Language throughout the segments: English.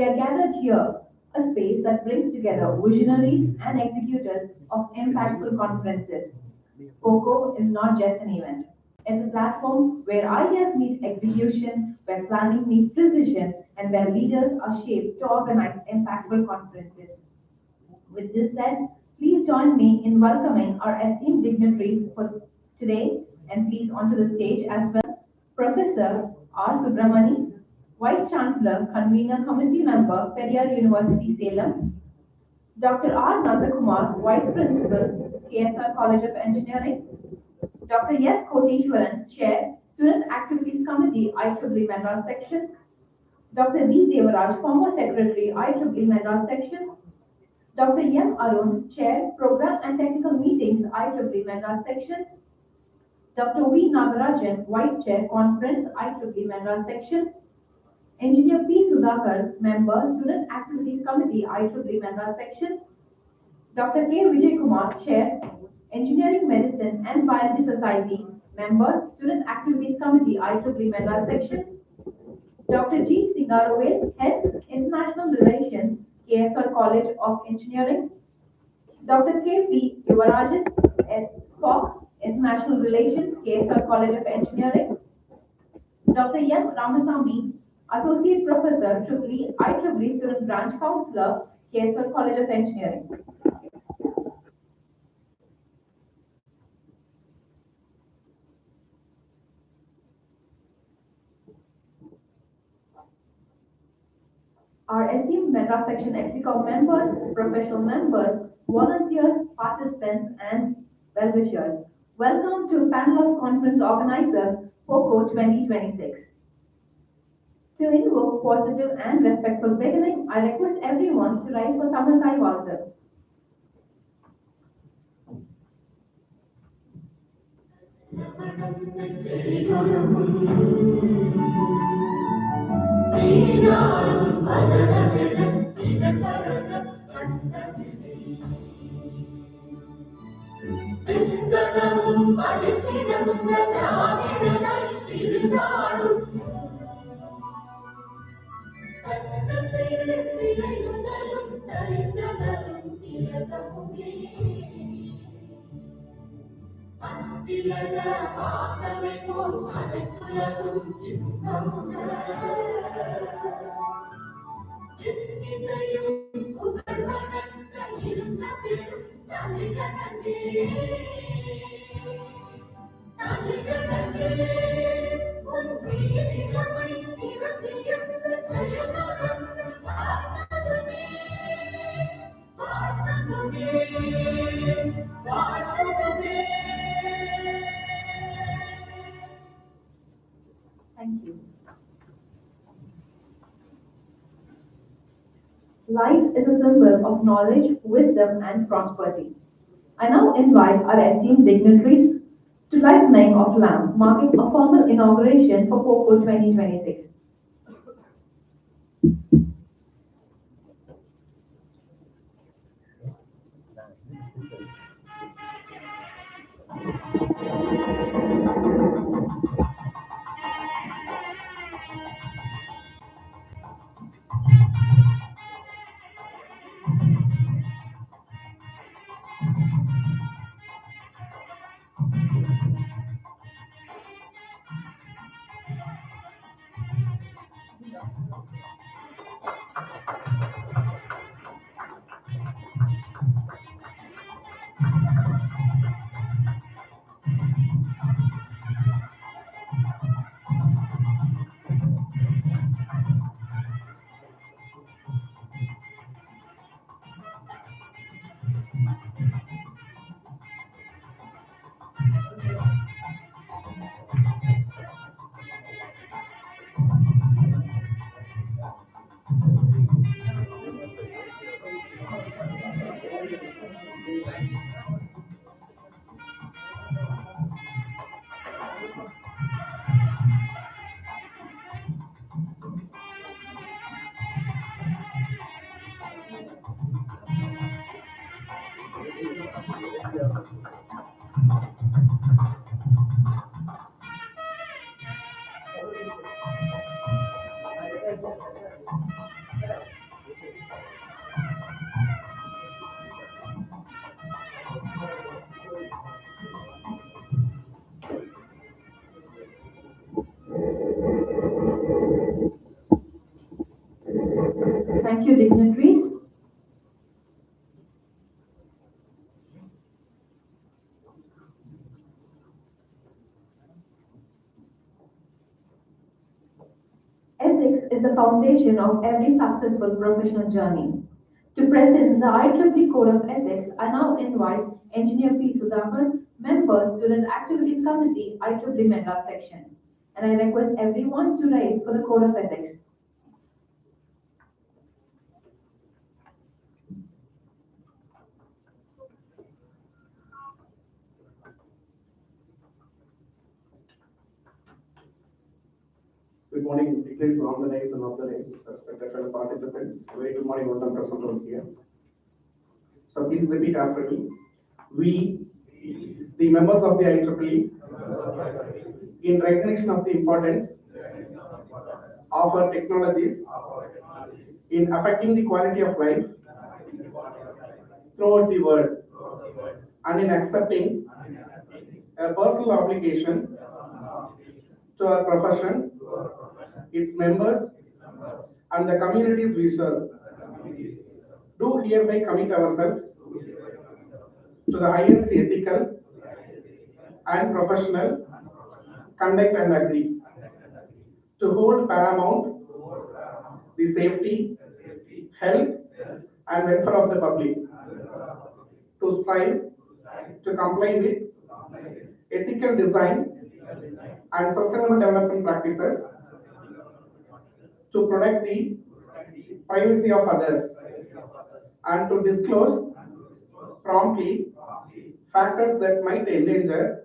we are gathered here, a space that brings together visionaries and executors of impactful conferences. POCO is not just an event. It's a platform where ideas meet execution, where planning meets precision, and where leaders are shaped to organize impactful conferences. With this said, please join me in welcoming our esteemed dignitaries for today and please onto the stage as well. Professor R. Subramani, Vice Chancellor, Convener Committee Member, Periyar University, Salem. Dr. R. Nandakumar, Vice Principal, KSR College of Engineering. Dr. S. Koteshwaran, Chair, Student Activities Committee, IEEE Madras Section. Dr. D. Devaraj, former Secretary, IEEE Madras Section. Dr. M. Arun, Chair, Program and Technical Meetings, IEEE Madras Section. Dr. V. Nagarajan, Vice Chair, Conference, IEEE Madras Section. Engineer P. Sudhakar, Member, Student Activities Committee, IEEE Madras Section. Dr. K. Vijay Kumar, Chair, Engineering Medicine and Biology Society, Member, Student Activities Committee, IEEE Madras Section. Dr. G. Singarovel, Head, International Relations, KSR College of Engineering. Dr. K. P. Yuvarajan, SPOC, International Relations, KSR College of Engineering. Dr. M. Ramasamy, Associate Professor, IEEE Student Branch Counselor, KSR College of Engineering. Our esteemed Madras Section EXICOM members, professional members, volunteers, participants, and well-wishers. Welcome to panel of conference organizers, POCO 2026. To invoke positive and respectful beginning, I request everyone to rise for Tamil Thai Waltz. Thank you. Light is a symbol of knowledge, wisdom, and prosperity. I now invite our esteemed dignitaries to lighting of lamp, marking a formal inauguration for POCO 2026. Thank you, dignitaries. Ethics is the foundation of every successful professional journey. To present the IEEE Code of Ethics, I now invite Engineer P. Sudhakar, member, Student Activities Committee, IEEE Madras section. And I request everyone to rise for the Code of Ethics. Good morning, dignitaries on the days and off the days, respected fellow participants. Very good morning, welcome present over here. So please repeat after me. We, the members of the IEEE, in recognition of the importance of our technologies in affecting the quality of life throughout the world, and in accepting a personal obligation to our profession, its members, and the communities we serve, do hereby commit ourselves to the highest ethical and professional conduct and agree to hold paramount the safety, health, and welfare of the public, to strive to comply with ethical design and sustainable development practices, to protect the privacy of others, and to disclose promptly factors that might endanger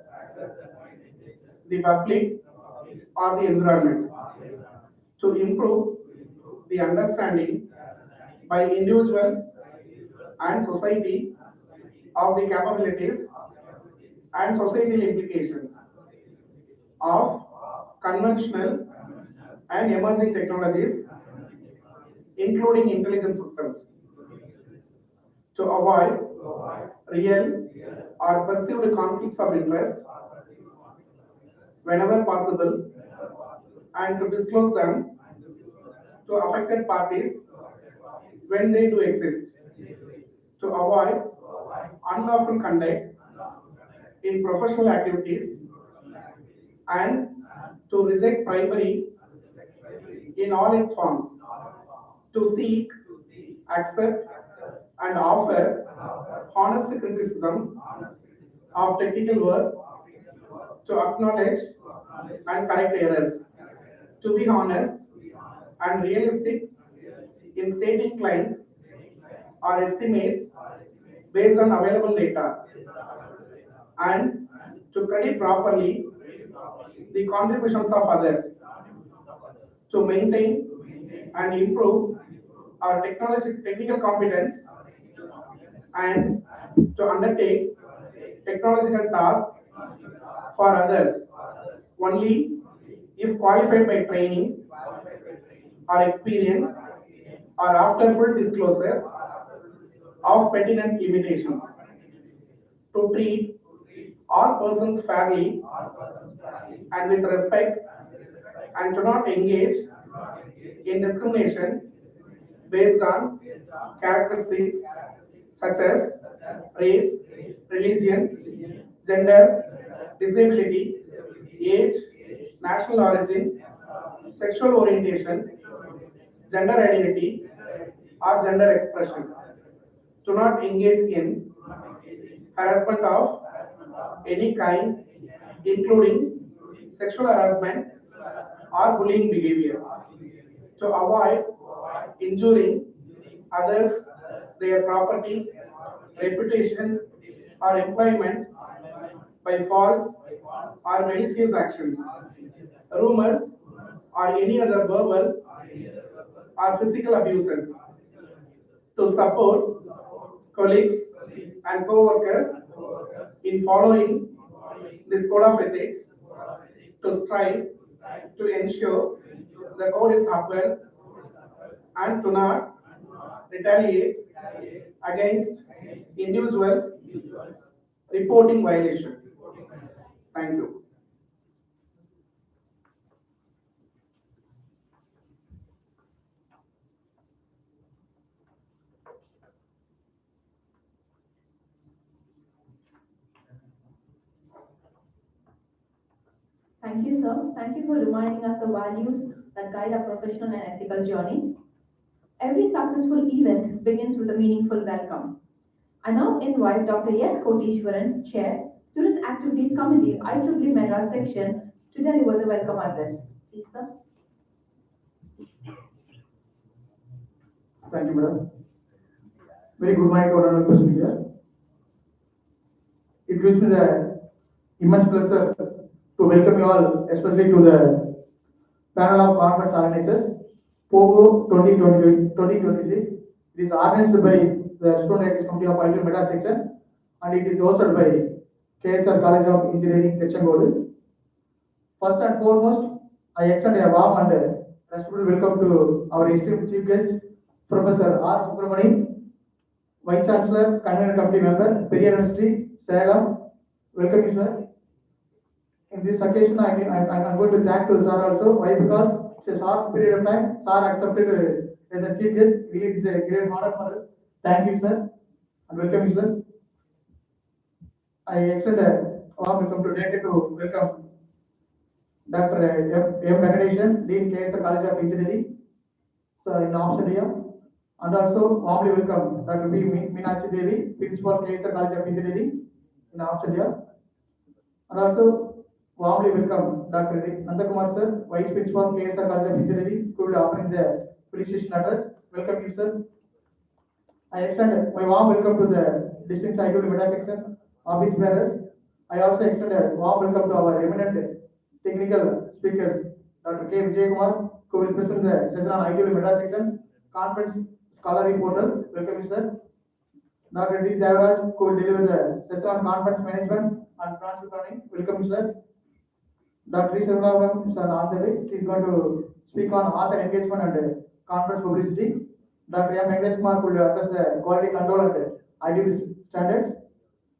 the public or the environment, to improve the understanding by individuals and society of the capabilities and societal implications of conventional and emerging technologies, including intelligence systems, to avoid real or perceived conflicts of interest whenever possible, and to disclose them to affected parties when they do exist, to avoid unlawful conduct in professional activities, and to reject bribery in all its forms, to seek, accept, and offer honest criticism of technical work, to acknowledge and correct errors, to be honest and realistic in stating claims or estimates based on available data, and to credit properly the contributions of others, to maintain and improve our technical competence, and to undertake technological tasks for others only if qualified by training or experience, or after full disclosure of pertinent limitations, to treat all persons fairly and with respect, and to not engage in discrimination based on characteristics such as race, religion, gender, disability, age, national origin, sexual orientation, gender identity, or gender expression, to not engage in harassment of any kind, including sexual harassment or bullying behavior, to avoid injuring others, their property, reputation, or employment by false or malicious actions, rumors, or any other verbal or physical abuses, to support colleagues and co-workers in following this code of ethics, to strive to ensure the code is upheld, and to not retaliate against individuals reporting violation. Thank you. you, sir. Thank you for reminding us the values that guide our professional and ethical journey. Every successful event begins with a meaningful welcome. I now invite Dr. S. Koteshwaran, Chair, Student Activities Committee, IEEE Madras section, to deliver the welcome address. Please, sir. Thank you, madam. Very good morning to all of us here. It gives me the immense pleasure to welcome you all, especially to the panel of conference organizers, POCO 2026. It is organized by the Student Activities Committee of IEEE Madras section, and it is hosted by KSR College of Engineering, Tiruchengode. First and foremost, I extend a warm and respectful welcome to our esteemed chief guest, Professor R. Subramani, Vice Chancellor, Convener Committee Member, Periyar University, Salem. Welcome you, sir. In this occasion, I'm going to thank to sir also. Why? Because it's a short period of time. Sir accepted as a chief guest. Really, it's a great honor for us. Thank you, sir, and welcome you, sir. I extend a warm welcome to welcome Dr. M. Venkateshan, Dean KSR College of Engineering, sir, in Australia. And also warmly welcome Dr. B. Meenakshi Devi, Principal KSR College of Engineering in Australia. And also warmly welcome Dr. Nandakumar sir, Vice Principal KSR College of Engineering, who will offering the felicitation address. Welcome you, sir. I extend my warm welcome to the distinct IEEE Madras section office bearers. I also extend a warm welcome to our eminent technical speakers, Dr. K. Vijay Kumar, who will present the session on IEEE Madras section conference scholarly portal. Welcome you, sir. Dr. D. Devaraj, who will deliver the session on conference management and financial planning. Welcome you, sir. Dr. E. Sarvabharam is on the way. She is going to speak on author engagement and conference publicity. Dr. M. Venkateshan Kumar will address the quality control and IEEE standards.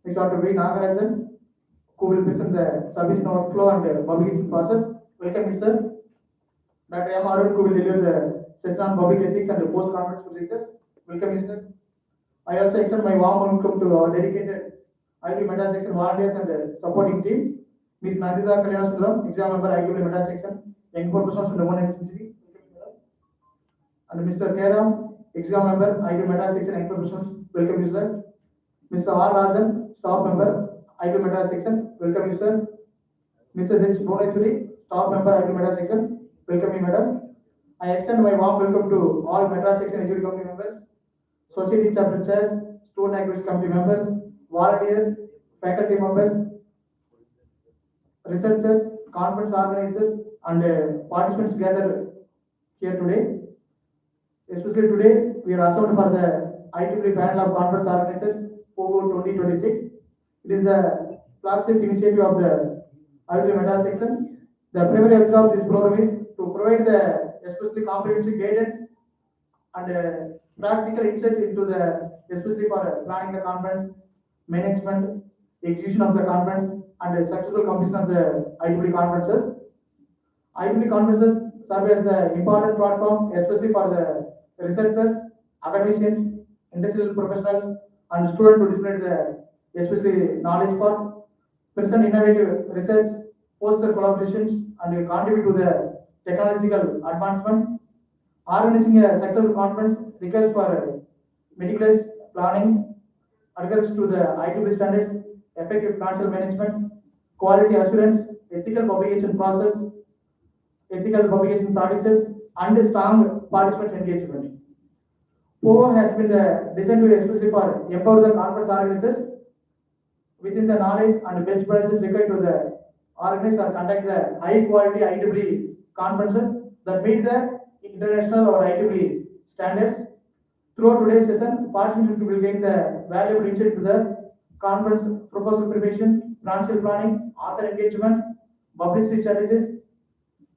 Next, Dr. V. Nagarajan, who will present the service workflow and publication process. Welcome you, sir. Dr. M. Arun, who will deliver the session on public ethics and post-conference procedures. Welcome you, sir. I also extend my warm welcome to our dedicated IEEE Madras section volunteers and supporting team. Ms. Nandita Kalyanasudaram, exam member IEEE Madras section, young professionals from the 1st century. And Mr. Keram, exam member IEEE Madras section, young professionals. Welcome you, sir. Mr. R. Rajan, staff member IEEE Madras section. Welcome you, sir. Mr. H. Bhuvaneshwari, staff member IEEE Madras section. Welcome you, madam. I extend my warm welcome to all Madras section executive committee members, society chapter chairs, student activities committee members, volunteers, faculty members, researchers, conference organizers, and participants gathered here today. Especially today, we are assembled for the IEEE panel of conference organizers, POCO 2026. It is the flagship initiative of the IEEE Madras section. The primary objective of this program is to provide the especially comprehensive guidance and practical insight into the, especially for planning the conference, management, execution of the conference, and successful completion of the IEEE conferences. IEEE conferences serve as the important platform, especially for the researchers, academicians, industrial professionals, and students to display the especially knowledge for present innovative research, foster collaborations, and contribute to the technological advancement. Organizing a successful conference requires for meticulous planning, adherence to the IEEE standards, effective financial management, quality assurance, ethical publication process, ethical publication practices, and strong participants engagement. POCO has been designed to especially for empower the conference organizers within the knowledge and best practices required to the organize or conduct the high quality IEEE conferences that meet the international or IEEE standards. Throughout today's session, participants will gain the valuable insight to the conference proposal preparation, financial planning, author engagement, publicity strategies,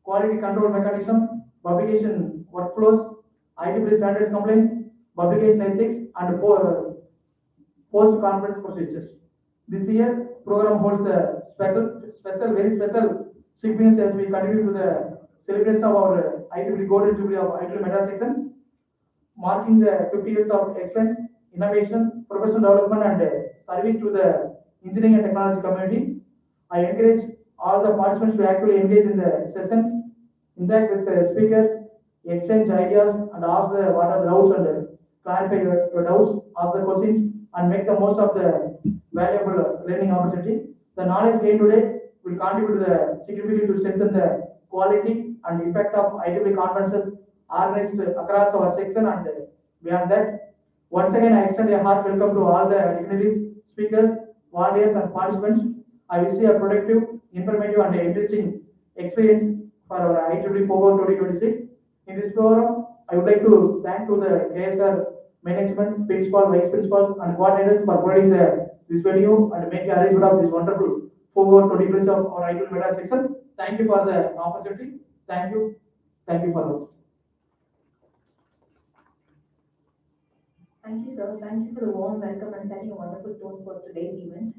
quality control mechanism, publication workflows, IEEE standards complaints, publication ethics, and post-conference procedures. This year, program holds the very special significance as we continue to the celebration of our IEEE Golden Jubilee of IEEE Madras section, marking the 50 years of excellence, innovation, professional development, and service to the engineering and technology community. I encourage all the participants to actually engage in the sessions, interact with the speakers, exchange ideas, and ask the what are the doubts and clarify your doubts, ask the questions, and make the most of the valuable learning opportunity. The knowledge gained today will contribute to the significantly to strengthen the quality and impact of IEEE conferences organized across our section and beyond that. Once again, I extend a heart welcome to all the dignitaries, speakers, volunteers, and participants. I wish you a productive, informative, and enriching experience for our IEEE POCO 2026. In this forum, I would like to thank to the KSR management, principal, vice principals, and coordinators for providing this venue and making arrangement of this wonderful POCO 2026 of our IEEE Madras section. Thank you for the opportunity. Thank you. Thank you for the. Thank you, sir. Thank you for the warm welcome and setting a wonderful tone for today's event.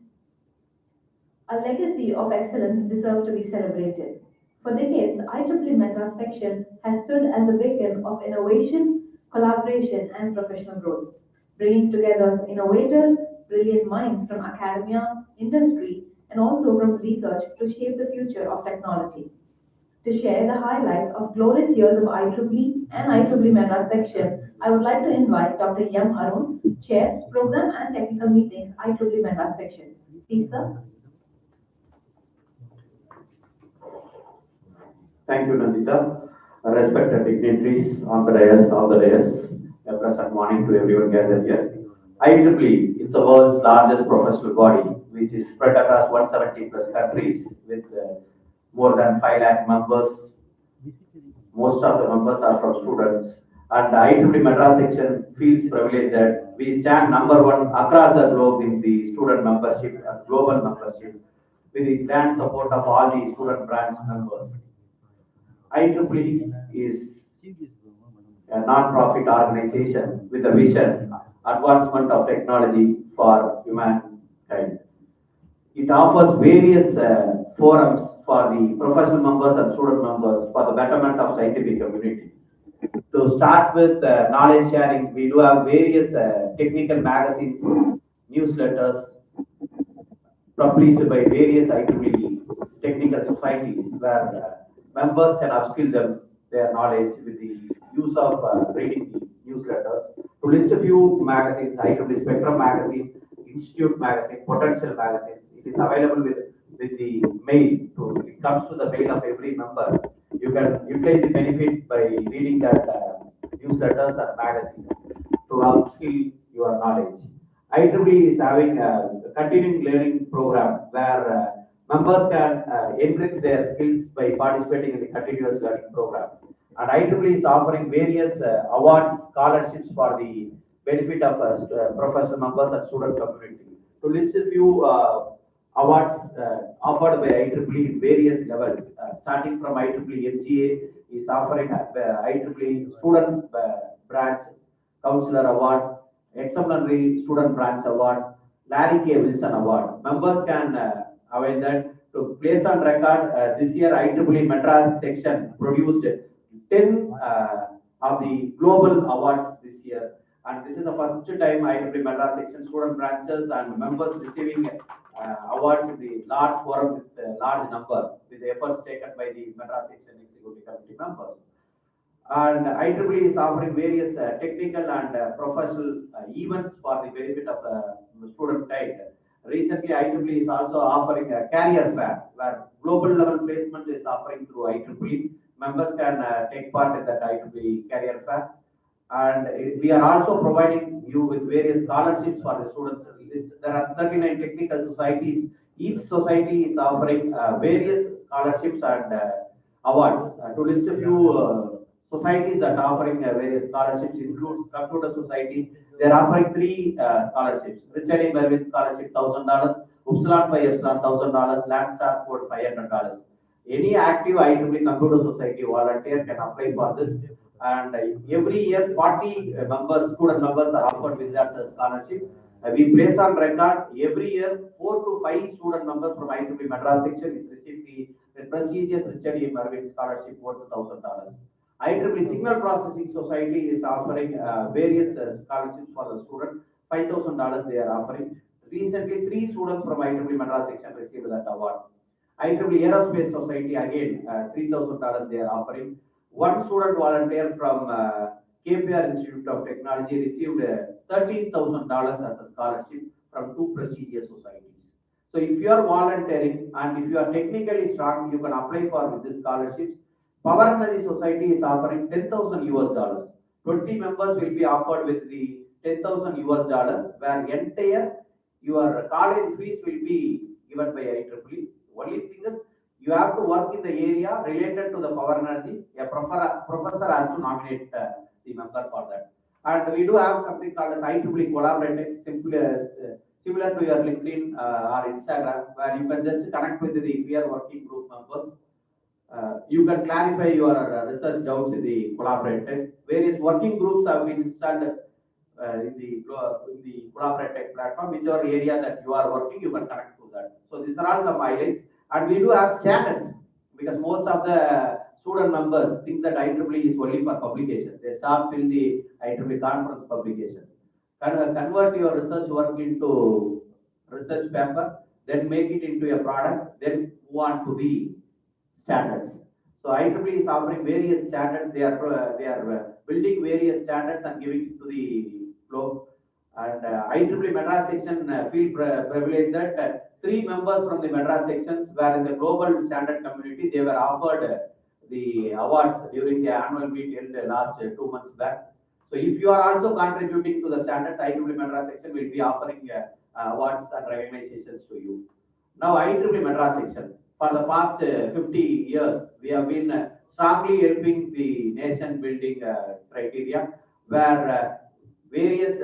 A legacy of excellence deserves to be celebrated. For decades, IEEE Madras section has stood as a beacon of innovation, collaboration, and professional growth, bringing together innovators, brilliant minds from academia, industry, and also from research to shape the future of technology. To share the highlights of glorious years of IEEE and IEEE Madras section, I would like to invite Dr. Yam Arun, Chair, Program and Technical Meetings, IEEE Madras section. Please, sir. Thank you, Nandita. Respected dignitaries on the dais, a pleasant morning to everyone gathered here. IEEE is the world's largest professional body, which is spread across 170 plus countries with more than 5 lakh members. Most of the members are from students. And the IEEE Madras section feels privileged that we stand number one across the globe in the student membership and global membership with the grand support of all the student branch members. IEEE is a non-profit organization with a vision, advancement of technology for humankind. It offers various forums for the professional members and student members for the betterment of scientific community. To start with knowledge sharing, we do have various technical magazines, newsletters published by various IEEE technical societies where members can upskill their knowledge with the use of reading the newsletters. To list a few magazines, IEEE Spectrum magazine, Institute magazine, Potential magazines, it is available with the mail. It comes to the mail of every member. You can utilize the benefit by reading that newsletters and magazines to upskill your knowledge. IEEE is having a continuing learning program where members can enrich their skills by participating in the continuous learning program. And IEEE is offering various awards, scholarships for the benefit of professional members and student community. To list a few awards offered by IEEE in various levels, starting from IEEE MGA is offering IEEE Student Branch Counselor Award, Exemplary Student Branch Award, Larry K. Wilson Award. Members can avail that. To place on record, this year IEEE Madras section produced 10 of the global awards this year. And this is the first time IEEE Madras section student branches and members receiving awards in the large forum with a large number with the efforts taken by the Madras section executive committee members. And IEEE is offering various technical and professional events for the benefit of the student side. Recently, IEEE is also offering a career fair where global level placement is offering through IEEE. Members can take part in that IEEE career fair. And we are also providing you with various scholarships for the students. There are 39 technical societies. Each society is offering various scholarships and awards. To list a few societies that are offering various scholarships includes Computer Society. They are offering 3 scholarships. Richard A. Mervyn Scholarship, $1,000. Upsilon Phi Epsilon, $1,000. Landstar Ford, $500. Any active IEEE Computer Society volunteer can apply for this. And every year 40 members, student members are offered with that scholarship. We place on record every year 4 to 5 student members from IEEE Madras section is received the prestigious Richard A. Mervyn Scholarship worth $1,000. IEEE Signal Processing Society is offering various scholarships for the student. $5,000 they are offering. Recently, 3 students from IEEE Madras section received that award. IEEE Aerospace Society, again, $3,000 they are offering. One student volunteer from KPR Institute of Technology received $13,000 as a scholarship from two prestigious societies. So if you are volunteering and if you are technically strong, you can apply for this scholarships. Power Energy Society is offering 10,000 US dollars. 20 members will be offered with the 10,000 US dollars, where entire your college fees will be given by IEEE. Only thing is you have to work in the area related to the power energy. A professor has to nominate the member for that. And we do have something called as IEEE collaborative, similar to your LinkedIn or Instagram, where you can just connect with the peer working group members. You can clarify your research doubts in the collaborative. Various working groups have been installed in the collaborative platform. Whichever area that you are working, you can connect to that. So these are all some highlights. And we do have standards, because most of the student members think that IEEE is only for publication. They stop till the IEEE conference publication. Convert your research work into research paper, then make it into a product, then move on to the standards. So IEEE is offering various standards. They are building various standards and giving it to the globe. And IEEE Madras section feel privileged that three members from the Madras sections were in the global standard community. They were offered the awards during the annual meet held last 2 months back. So if you are also contributing to the standards, IEEE Madras section will be offering awards and recognitions to you. Now IEEE Madras section. For the past 50 years, we have been strongly helping the nation building criteria, where various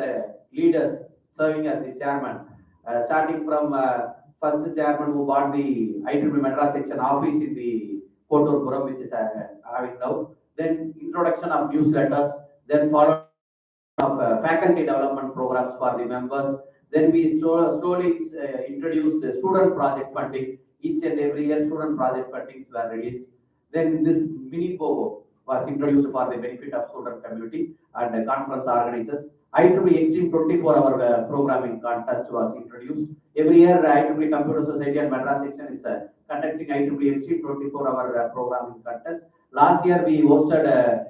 leaders serving as the chairman, starting from first chairman who bought the IEEE Madras section office in the Kotorpuram, which is having now, then introduction of newsletters, then followed of faculty development programs for the members. Then we slowly introduced the student project funding. Each and every year, student project fundings were released. Then this mini POCO was introduced for the benefit of student community and conference organizers. IEEE Extreme 24-hour programming contest was introduced. Every year, IEEE Computer Society and Madras section is conducting IEEE Extreme 24-hour programming contest. Last year, we hosted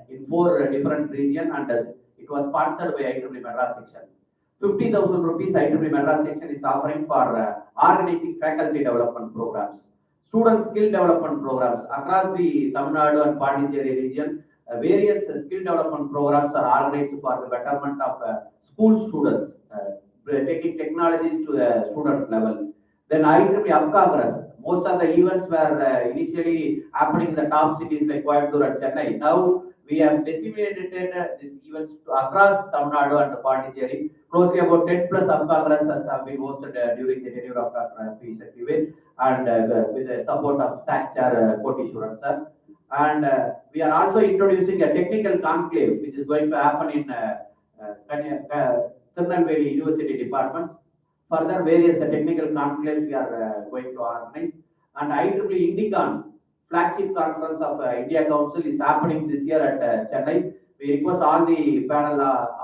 in 4 different regions, and it was sponsored by IEEE Madras section. 50,000 rupees IEEE Madras section is offering for organizing faculty development programs. Student skill development programs across the Tamil Nadu and Pondicherry region. Various skill development programs are organized for the betterment of school students, taking technologies to the student level. Then IEEE Up Congress. Most of the events were initially happening in the top cities like Coimbatore and Chennai. Now we have disseminated these events across Tamil Nadu and Pondicherry. Closely about 10 plus Up Congresses have been hosted during the tenure of Dr. P. Sakhive, and with the support of SAC Chair Kotishwaran sir. And we are also introducing a technical conclave, which is going to happen in Tirunelveli University departments. Further, various technical conclaves we are going to organize. And IEEE Indicon flagship conference of India Council is happening this year at Chennai. We request all the panel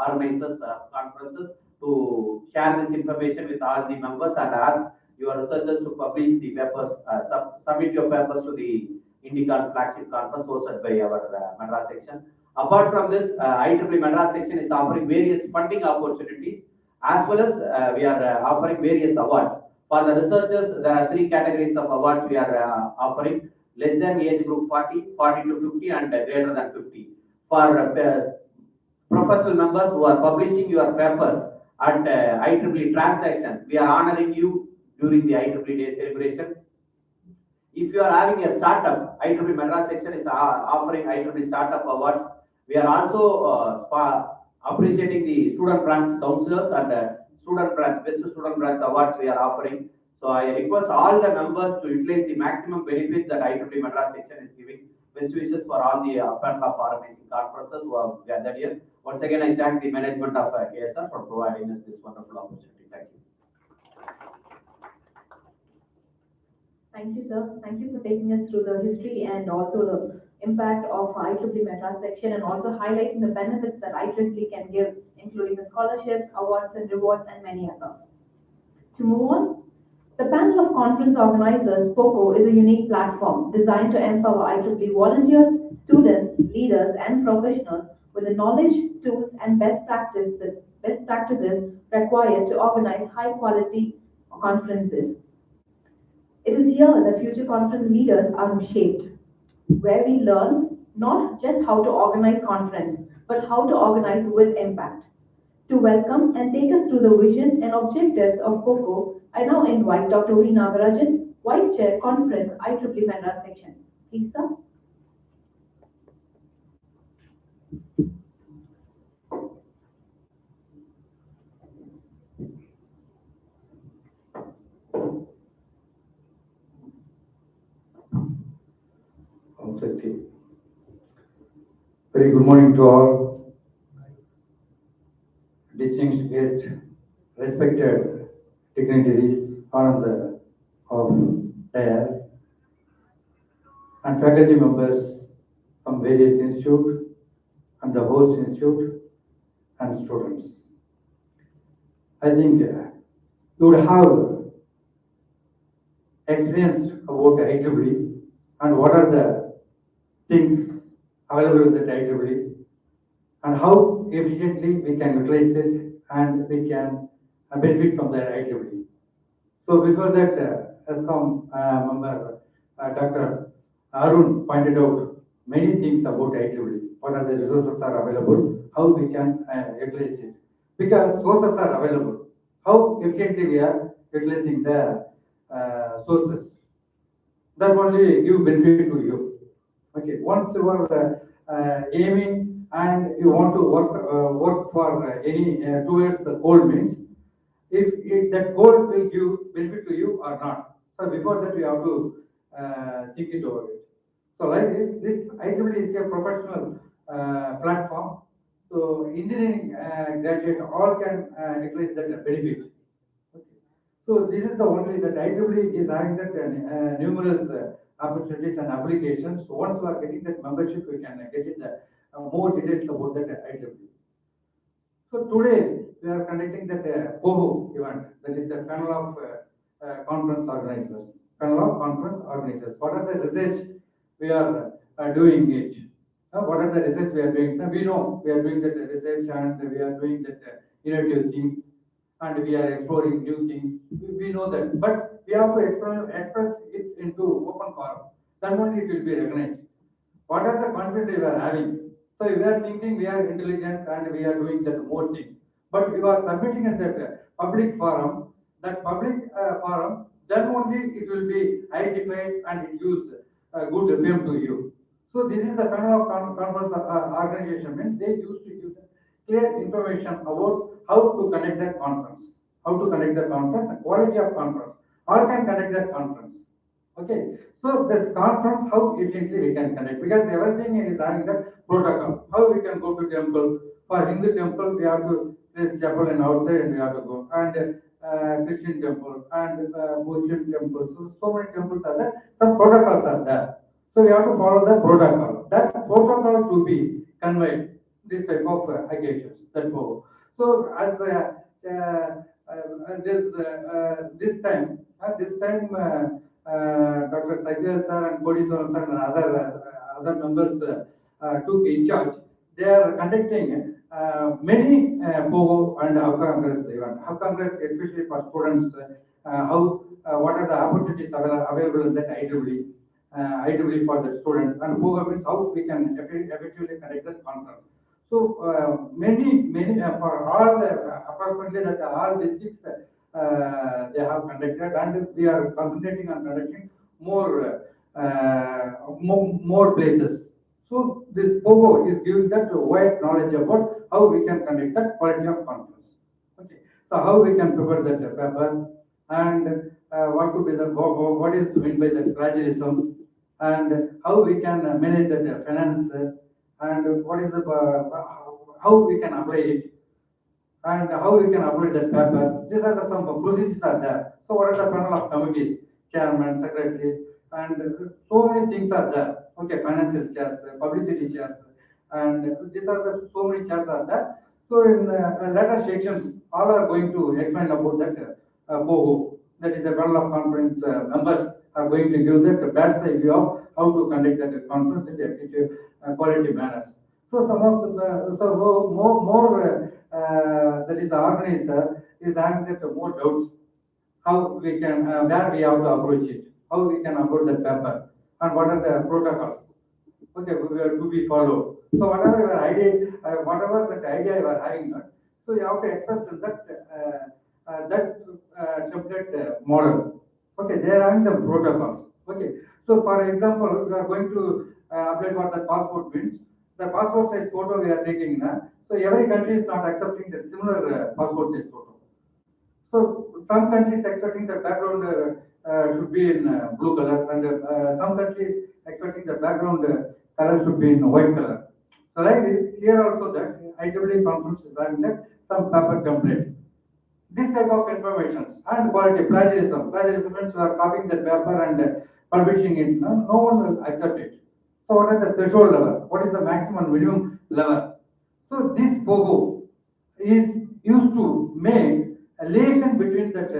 organizers conferences to share this information with all the members and ask your researchers to publish the papers, submit your papers to the Indicon flagship conference hosted by our Madras section. Apart from this, IEEE Madras section is offering various funding opportunities, as well as we are offering various awards. For the researchers, there are 3 categories of awards we are offering: less than age group 40, 40 to 50, and greater than 50. For professional members who are publishing your papers at IEEE transaction, we are honoring you during the IEEE Day celebration. If you are having a startup, IEEE Madras section is offering IEEE Startup Awards. We are also appreciating the student branch counselors and best student branch awards we are offering. So I request all the members to utilize the maximum benefits that IEEE Madras section is giving. Best wishes for all the panel of organizing conferences who have gathered here. Once again, I thank the management of KSR for providing us this wonderful opportunity. Thank you. Thank you, sir. Thank you for taking us through the history and also the impact of IEEE Madras section, and also highlighting the benefits that IEEE can give, including the scholarships, awards and rewards, and many other. To move on, The panel of conference organizers, POCO, is a unique platform designed to empower IEEE volunteers, students, leaders, and professionals with the knowledge, tools, and best practices required to organize high-quality conferences. It is here that future conference leaders are shaped, where we learn not just how to organize conference, but how to organize with impact. To welcome and take us through the vision and objectives of POCO, I now invite Dr. V. Nagarajan, Vice Chair, Conference, IEEE Madras Section. Please, sir. Very good morning to all distinguished guests, respected dignitaries on the of dais, and faculty members from various institutes and the host institute and students. I think you would have experienced about IEEE and what are the things available with the IEEE and how efficiently we can utilize it and we can benefit from the IEEE. So before that, as come member Dr. Arun pointed out many things about IEEE. What are the resources are available, how we can utilize it. Because sources are available, how efficiently we are utilizing the sources. That only give benefit to you. Okay, once you are aiming and you want to work for any towards the goal means, if that goal will give benefit to you or not. So before that, you have to think it over it. So like this IEEE is a professional platform. So engineering graduate all can utilize that benefit. Okay. So this is the only that IEEE is having that numerous opportunities and applications. So once you are getting that membership, you can get it more details about that IEEE. So today we are conducting that POCO event, that is a panel of conference organizers. Panel of conference organizers. What are the research we are doing it? What are the research we are doing? Now we know we are doing that research and we are doing that innovative things and we are exploring new things. We know that, but we have to express it into open forum. Then only it will be recognized. What are the confidence we are having? So we are thinking we are intelligent and we are doing that more things. But you are submitting at that public forum, then only it will be identified and it gives good fame to you. So this is the panel of conference organization means they used to give clear information about how to conduct that conference, the quality of conference. All can conduct that conference. Okay, so this conference, how efficiently we can connect, because everything is having the protocol. How we can go to temple? For Hindu temple, we have to place chapel and outside, and we have to go. And Christian temple and Muslim temple. So many temples are there. Some protocols are there. So we have to follow the protocol. That protocol to be conveyed. This type of occasions. That go. So as this time. Dr. Sajjal sir and Kodiswaran sir and other members took in charge. They are conducting many POCO and Hub Congress event. Hub Congress, especially for students, what are the opportunities available in that IEEE for the students, and POCO means how we can effectively conduct that conference. So many for all approximately that all districts they have conducted, and we are concentrating on conducting more places. So this POCO is giving that wide knowledge about how we can conduct that quality of conference. Okay, so how we can prepare that paper and what could be the what is meant by the plagiarism and how we can manage that finance and what is the how we can apply it and how we can apply that paper. These are the some procedures are there. So what are the panel of committees, chairman, secretaries, and so many things are there. Okay, financial chairs, publicity chairs, and these are the so many chairs are there. So in later sections, all are going to explain about that POCO. that is a panel of conference members are going to give that bird's eye view of how to conduct that conference in effective quality manners. So some of the that is the organizer is having that more doubts how we can where we have to approach it, how we can approach that paper, and what are the protocols. Okay, we are to be followed. So whatever your idea, whatever that idea you are having, so you have to express that template model. Okay, they are having the protocols. Okay, so for example, we are going to apply for the passport means the passport size photo we are taking now. So every country is not accepting the similar passport size photo. So some countries expecting the background should be in blue color, and some countries expecting the background color should be in white color. So like this, here also that IEEE conference is having that some paper template. This type of information and quality plagiarism. Plagiarism means you are copying the paper and publishing it. No one will accept it. So what is the threshold level? What is the maximum minimum level? So this POCO is used to make a relation between that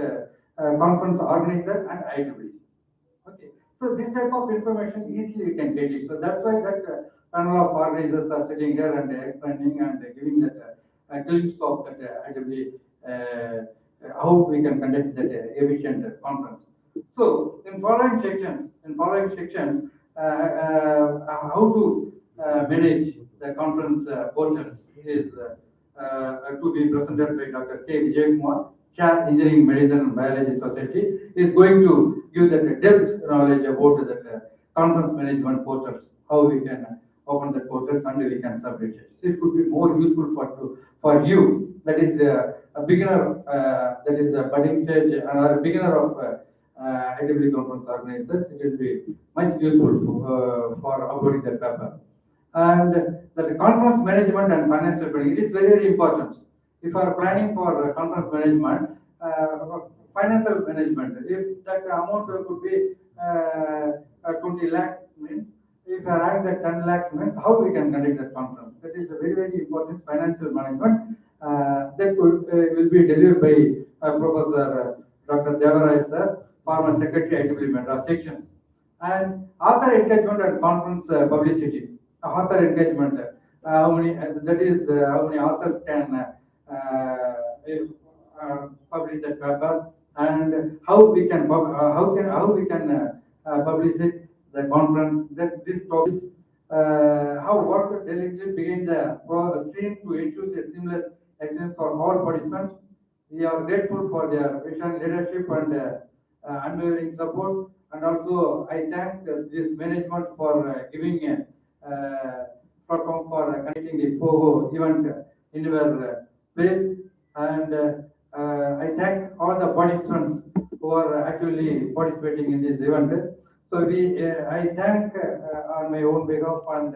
conference organizer and IEEE. Okay, so this type of information easily we can get it. So that's why that panel of organizers are sitting here and explaining and giving that a glimpse of that IEEE how we can conduct that efficient conference. So in following section, how to manage the conference portals is to be presented by Dr. K. Vijay Kumar, Chair Engineering Medicine and Biology Society, is going to give that depth knowledge about that conference management portals, how we can open the portals and we can submit it. So it could be more useful for you, that is a beginner, that is a budding stage, and a beginner of IEEE conference organizers. It will be much useful for uploading the paper. And that conference management and financial planning, it is very, very important. If you are planning for conference management, financial management, if that amount could be 20 lakhs means, if you are having that 10 lakhs means, how we can conduct that conference? That is a very, very important financial management that will be delivered by Professor Dr. Devaraj sir, former Secretary IEEE Madras section. And author engagement and conference publicity. Author engagement, how many how many authors can publish that paper, and how we can publish it, the conference, that this topic, how work delegate begin the scene to ensure a seamless experience for all participants. We are grateful for their vision, leadership, and unwavering support. And also, I thank this management for giving a platform for conducting the POCO event in your place. And I thank all the participants who are actually participating in this event. So I thank on my own behalf and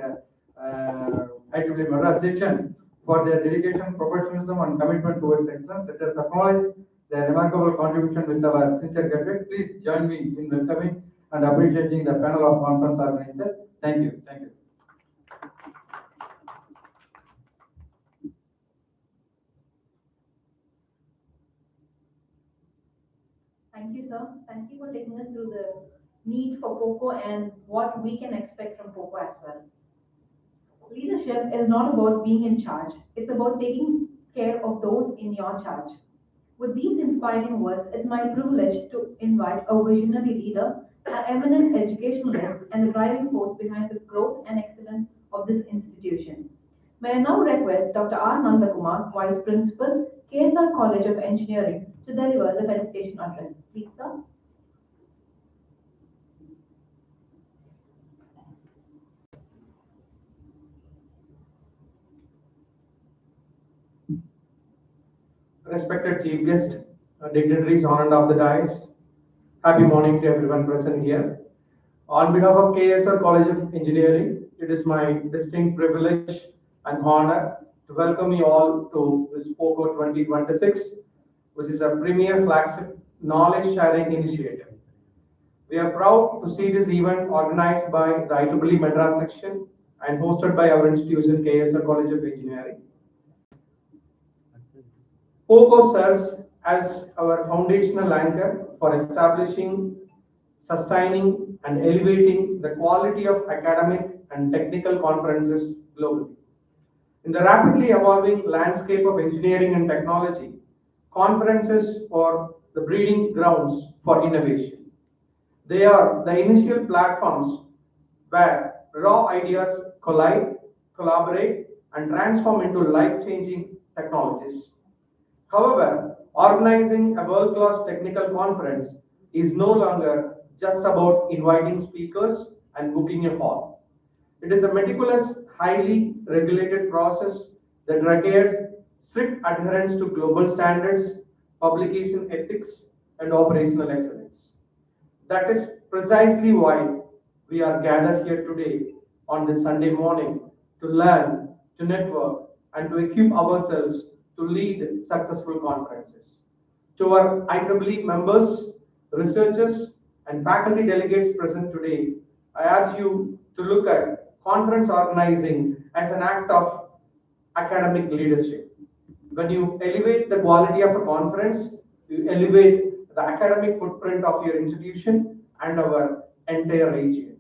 IEEE Madras section for their dedication, professionalism, and commitment towards excellence. Let us acknowledge their remarkable contribution with our sincere gratitude. Please join me in welcoming and appreciating the panel of conference organizers. Thank you. Thank you. Thank you, sir. Thank you for taking us through the need for POCO and what we can expect from POCO as well. Leadership is not about being in charge, it's about taking care of those in your charge. With these inspiring words, it's my privilege to invite a visionary leader, an eminent educationalist, and the driving force behind the growth and excellence of this institution. May I now request Dr. R. Nandakumar, Vice Principal, KSR College of Engineering, to deliver the felicitation address. Please, sir. Respected chief guest, dignitaries on and off the dais, happy morning to everyone present here. On behalf of KSR College of Engineering, it is my distinct privilege and honor to welcome you all to this POCO 2026, which is a premier flagship knowledge sharing initiative. We are proud to see this event organized by the IEEE Madras section and hosted by our institution, KSR College of Engineering. POCO serves as our foundational anchor for establishing, sustaining, and elevating the quality of academic and technical conferences globally. In the rapidly evolving landscape of engineering and technology, conferences are the breeding grounds for innovation. They are the initial platforms where raw ideas collide, collaborate, and transform into life-changing technologies. However, organizing a world-class technical conference is no longer just about inviting speakers and booking a hall. It is a meticulous, highly regulated process that requires strict adherence to global standards, publication ethics, and operational excellence. That is precisely why we are gathered here today on this Sunday morning to learn, to network, and to equip ourselves to lead successful conferences. To our IEEE members, researchers, and faculty delegates present today, I urge you to look at conference organizing as an act of academic leadership. When you elevate the quality of a conference, you elevate the academic footprint of your institution and our entire region.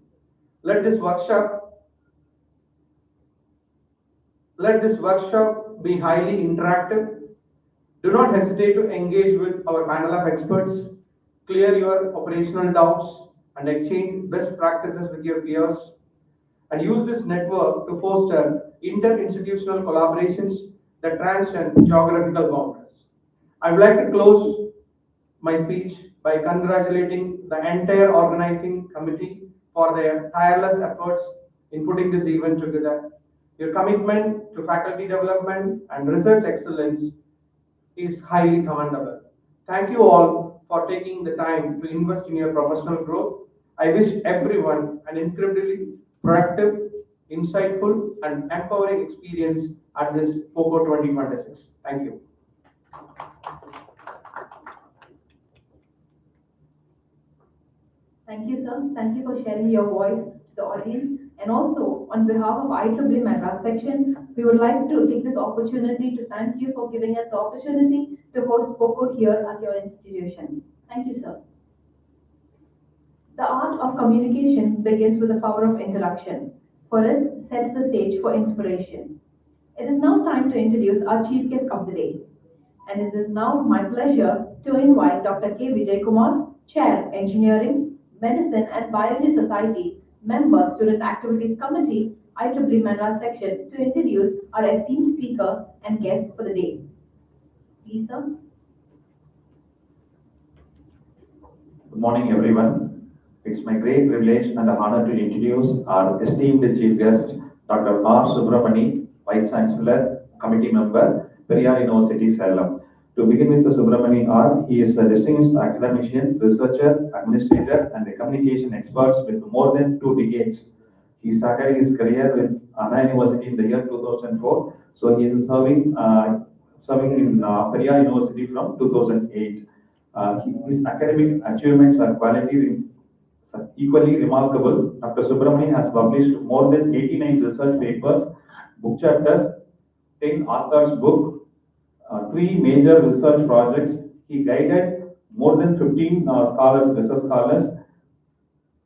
Let this workshop be highly interactive. Do not hesitate to engage with our panel of experts, clear your operational doubts, and exchange best practices with your peers. And use this network to foster inter-institutional collaborations that transcend geographical boundaries. I would like to close my speech by congratulating the entire organizing committee for their tireless efforts in putting this event together. Your commitment to faculty development and research excellence is highly commendable. Thank you all for taking the time to invest in your professional growth. I wish everyone an incredibly productive, insightful, and empowering experience at this POCO 2026. Thank you. Thank you, sir. Thank you for sharing your voice to the audience. And also, on behalf of IEEE Madras section, we would like to take this opportunity to thank you for giving us the opportunity to host POCO here at your institution. Thank you, sir. The art of communication begins with the power of introduction, for it sets the stage for inspiration. It is now time to introduce our chief guest of the day. And it is now my pleasure to invite Dr. K. Vijay Kumar, Chair, Engineering, Medicine and Biology Society, Member, Student Activities Committee, IEEE Madras section, to introduce our esteemed speaker and guest for the day. Please, sir. Good morning, everyone. It's my great privilege and honor to introduce our esteemed chief guest, Dr. R. Subramani, Vice Chancellor, Committee Member, Periyar University, Salem. To begin with, Subramani R. He is a distinguished academician, researcher, administrator, and a communication expert with more than 2 decades. He started his career with Anna University in the year 2004. So he is serving in Periyar University from 2008. His academic achievements are equally remarkable. Dr. Subramani has published more than 89 research papers, book chapters, 10 authors' books, 3 major research projects. He guided more than 15 research scholars,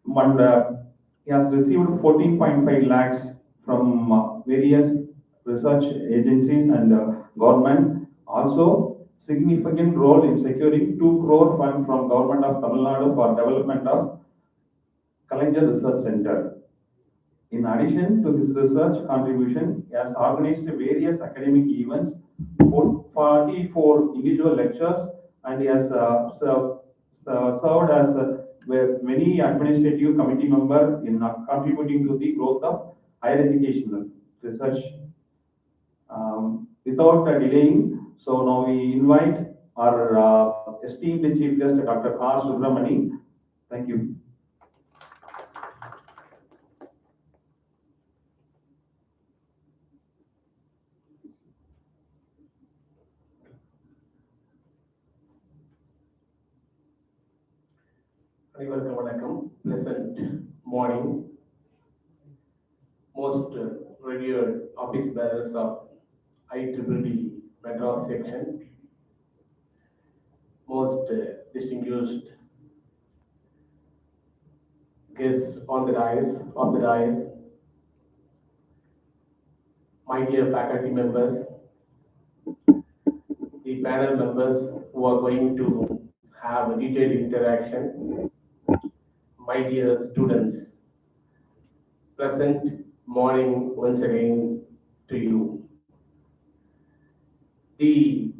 and he has received 14.5 lakhs from various research agencies and government. Also, significant role in securing 2 crore fund from Government of Tamil Nadu for development of Kalanger Research Center. In addition to his research contribution, he has organized various academic events, 44 individual lectures, and he has served as many administrative committee member in contributing to the growth of higher educational research. Without delaying, so now we invite our esteemed chief guest, Dr. R. Subramani. Thank you. Pleasant morning, most revered office bearers of IEEE Madras section, most distinguished guests on the dais, my dear faculty members, the panel members who are going to have a detailed interaction, my dear students, pleasant morning once again to you. The,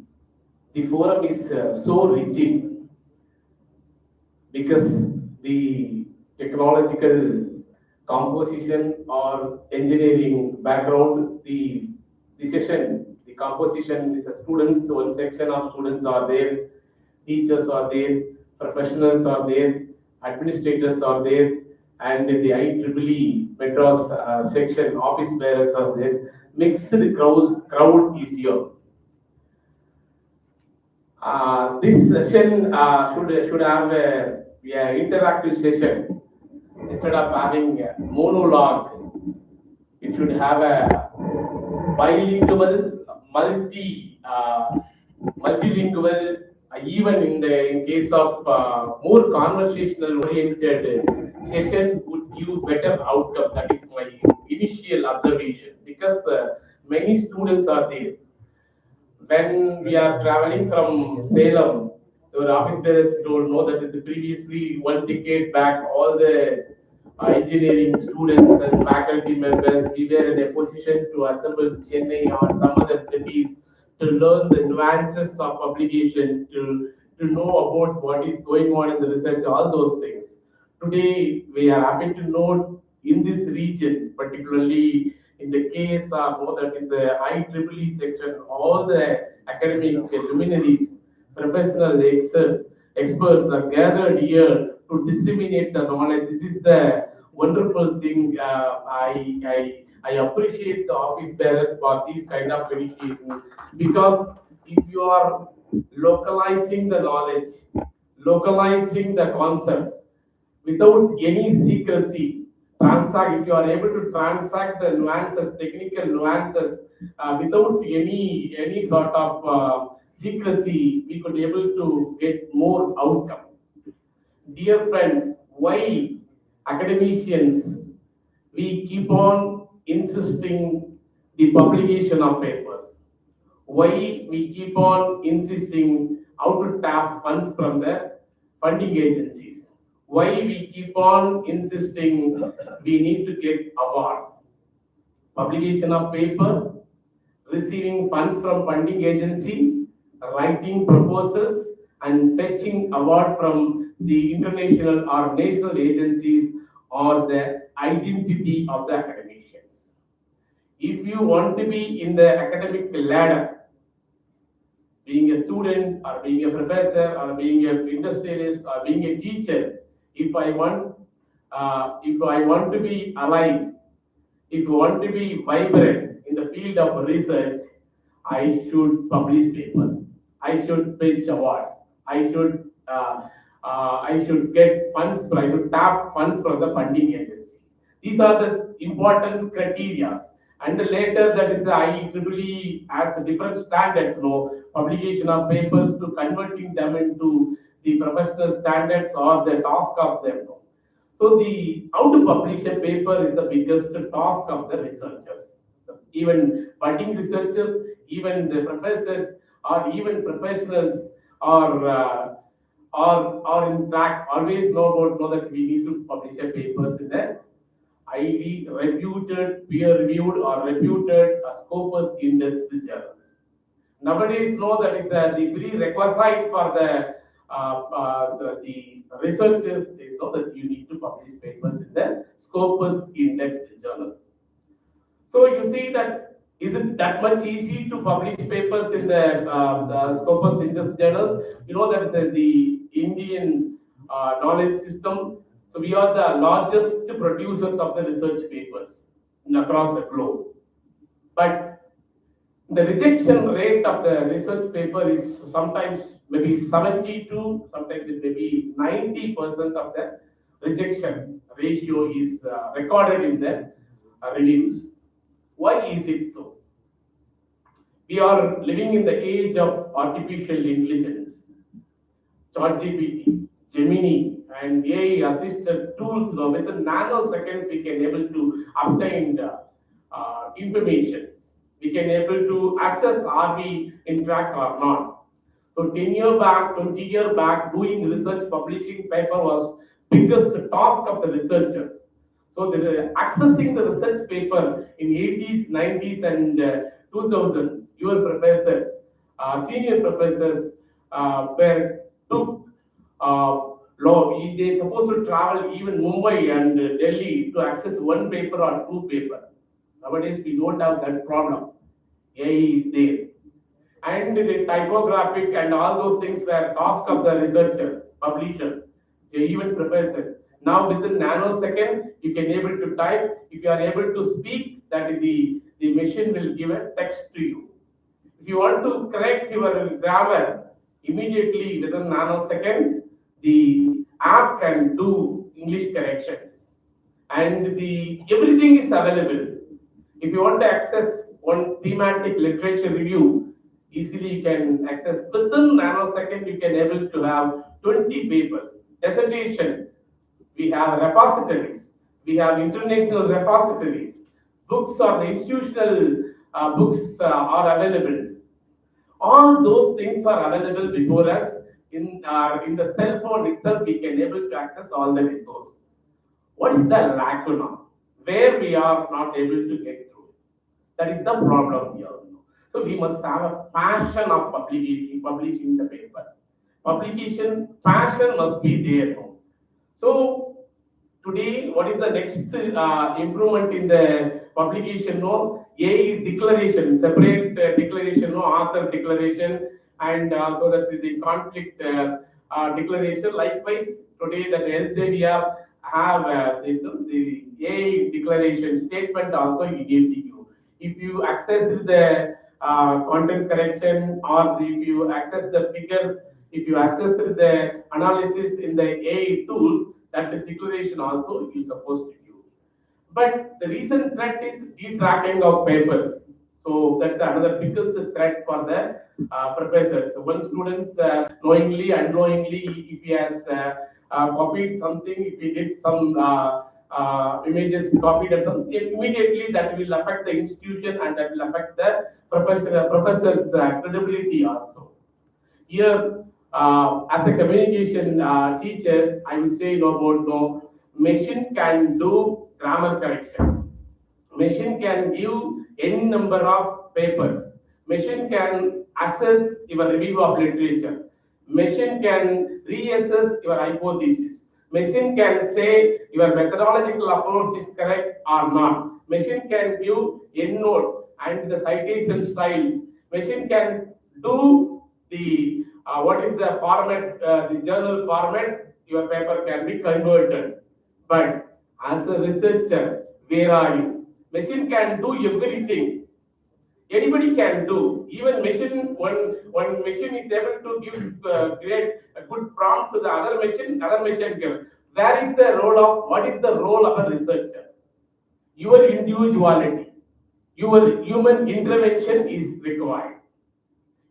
the forum is so rigid because the technological composition or engineering background, the session, the composition is a students, one section of students are there, teachers are there, professionals are there, administrators are there, and the IEEE Madras section, office bearers are there. Mixed crowd is here. This session should have a interactive session. Instead of having a monologue, it should have a bilingual, multilingual. Even in case of more conversational oriented session would give better outcome. That is my initial observation because many students are there. When we are traveling from Salem, our office bearers told know that previously 1 decade back, all the engineering students and faculty members, we were in a position to assemble Chennai or some other cities to learn the nuances of publication, to know about what is going on in the research, all those things. Today, we are happy to note in this region, particularly in the case of that is the IEEE section, all the academic luminaries, professional experts are gathered here to disseminate the knowledge. This is the wonderful thing. I appreciate the office bearers for these kind of initiatives because if you are localizing the knowledge, localizing the concept without any secrecy, if you are able to transact the nuances, technical nuances, without any sort of secrecy, we could able to get more outcome. Dear friends, why academicians we keep on insisting the publication of papers? Why we keep on insisting how to tap funds from the funding agencies? Why we keep on insisting we need to get awards? Publication of paper, receiving funds from funding agency, writing proposals, and fetching award from the international or national agencies or the identity of the academicians. If you want to be in the academic ladder, being a student or being a professor or being an industrialist or being a teacher, if I want to be alive, if you want to be vibrant in the field of research, I should publish papers. I should pitch awards. I should get funds. I should tap funds from the funding agency. These are the important criteria. And later, that is the IEEE has different standards. No publication of papers to converting them into the professional standards or the task of them. No. So the how to publish a paper is the biggest task of the researchers. Even budding researchers, even the professors, or even professionals, or in fact always know that we need to publish a papers in the highly reputed, peer-reviewed, or reputed Scopus indexed journals. Nowadays, know that is the prerequisite for the researchers is know that you need to publish papers in the Scopus indexed journals. So you see that is it that much easy to publish papers in the Scopus indexed journals? You know that is the Indian knowledge system. So we are the largest producers of the research papers across the globe. But the rejection rate of the research paper is sometimes maybe 72, sometimes it may be 90% of the rejection ratio is recorded in the reviews. Why is it so? We are living in the age of artificial intelligence. ChatGPT, Gemini, and AI-assisted tools. Now, within nanoseconds, we can able to obtain the informations. We can able to assess are we in track or not. So 10 year back, 20 year back, doing research, publishing paper was biggest task of the researchers. So accessing the research paper in 80s, 90s, and 2000, your professors, senior professors, were took law. They supposed to travel even Mumbai and Delhi to access one paper or two paper. Nowadays we don't have that problem. AI is there, and the typographic and all those things were task of the researchers, publishers, even professors. Now within nanosecond, you can able to type. If you are able to speak, that is the machine will give a text to you. If you want to correct your grammar, immediately within nanosecond, the app can do English corrections, and the everything is available. If you want to access one thematic literature review, easily you can access within nanosecond. You can able to have 20 papers. Dissertation, we have repositories. We have international repositories. Books or the institutional books are available. All those things are available before us in the cell phone itself. We can able to access all the resource. What is the lacuna? Where we are not able to get through. That is the problem here. So we must have a passion of publishing the papers. Publication passion must be there. So today, what is the next improvement in the publication? No, AI declaration, separate declaration, no author declaration, and so that the conflict declaration. Likewise, today that Elsevier have the AI declaration statement also he gave to you. If you access the content correction, or if you access the figures, if you access the analysis in the AI tools, that the declaration also you supposed to do. But the recent threat is detracking of papers. So that's another biggest threat for the professors. So when students knowingly, unknowingly, if he has copied something, if he did some images copied or something, immediately that will affect the institution and that will affect the professor's credibility also. Here, as a communication teacher, I will say about machine can do grammar correction. Machine can give any number of papers. Machine can assess your review of literature. Machine can reassess your hypothesis. Machine can say your methodological approach is correct or not. Machine can give endnote and the citation styles. Machine can do the what is the format, the journal format, your paper can be converted. But as a researcher, where are you? Machine can do everything. Anybody can do. Even machine, one machine is able to give create a good prompt to the other machine gives. Where is the role of, what is the role of a researcher? Your individuality, your human intervention is required.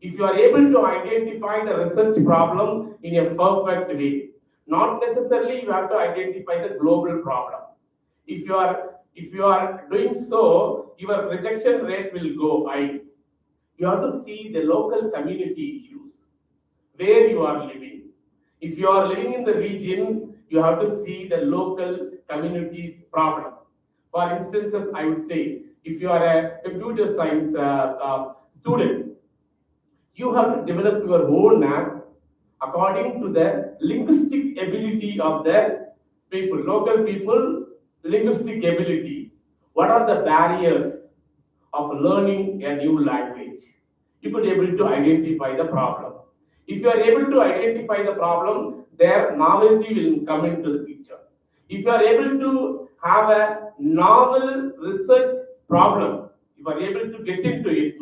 If you are able to identify the research problem in a perfect way, not necessarily you have to identify the global problem. If you are doing so, your rejection rate will go high. You have to see the local community issues, where you are living. If you are living in the region, you have to see the local community's problem. For instances, I would say, if you are a computer science student, you have to develop your own app according to the linguistic ability of the people, local people, linguistic ability. What are the barriers of learning a new language? You could be able to identify the problem. If you are able to identify the problem, their novelty will come into the picture. If you are able to have a novel research problem, if you are able to get into it,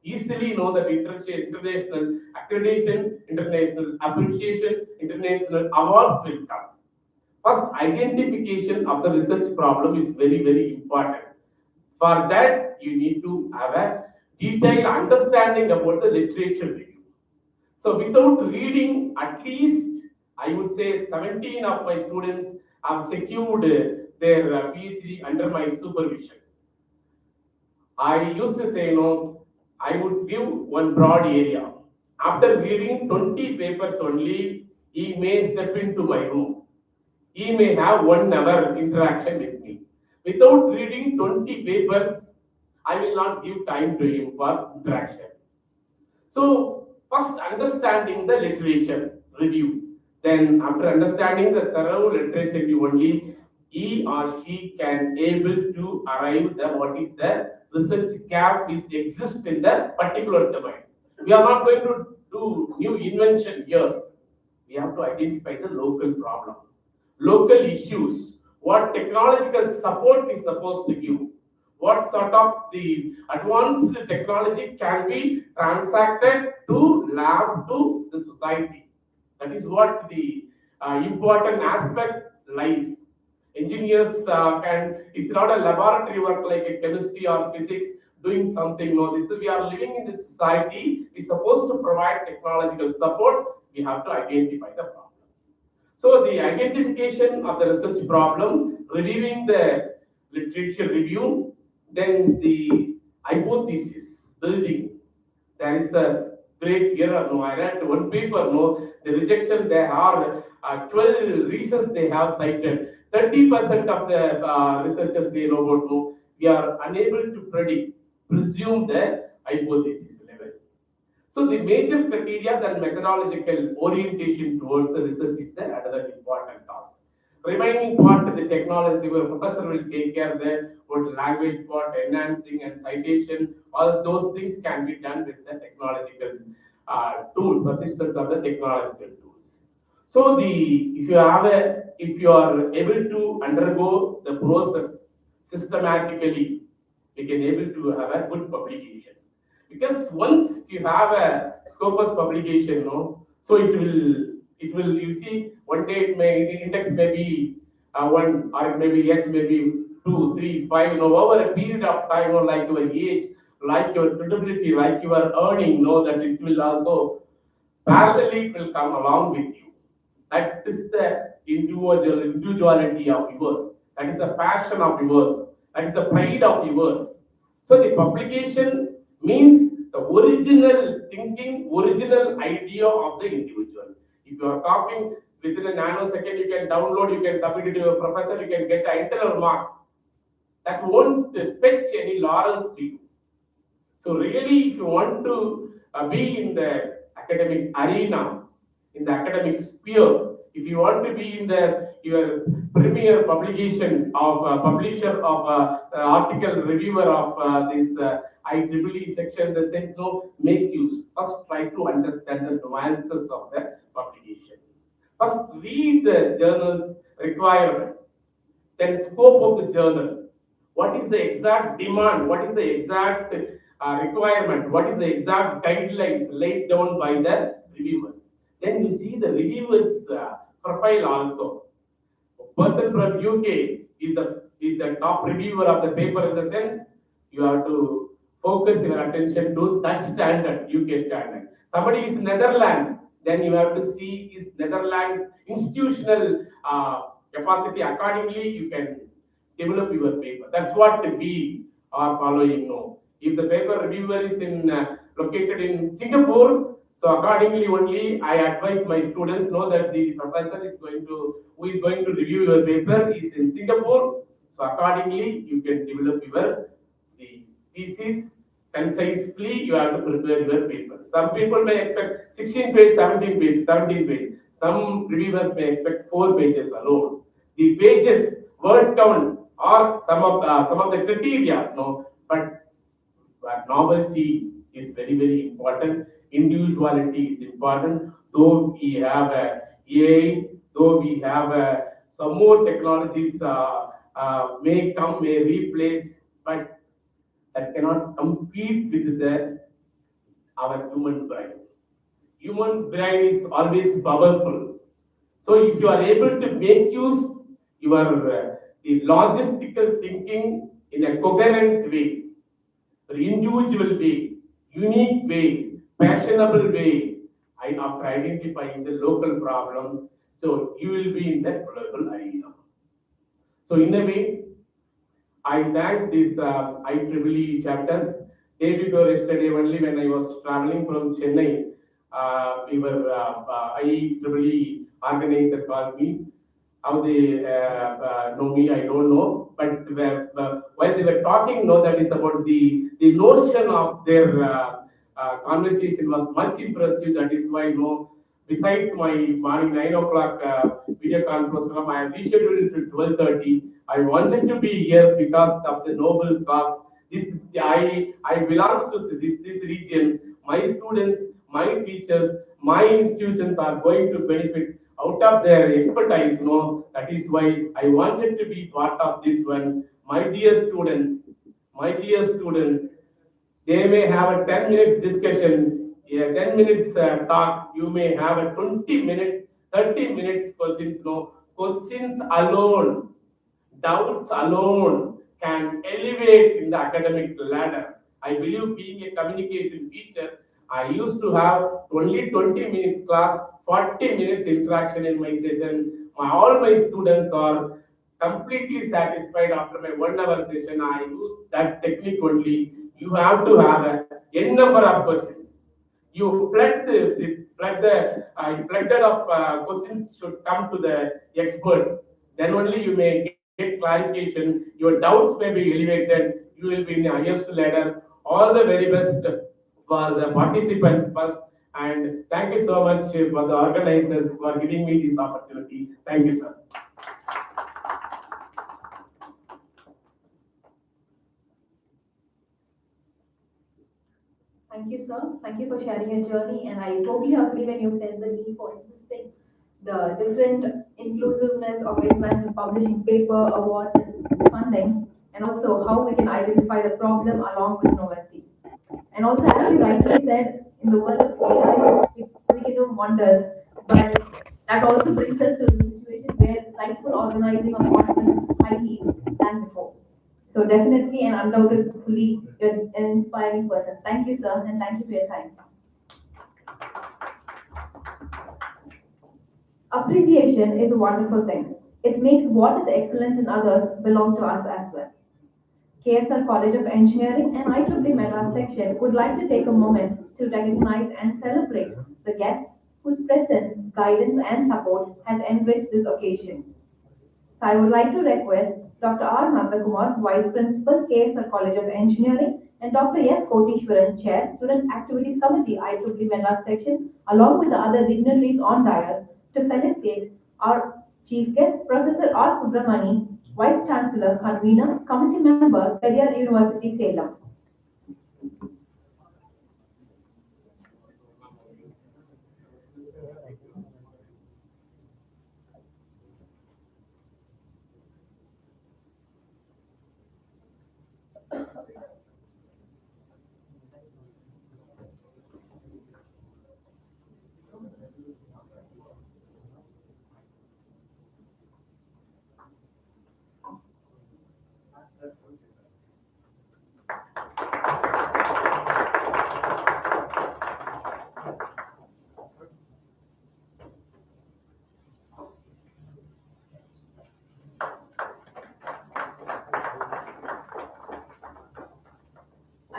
easily know that international accreditation, international appreciation, international awards will come. First, identification of the research problem is very, very important. For that, you need to have a detailed understanding about the literature review. So without reading, at least I would say 17 of my students have secured their PhD under my supervision. I used to say, I would give one broad area. After reading 20 papers only, he may step into my room. He may have 1 hour interaction with me. Without reading 20 papers, I will not give time to him for interaction. So, first understanding the literature review. Then, after understanding the thorough literature review only, he or she can able to arrive the what is the research gap is exist in the particular domain. We are not going to do new invention here. We have to identify the local problem, local issues, what technological support is supposed to give, what sort of the advanced technology can be transacted to lab to the society. That is what the important aspect lies. Engineers it's not a laboratory work like a chemistry or physics doing something. No, this is, we are living in this society. We're supposed to provide technological support. We have to identify the problem. So the identification of the research problem, reviewing the literature review, then the hypothesis building. There is a great error. No, I read one paper. No, the rejection there are 12 reasons they have cited. 30% of the researchers say about no, we are unable to predict, presume the hypothesis level. So the major criteria and methodological orientation towards the research is the another important task. Remaining part the technology, where professor will take care of the what language part, enhancing and citation, all those things can be done with the technological tools, assistance of the technological tools. So if you are able to undergo the process systematically, you can able to have a good publication. Because once you have a Scopus publication, so it will you see one day the index may be 1 or it may be X, maybe 2, 3, 5, over a period of time, like your age, like your credibility, like your earning, that it will also parallelly it will come along with you. That is the individuality of yours. That is the passion of yours. That is the pride of yours. So the publication means the original thinking, original idea of the individual. If you are copying within a nanosecond, you can download, you can submit it to your professor, you can get an internal mark. That won't fetch any laurels to you. So really, if you want to be in the academic arena, in the academic sphere, if you want to be in your premier publication of publisher of article reviewer of this IEEE section, the sense make use. First, try to understand the nuances of the publication. First, read the journal's requirement. Then, scope of the journal. What is the exact demand? What is the exact requirement? What is the exact guidelines laid down by the reviewers? Then you see the reviewers' profile also. A person from UK is the top reviewer of the paper in the sense you have to focus your attention to that standard, UK standard. Somebody is Netherlands, then you have to see his Netherlands institutional capacity. Accordingly, you can develop your paper. That's what we are following now. If the paper reviewer is located in Singapore, so accordingly only I advise my students know that the professor who is going to review your paper is in Singapore. So accordingly you can develop the thesis concisely. You have to prepare your paper. Some people may expect 16 page, 17 page, 17 page. Some reviewers may expect 4 pages alone. The pages, word count, or some of the criteria, but novelty is very, very important. Individuality is important. Though we have AI, though we have some more technologies may come, may replace, but that cannot compete with our human brain. Human brain is always powerful. So if you are able to make use your the logistical thinking in a coherent way, individual way, unique way, fashionable way, after identifying the local problem, so you will be in that global arena. So in a way, I thank this IEEE chapters. Day before yesterday, only when I was traveling from Chennai, IEEE organizer called me. How they know me, I don't know. But while they were talking, no, that is about the notion of their conversation was much impressive. That is why, no, besides my morning 9 o'clock video conference program, I have rescheduled to 12:30. I wanted to be here because of the noble cause. This I belong to this region. My students, my teachers, my institutions are going to benefit out of their expertise. No, that is why I wanted to be part of this one. My dear students, they may have a 10 minutes discussion, a 10 minutes talk. You may have a 20 minutes, 30 minutes questions. No, questions alone, doubts alone can elevate in the academic ladder. I believe being a communication teacher, I used to have only 20 minutes class, 40 minutes interaction in my session. All my students are completely satisfied after my 1 hour session. I use that technique only. You have to have a n number of questions. You flooded of questions should come to the experts. Then only you may get clarification. Your doubts may be elevated. You will be in the highest ladder. All the very best for the participants first. And thank you so much for the organizers for giving me this opportunity. Thank you, sir. Thank you, sir. Thank you for sharing your journey. And I totally agree when you said the need for existing the different inclusiveness of international publishing paper, awards, and funding, and also how we can identify the problem along with novelty. And also, as you rightly said, in the world of AI, we can do wonders, but that also brings us to the situation where rightful organizing of conference is highly than before. So definitely and undoubtedly, you're an inspiring person. Thank you, sir, and thank you for your time. Appreciation is a wonderful thing. It makes what is excellent in others belong to us as well. KSR College of Engineering and IEEE Madras section would like to take a moment to recognize and celebrate the guests whose presence, guidance, and support has enriched this occasion. So I would like to request Dr. R. Nandakumar, Vice Principal, KSR College of Engineering, and Dr. S. Kotishwaran, Chair, Student Activities Committee, IEEE Madras section, along with the other dignitaries on dais, to felicitate our Chief Guest, Professor R. Subramani, Vice Chancellor, Convener, Committee Member, Periyar University, Salem.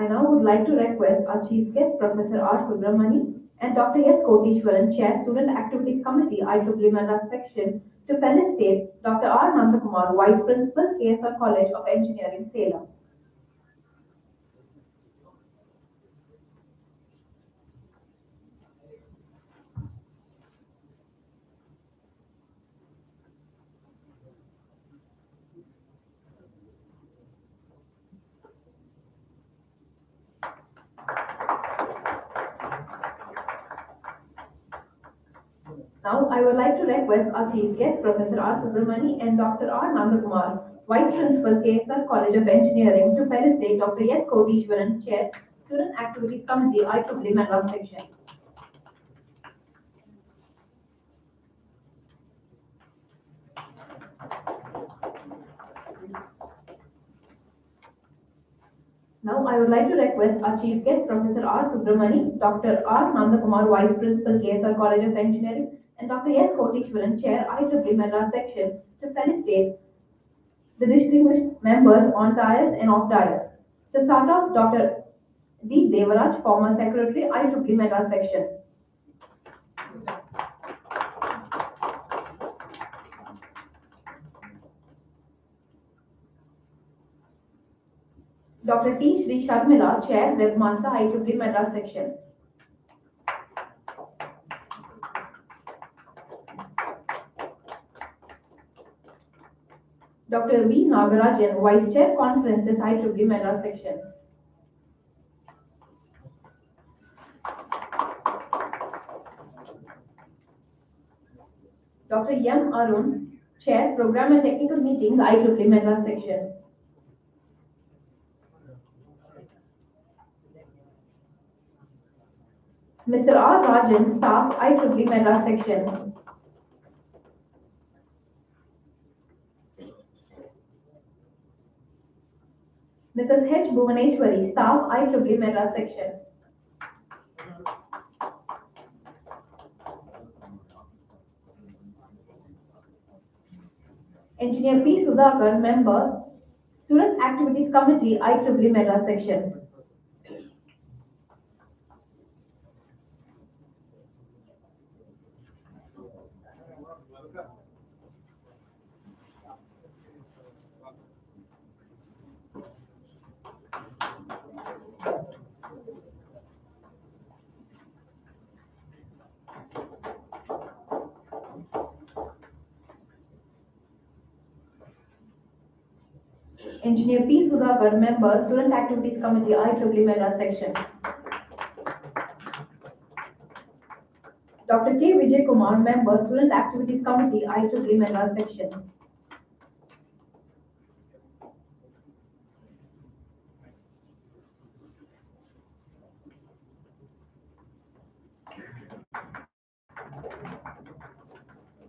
I now would like to request our Chief Guest, Professor R. Subramani, and Dr. S. Kotishwaran, Chair, Student Activities Committee, IEEE Madras section, to felicitate Dr. R. Nandakumar, Vice Principal, KSR College of Engineering, Salem. Now, I would like to request our Chief Guest, Professor R. Subramani and Dr. R. Nandakumar, Vice Principal, KSR College of Engineering, to felicitate Dr. S. Kotishwaran, Chair, Student Activities Committee, IEEE Madras section. Now I would like to request our chief guest, Professor R. Subramani, Dr. R. Nandakumar, Vice Principal, KSR College of Engineering, and Dr. S. Kotishwaran, Chair, IEEE Madras Section, to felicitate the distinguished members on dais and off dais. To start off, Dr. D. Devaraj, former Secretary, IEEE Madras Section. Dr. T. Sri Sharmila, Chair, Webmaster, IEEE Madras Section. Dr. V. Nagarajan, Vice Chair, Conferences, IEEE Madras Section. Dr. M. Arun, Chair, Program and Technical Meetings, IEEE Madras Section. Mr. R. Rajan, Staff, IEEE Madras Section. Mrs. H. Bhuvaneshwari, Staff, IEEE Madras Section. Engineer P. Sudhakar, Member, Student Activities Committee, IEEE Madras Section. Engineer P. Sudhakar, Member, Student Activities Committee, IEEE Madras Section. Dr. K. Vijay Kumar, Member, Student Activities Committee, IEEE Madras Section.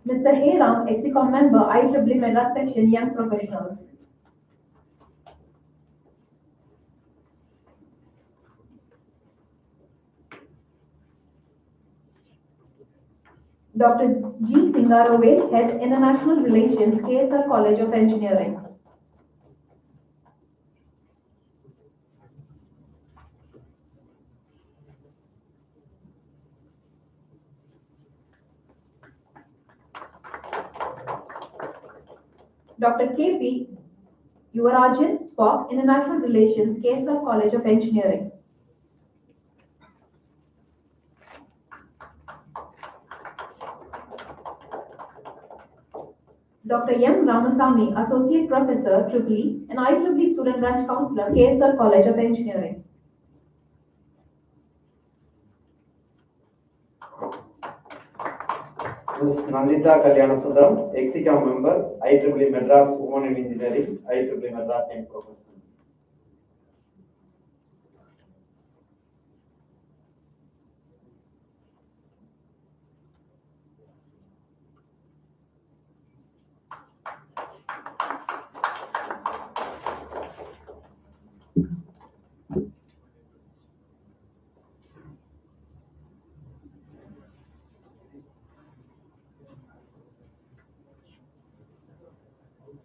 Mr. Heyram, Execom Member, IEEE Madras Section, Young Professionals. Dr. G. Singarovale, Head, International Relations, KSR College of Engineering. Dr. K.P. Yuvarajan, Spock, International Relations, KSR College of Engineering. Dr. M. Ramasamy, Associate Professor, EEE, and IEEE Student Branch Counselor, KSR College of Engineering. Ms. Nandita Kalyanasundram, Execom Member, IEEE Madras Women in Engineering, IEEE Madras Young Professionals.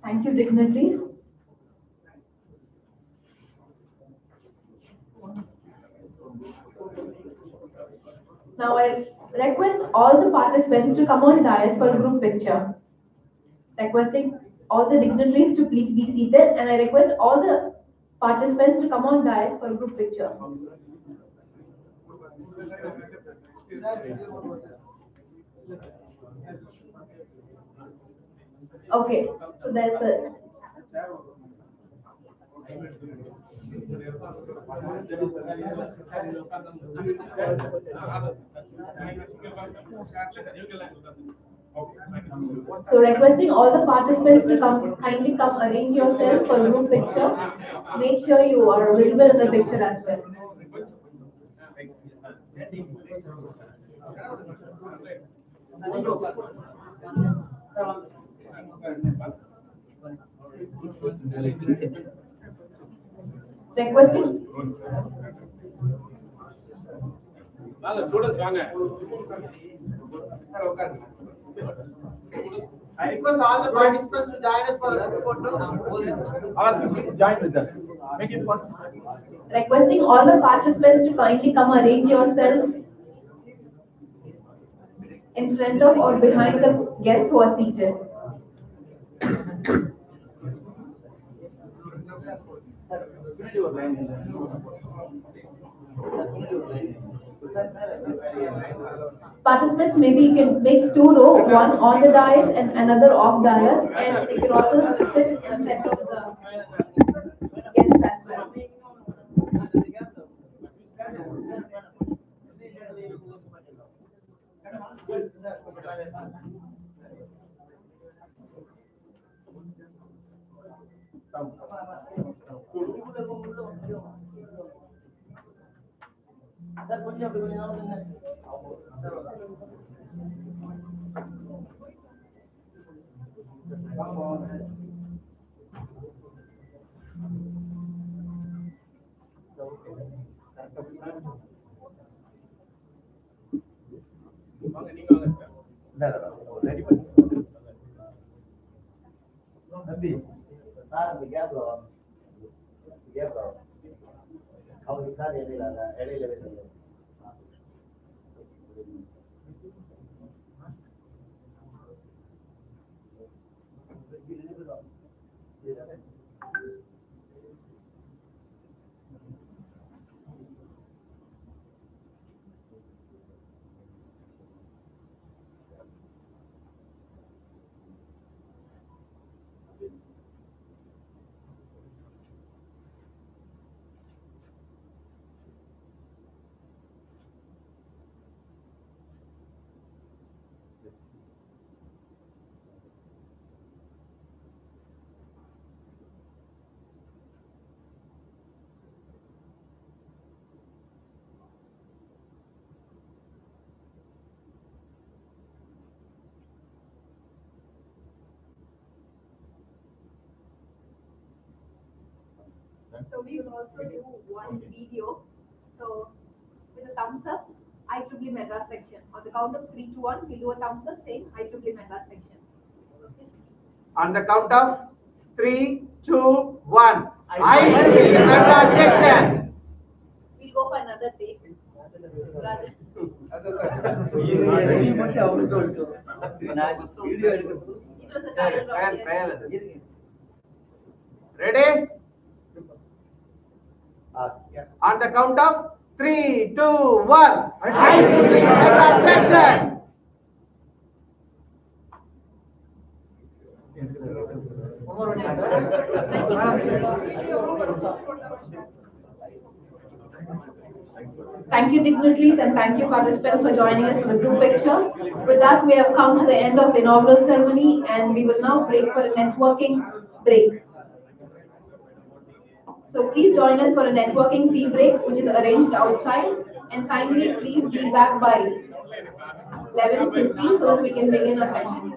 Thank you, dignitaries. Now I request all the participants to come on dais for a group picture. Requesting all the dignitaries to please be seated, and I request all the participants to come on dais for a group picture. Okay, so there's the so requesting all the participants to kindly come arrange yourselves for a group picture. Make sure you are visible in the picture as well. Requesting Students, வாங்க. I request all the participants to join us for the photo. Please join with us. Make it possible. Requesting all the participants to kindly come arrange yourself in front of or behind the guests who are seated. Participants, maybe you can make two rows, one on the dais and another off dais, and you can also sit in the front of the guests as well. வாங்க, நீங்க வாங்க sir. So we will also do one video. So with a thumbs up, IEEE Madras section. On the count of 3 to 1, we'll do a thumbs up saying IEEE Madras section. On the count of 3, 2, 1. IEEE Madras section. We'll go for another take. Rather. It was a trial run, yes. Ready? On the count of 3, 2, 1. IEEE Madras section. Thank you, dignitaries, and thank you, participants, for joining us for the group picture. With that, we have come to the end of inaugural ceremony, and we will now break for a networking break. So please join us for a networking tea break, which is arranged outside, and kindly please be back by 11:15 so that we can begin our sessions.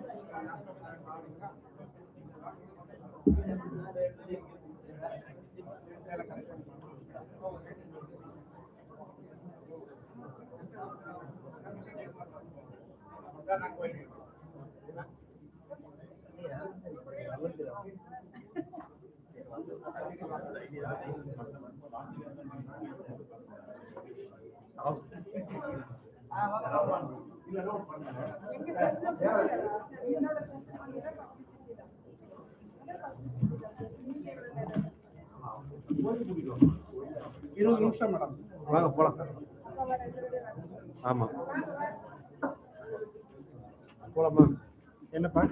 Madam வாங்க போலாம். ஆமா போலாமா? என்னப்பா?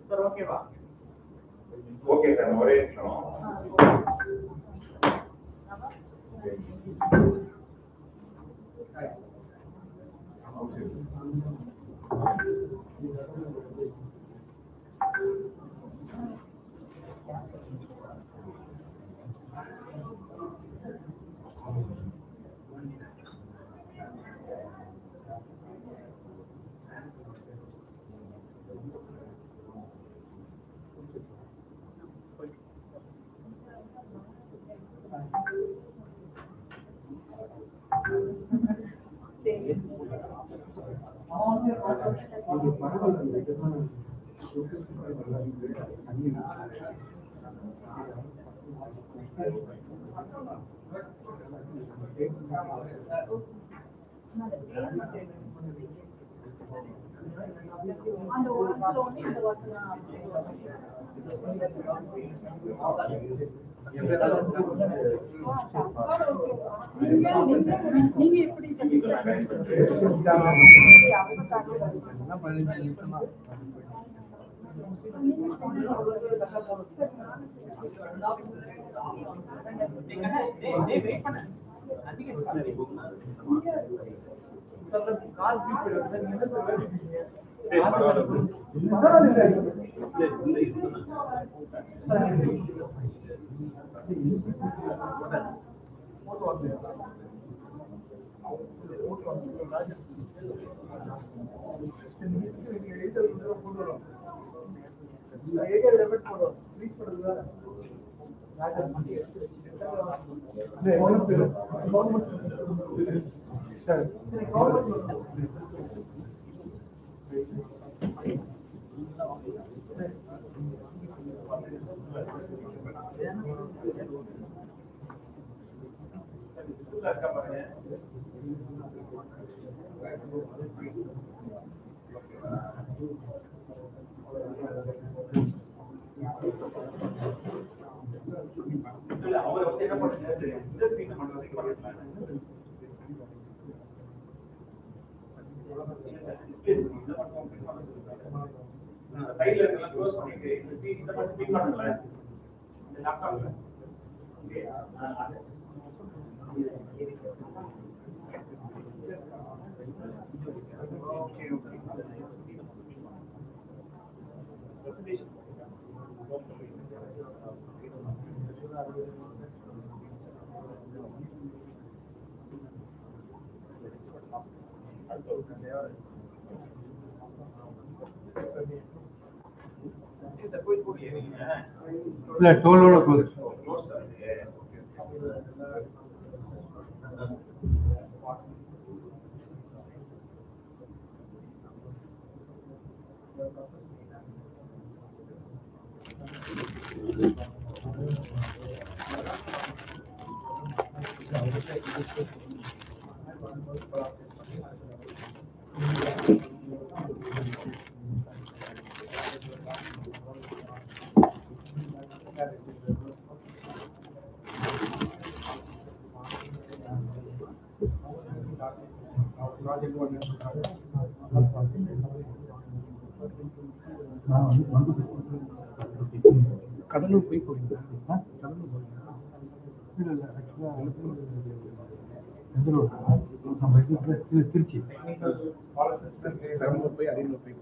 Sir, okay, va. Okay, sir. ஒரே நிமிஷம். இல்ல டோலோட close. Cuddalore போய் போறீங்களா? கடலூர் போறீங்களா? இல்ல இல்ல ஆக்சுவலா நம்ம இது திருச்சி பெரம்பலூர் போய் அரியலூர் போய்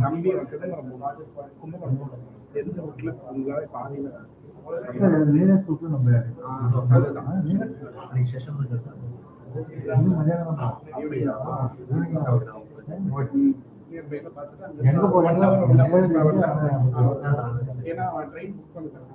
தம்பி வந்து கும்பகோணம் எந்த ரூட்ல உங்களால பாதியில எங்க போறீங்களா? ஏன்னா ட்ரெயின் புக் பண்ணிருக்காங்க.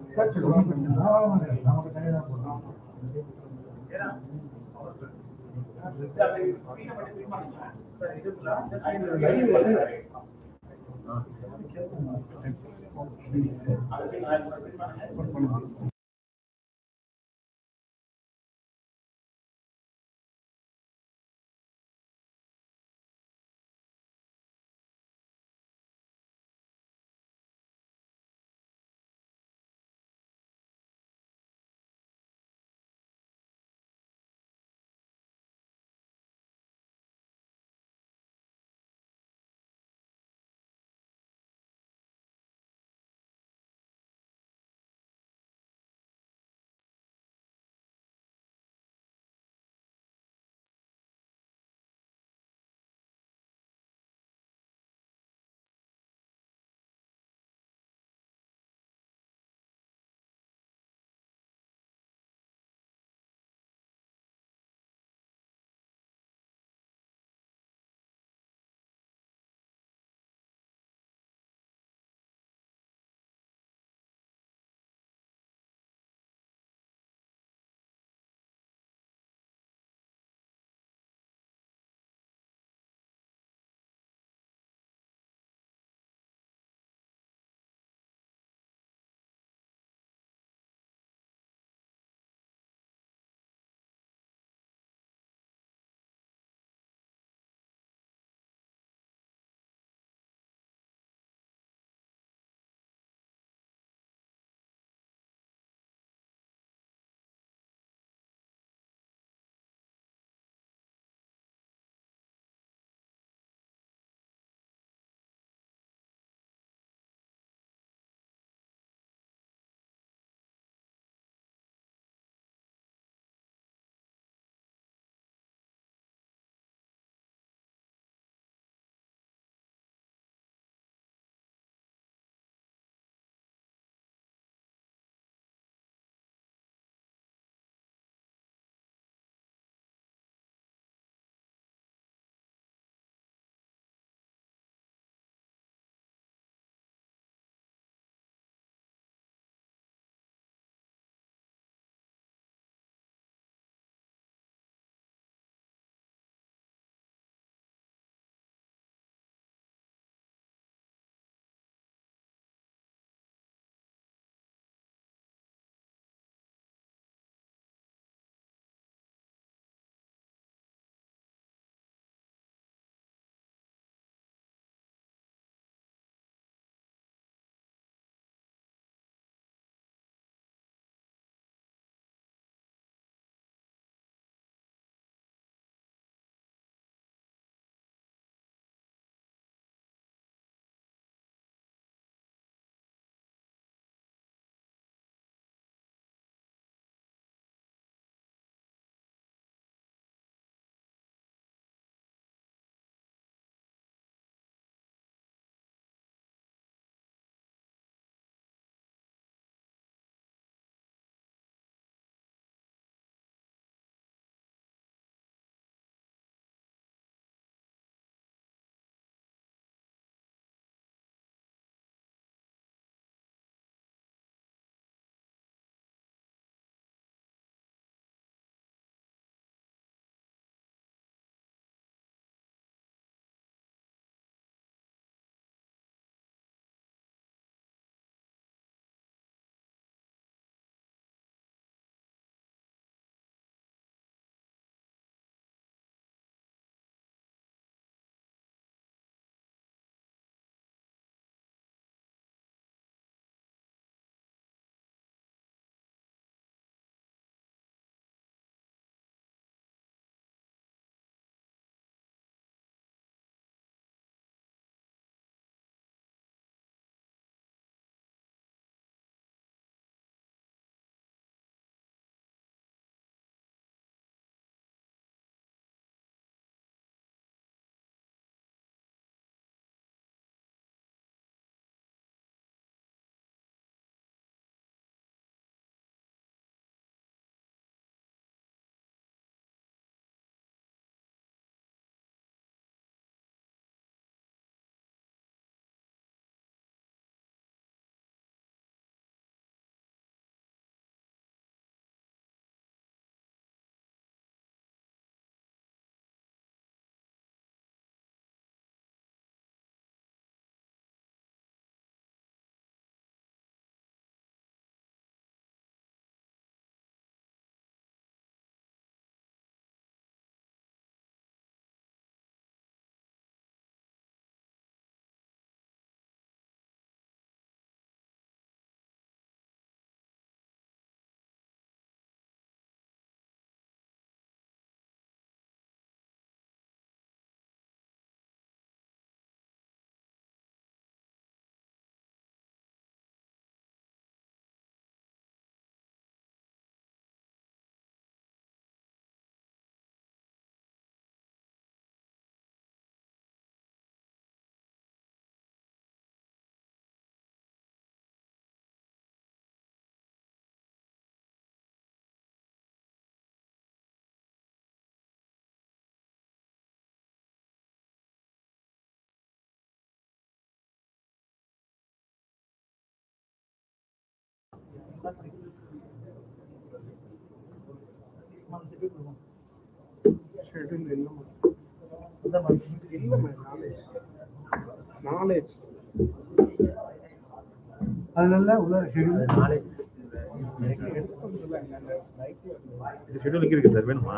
Knowledge. ஷெட்யூல் இருக்கு சார் வேணுமா?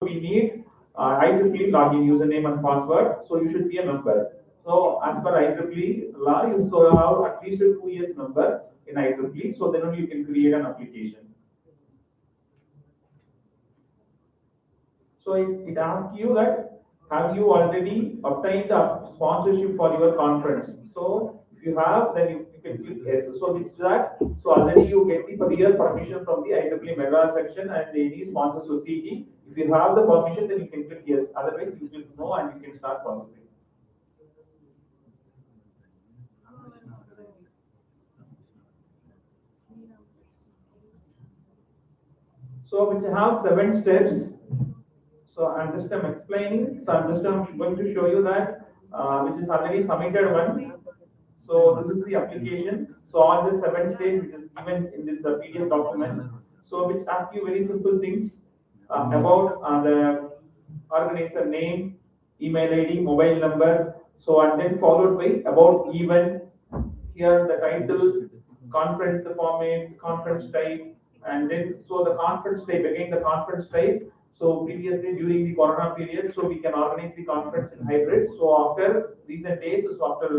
We need IEEE login username and password, so you should be a member. So as per IEEE law, you should have at least a 2 years member in IEEE, so then only you can create an application. So it asks you that have you already obtained a sponsorship for your conference? So if you have, then you can click yes. So it's that. So already you get the prior permission from the IEEE Madras section and any sponsor society. If you have the permission, then you can click yes. Otherwise, you click no and you can start processing. So which have 7 steps. So I'm explaining. So I'm going to show you that which is already submitted one. So this is the application. So all the 7 steps which is given in this PDF document. So which ask you very simple things about the organizer name, email ID, mobile number. So and then followed by about event. Here the title, conference format, conference type, and then so the conference type again the conference type. So previously during the corona period, so we can organize the conference in hybrid. So after recent days, so after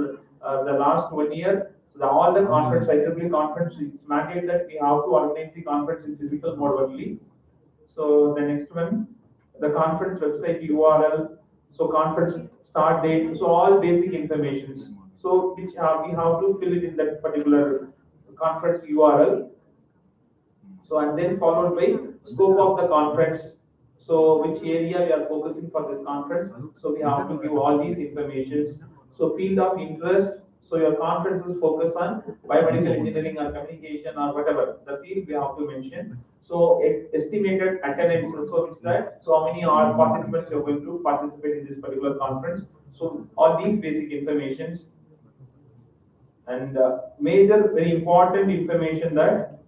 the last 1 year, so all the conference, IEEE conference, it's mandated that we have to organize the conference in physical mode only. So the next one, the conference website URL, so conference start date, so all basic informations. So which we have to fill it in that particular conference URL. So and then followed by scope of the conference. So which area we are focusing for this conference? So we have to give all these informations. So field of interest. So your conference is focused on biomedical engineering or communication or whatever the field we have to mention. So estimated attendance. So it's that. So how many are participants you are going to participate in this particular conference? So all these basic informations. And major very important information that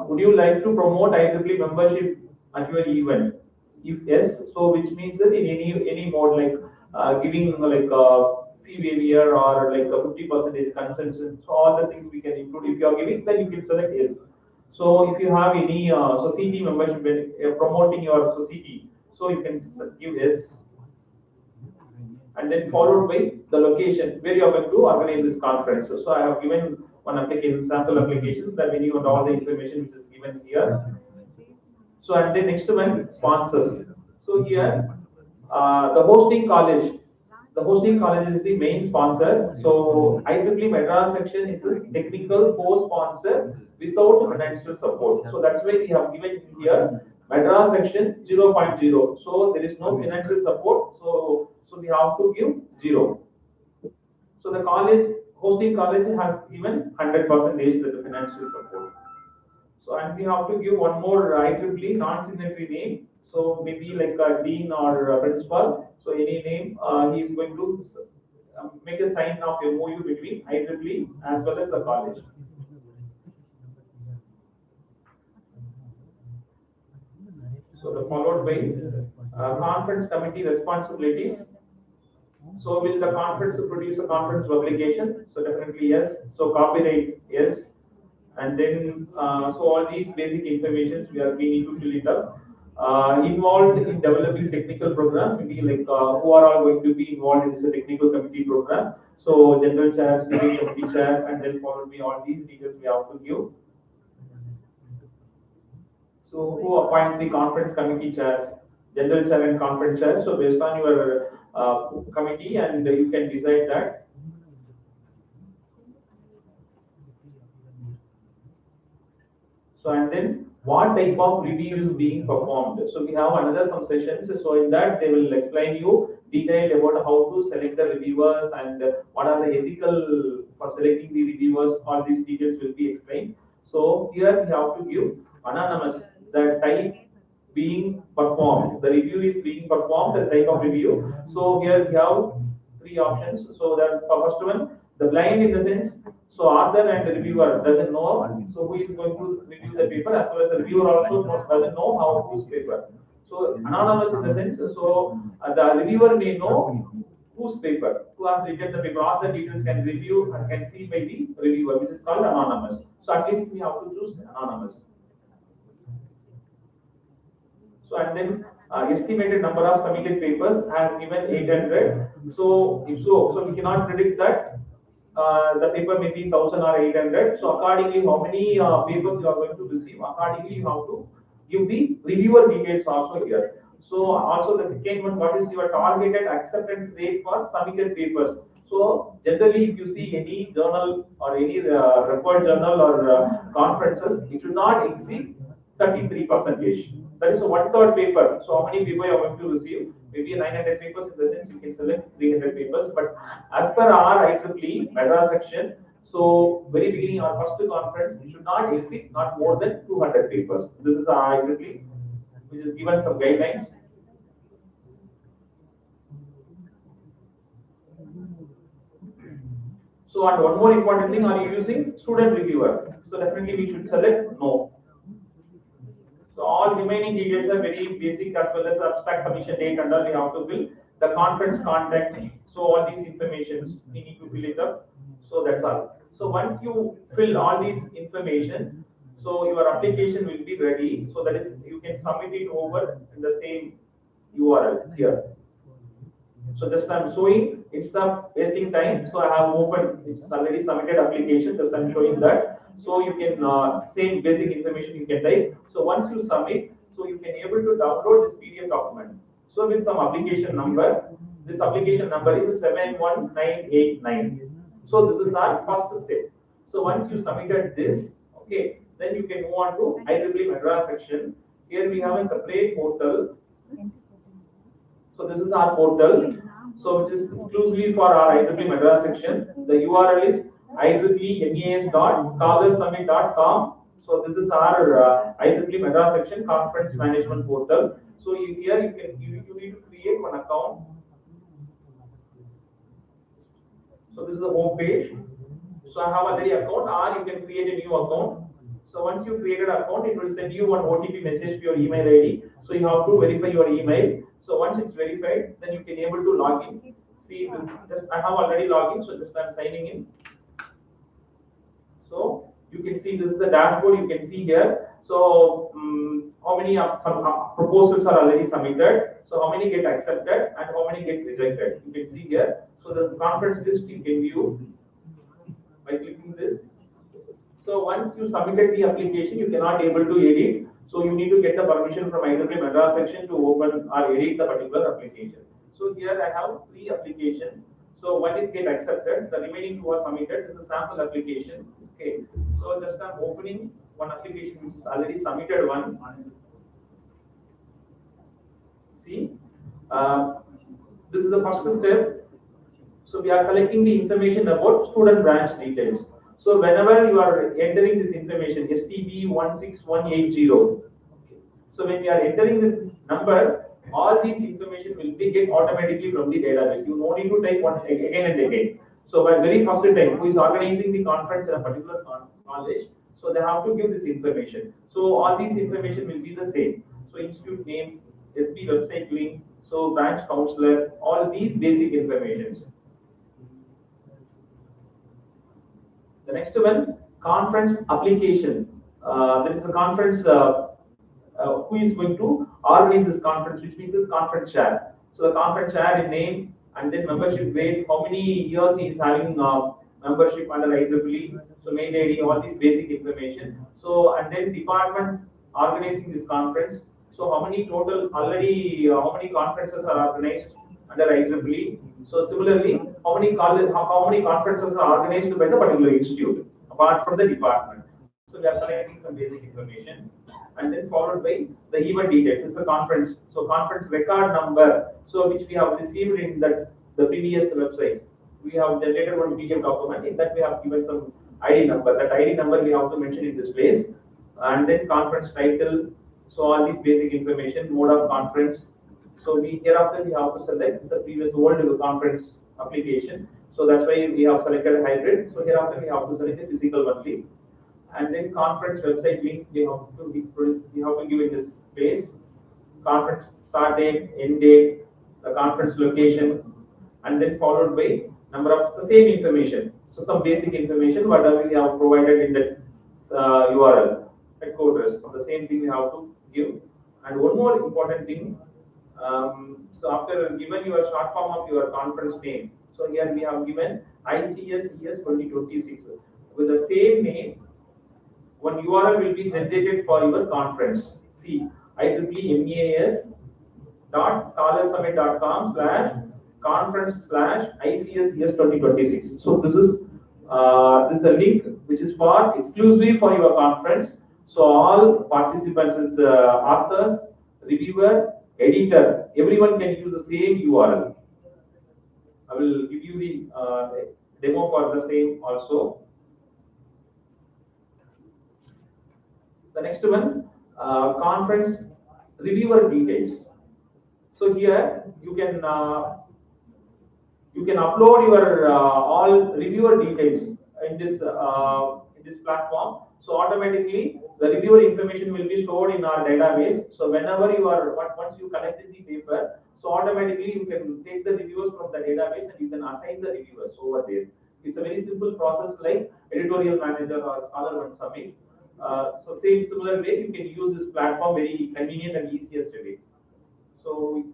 would you like to promote IEEE membership at your event? If yes, so which means that in any mode like giving like a fee waiver or like a 50% concession, so all the things we can include. If you are giving, then you can select yes. So if you have any society membership promoting your society, so you can give yes. And then followed by the location where you are going to organize this conference. So I have given one application, sample application, that when you want all the information which is given here. So and then next one, sponsors. So here, the hosting college is the main sponsor. So IEEE Madras section is a technical co-sponsor without financial support. So that's why we have given here Madras section 0.0. So there is no financial support. So we have to give 0. So the hosting college has given 100% the financial support. So and we have to give one more IEEE non-signatory name. So maybe like a dean or a principal. So any name, he is going to make a sign of MOU between IEEE as well as the college. So the followed by conference committee responsibilities. So will the conference produce a conference publication? So definitely yes. So copyright yes. And then so all these basic informations we need to fill it up. Involved in developing technical program, maybe like who are all going to be involved in this technical committee program. So general chair, steering committee chair, and then followed by all these details we have to give. So who appoints the conference committee chairs? General chair and conference chair. So based on your committee, and you can decide that. So and then what type of review is being performed? So we have another some sessions. So in that they will explain you detailed about how to select the reviewers and what are the ethical for selecting the reviewers. All these details will be explained. So here we have to give anonymous, the type being performed. The review is being performed, the type of review. So here we have 3 options. So the first one, the blind in the sense, so author and the reviewer doesn't know, so who is going to review the paper, as well as the reviewer also doesn't know how whose paper. So anonymous in the sense, so the reviewer may know whose paper, who has written the paper. All the details can review and can see by the reviewer, which is called anonymous. So at least we have to choose anonymous. So and then estimated number of submitted papers are given 800. So if so we cannot predict that the paper may be 1000 or 800. So accordingly, how many papers you are going to receive, accordingly you have to give the reviewer details also here. So also the second one, what is your targeted acceptance rate for submitted papers? So generally, if you see any journal or any referred journal or conferences, it should not exceed 33%. That is a 1/3 paper. So how many people you are going to receive? Maybe 900 papers in the sense you can select 300 papers. But as per our IEEE Madras section, so very beginning our first conference, we should not exceed not more than 200 papers. This is our IEEE, which is given some guidelines. So and one more important thing, are you using student reviewer? So definitely we should select no. So all remaining details are very basic, as well as abstract submission date and all we have to fill. The conference contact. So all these informations we need to fill it up. So that's all. So once you fill all these information, so your application will be ready. So that is, you can submit it over in the same URL here. So just I'm showing, instead of wasting time, so I have opened, it's already submitted application, just I'm showing that. So you can, same basic information you can type. So once you submit, so you can able to download this PDF document. So with some application number, this application number is 71989. So this is our first step. So once you submitted this, okay, then you can move on to IEEE Madras section. here we have a separate portal. So this is our portal. So which is exclusively for our IEEE Madras section. The URL is IEEEMAS.scholarsummit.com. So this is our IEEE Madras section conference management portal. So here you need to create one account. So this is the home page. So I have already account, or you can create a new account. So once you create an account, it will send you one OTP message to your email ID. So you have to verify your email. So once it's verified, then you can able to log in. See, I have already logged in, so just I'm signing in. So you can see this is the dashboard. You can see here. So how many proposals are already submitted? So how many get accepted and how many get rejected? You can see here. So the conference list you can view by clicking this. So once you submitted the application, you cannot able to edit. So you need to get the permission from IEEE Madras section to open or edit the particular application. So here I have 3 applications. So one is get accepted. The remaining 2 are submitted. This is a sample application. Okay. So just I'm opening one application which is already submitted one. See, this is the first step. So we are collecting the information about student branch details. So whenever you are entering this information, STB16180. So when you are entering this number, all these information will be get automatically from the database. You no need to type one again and again. So by very first time, who is organizing the conference in a particular college, so they have to give this information. So all these information will be the same. So institute name, SB website link, so branch counselor, all these basic informations. The next one, conference application. There is a conference, who is going to organize this conference, which means this conference chair. So the conference chair in name and then membership grade, how many years he is having membership under IEEE, so mail ID, all these basic information. So and then department organizing this conference. So how many total already, how many conferences are organized under IEEE? So similarly, how many conferences are organized by the particular institute apart from the department? So they are collecting some basic information, and then followed by the event details. It's a conference, so conference record number. So which we have received in that the previous website. We have generated one PDF document. In that we have given some ID number. That ID number we have to mention in this place, and then conference title. So all these basic information, mode of conference. So hereafter we have to select the previous old conference application. So that's why we have selected hybrid. So hereafter we have to select the physical only. And then conference website link we have to give in this space. Conference start date, end date, the conference location, and then followed by number of the same information. So some basic information whatever we have provided in that URL headquarters. So the same thing we have to give. And one more important thing. So after given your short form of your conference name, so here we have given ICSES 2026 with the same name. One URL will be generated for your conference. See, IEEEMAS.scholarsummit.com/conference/ICSES 2026. So this is the link which is for exclusively for your conference. So all participants, authors, reviewer, editor, everyone can use the same URL. I will give you the demo for the same also. The next one, conference reviewer details. So here you can upload your all reviewer details in this platform. So automatically the reviewer information will be stored in our database. So whenever you are once you collected the paper, so automatically you can take the reviewers from the database and you can assign the reviewers over there. It's a very simple process like editorial manager or Scholar One Summit. So similar way you can use this platform very convenient and easiest way. So we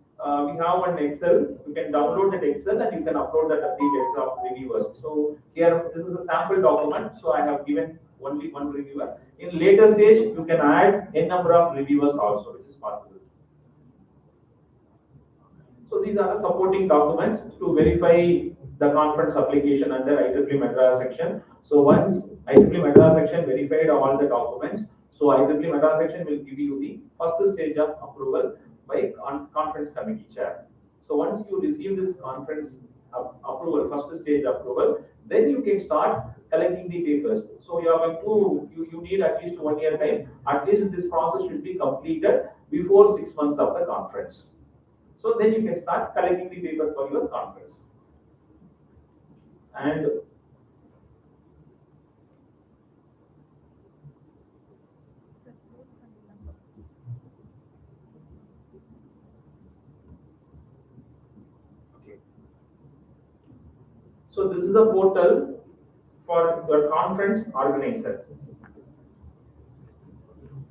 have one Excel. You can download that Excel and you can upload the details of reviewers. So here this is a sample document. So I have given only one reviewer. In later stage you can add n number of reviewers also, which is possible. So these are the supporting documents to verify the conference application under IEEE Madras section. So once IEEE Madras section verified all the documents, So IEEE Madras section will give you the first stage of approval by conference committee chair. So once you receive this conference approval, first stage approval, then you can start collecting the papers. So you are going to, you need at least 1 year time. At least this process should be completed before 6 months of the conference. So then you can start collecting the papers for your conference. And so this is the portal for your conference organizer.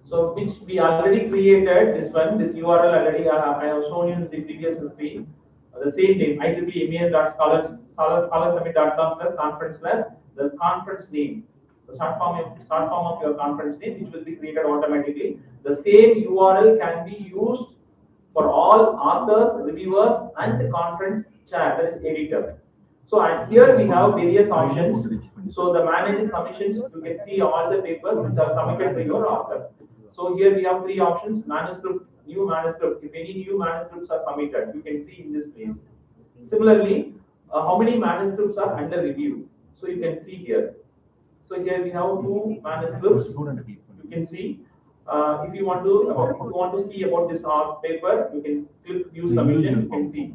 So which we already created this one, this URL already I have shown you in the previous screen. The same name, IEEE.scholarsummit.com/conference/the conference name, the short form of your conference name, which will be created automatically. The same URL can be used for all authors, reviewers, and the conference chair, that is editor. So and here we have various options. So the manage submissions, you can see all the papers which are submitted by your author. So here we have 3 options: manuscript, new manuscript. If any new manuscripts are submitted, you can see in this place. Similarly, how many manuscripts are under review? So you can see here. So here we have 2 manuscripts. You can see. If you want to see about this paper, you can click view submission. You can see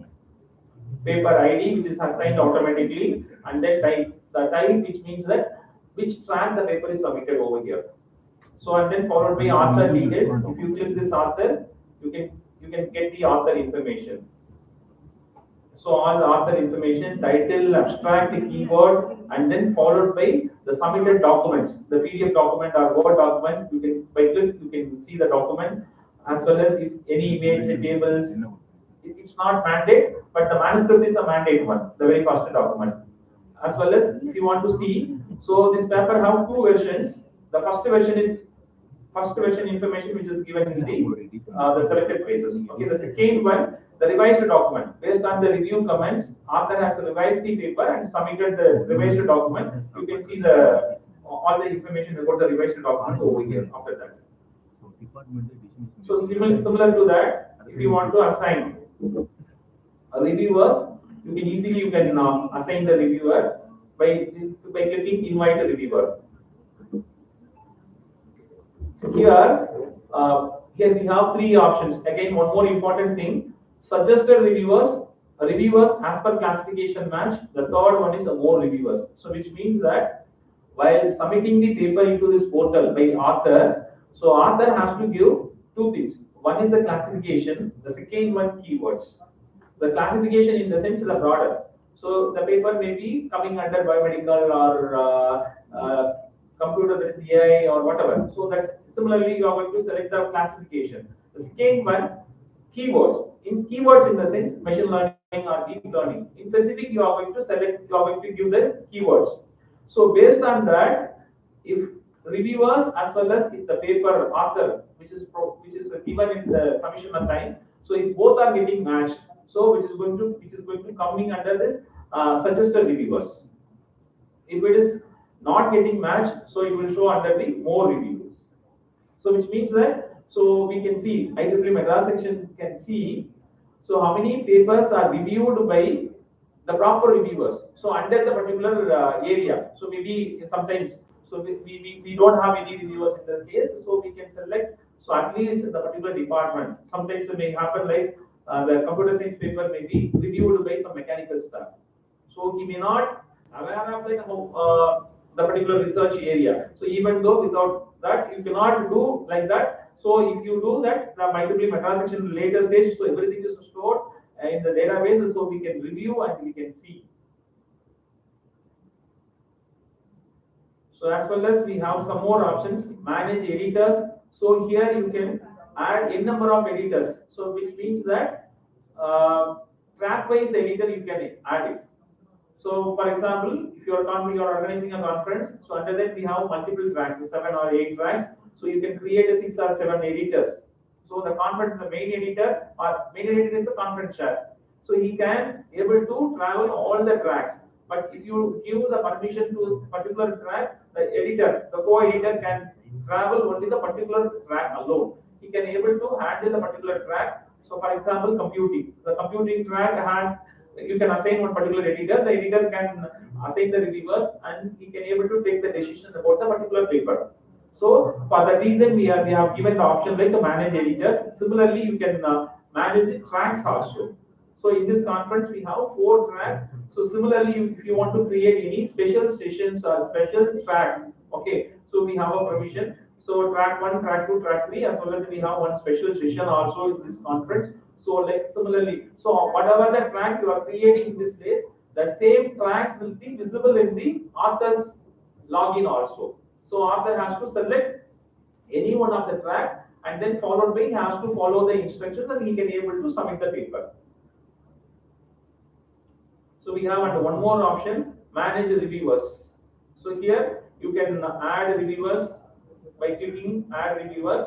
paper ID, which is assigned automatically, and then the type, which means that which track the paper is submitted over here. So and then followed by author details. If you click this author, you can get the author information. So all the author information, title, abstract, keyword, and then followed by the submitted documents, the PDF document or Word document. You can by click you can see the document, as well as if any image tables. It's not mandate, but the manuscript is a mandate one, the very first document. As well as if you want to see, so this paper have 2 versions. The first version information which is given in the selected places. Okay, the second one, the revised document. Based on the review comments, author has revised the paper and submitted the revised document. You can see all the information about the revised document over here after that. So similar to that, if you want to assign reviewers, you can easily assign the reviewer by clicking invite a reviewer. So here we have 3 options. Again, one more important thing: suggested reviewers as per classification match. The third one is more reviewers. So which means that while submitting the paper into this portal by author, so author has to give 2 things. One is the classification. The second one, keywords. The classification in the sense is a broader. So the paper may be coming under biomedical or computer, that is AI or whatever. So that similarly you are going to select the classification. The second one, keywords. In keywords in the sense machine learning or deep learning. In specific, you are going to give the keywords. So based on that, if reviewers as well as if the paper author, which is given in the submission of time, so if both are getting matched, so which is going to coming under this suggested reviewers. If it is not getting matched, so it will show under the more reviewers. So which means that, so we can see IEEE Madras section can see, so how many papers are reviewed by the proper reviewers. So under the particular area, so maybe sometimes, so we don't have any reviewers in the case, so we can select, so at least the particular department. Sometimes it may happen like the computer science paper may be reviewed by some mechanical staff. So he may not aware of the particular research area. So even though without that, you cannot do like that. So if you do that, the IEEE Madras section later stage, so everything is stored in the database, so we can review and we can see. So as well as we have some more options, manage editors. So here you can add n number of editors. So which means that track-wise editor you can add it. So for example, if you are organizing a conference, so under that we have multiple tracks, 7 or 8 tracks. So you can create a 6 or 7 editors. So the conference, the main editor is a conference chair. So he can able to travel all the tracks. But if you give the permission to particular track, the editor, the co-editor can travel only the particular track alone. He can able to handle the particular track. So for example, computing. The computing track you can assign one particular editor. The editor can assign the reviewers and he can able to take the decision about the particular paper. So for that reason, we have given the option like to manage editors. Similarly, you can manage the tracks also. So in this conference, we have 4 tracks. So similarly, if you want to create any special sessions or special track, okay, so we have a provision. So track 1, track 2, track 3, as well as we have one special session also in this conference. So like similarly, so whatever the track you are creating in this place, the same tracks will be visible in the author's login also. So author has to select any one of the track and then followed by he has to follow the instructions and he can able to submit the paper. So we have under one more option, manage the reviewers. So here you can add reviewers by clicking add reviewers.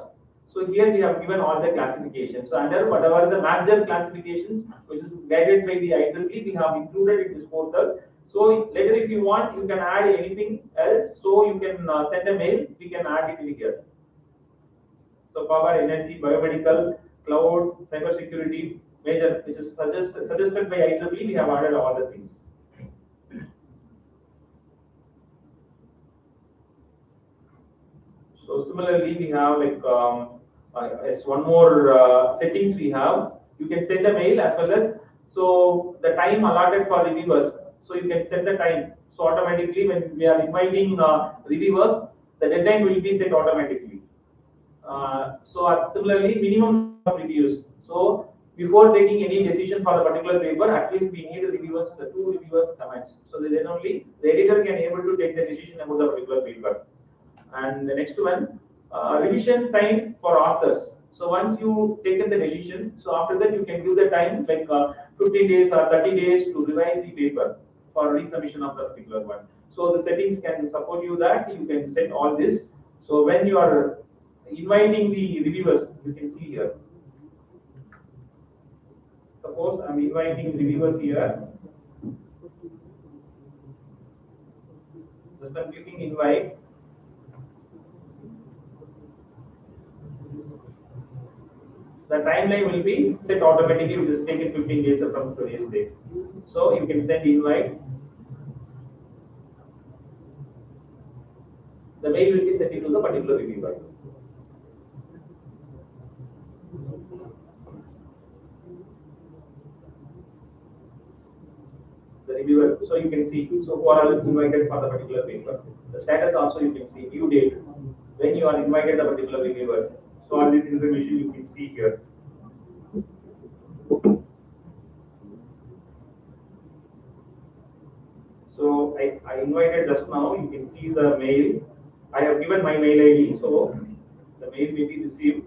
So here we have given all the classifications. So under whatever the major classifications which is guided by the IEEE, we have included in this portal. So later if you want, you can add anything else. So you can send a mail, we can add it in here. So power, energy, biomedical, cloud, cyber security, major, which is suggested by IEEE, we have added all the things. So similarly, we have like as one more settings we have. You can send a mail as well as so the time allotted for reviewers. So you can set the time. So automatically, when we are inviting reviewers, the deadline will be set automatically. Similarly, minimum of reviews. So before taking any decision for the particular paper, at least we need reviewers, 2 reviewers comments. So then only the editor can able to take the decision about the particular paper. And the next one, revision time for authors. So once you taken the decision, so after that you can give the time like 15 days or 30 days to revise the paper for resubmission of the particular one. So the settings can support you that you can set all this. So when you are inviting the reviewers, you can see here. Suppose I'm inviting reviewers here. Just I'm clicking invite. The timeline will be set automatically, which is taken 15 days from today's date. So you can send invite. The mail will be sent to the particular reviewer. The reviewer, so you can see, so who are invited for the particular paper. The status also you can see, due date, when you are invited the particular reviewer. So all this information you can see here. So I invited just now, you can see the mail. I have given my mail ID, so the mail may be received.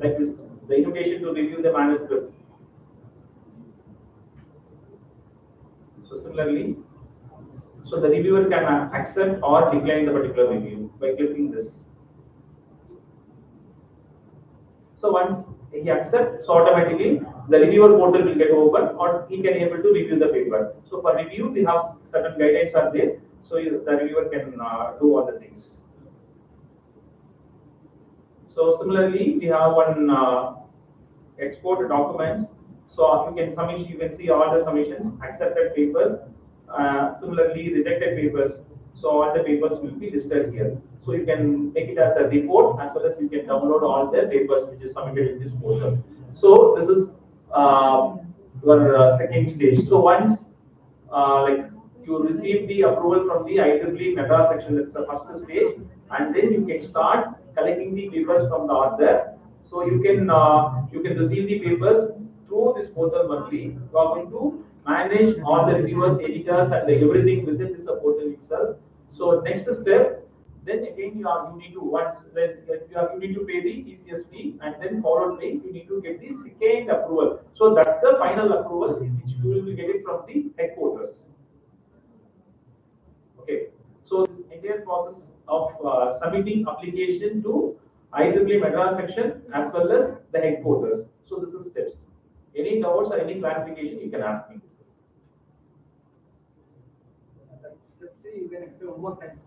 Like this, the invitation to review the manuscript. So similarly, so the reviewer can accept or decline the particular review by clicking this. So once he accepts, so automatically the reviewer portal will get open or he can able to review the paper. So for review, we have certain guidelines are there. So the reviewer can do all the things. So similarly, we have one export documents. So you can submit, you can see all the submissions, accepted papers, similarly rejected papers. So all the papers will be listed here. So you can make it as a report as well as you can download all the papers which is submitted in this portal. So this is your second stage. So once like you receive the approval from the IEEE Madras section, that's the first stage, and then you can start collecting the papers from the author. So you can receive the papers through this portal only. You are going to manage all the reviewers, editors, and everything within this portal itself. So next step, then again you need to once then you need to pay the TCS fee, and then followed by you need to get the second approval. So that's the final approval which you will be getting from the headquarters. Okay. So this entire process of submitting application to IEEE Madras section as well as the headquarters. So this is steps. Any doubts or any clarification you can ask me. can explain one more time.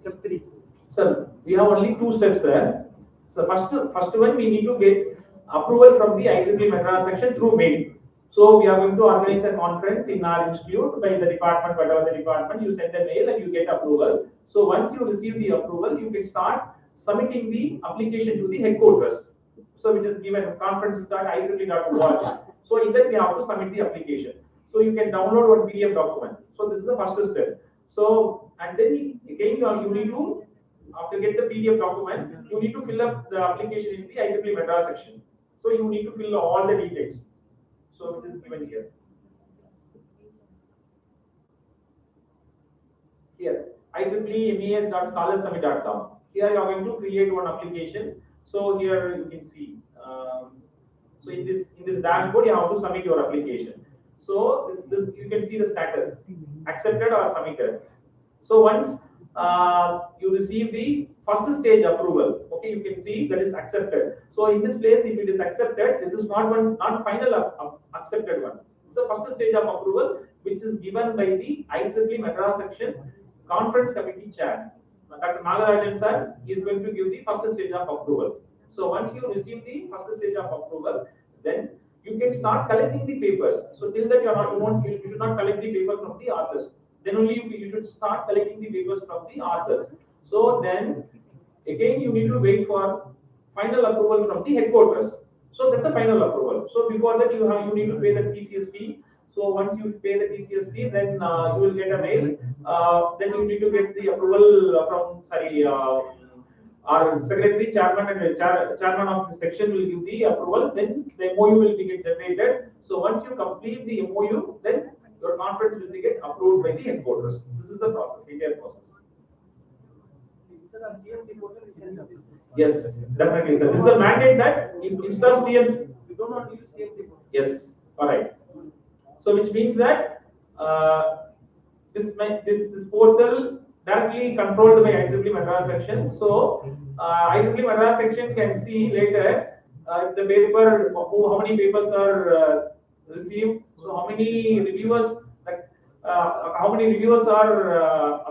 Step 3. Sir, we have only 2 steps, sir. So first one, we need to get approval from the IEEE Madras section through mail. So we are going to organize a conference in our institute by the department, whatever the department, you send a mail and you get approval. So once you receive the approval, you can start submitting the application to the headquarters. So which is given conferences.IEEE.org. So in that we have to submit the application. So you can download one PDF document. So this is the first step. So and then again you need to, after get the PDF document, you need to fill up the application in the IEEE Madras section. So you need to fill all the details. So which is given here. Here, IEEE.mes.scholarsummit.com. Here you are going to create one application. So here you can see. So in this dashboard, you have to submit your application. So this you can see the status, accepted or submitted. So once you receive the first stage approval, okay, you can see that is accepted. So in this place, if it is accepted, this is not final accepted one. It's the first stage of approval, which is given by the IEEE Madras section conference committee chair. Dr. Nagarajan sir is going to give the first stage of approval. So once you receive the first stage of approval, then you can start collecting the papers. So till that you should not collect the papers from the authors. Then only you should start collecting the papers from the authors. So then again you need to wait for final approval from the headquarters. So that's a final approval. So before that you need to pay the TCS fee. So once you pay the TCS fee, then you will get a mail. Then you need to get the approval from our secretary, chairman, and chairman of the section will give the approval. Then the MOU will be get generated. So once you complete the MOU, then your conference will be get approved by the headquarters. This is the process, entire process. Yes, definitely, sir. This is a mandate that instead of CMs, We don't want to use CMC. yes, all right. So which means that this portal directly controlled by IEEE Madras section. So IEEE Madras section can see later if the paper, how many papers are received. So how many reviewers, are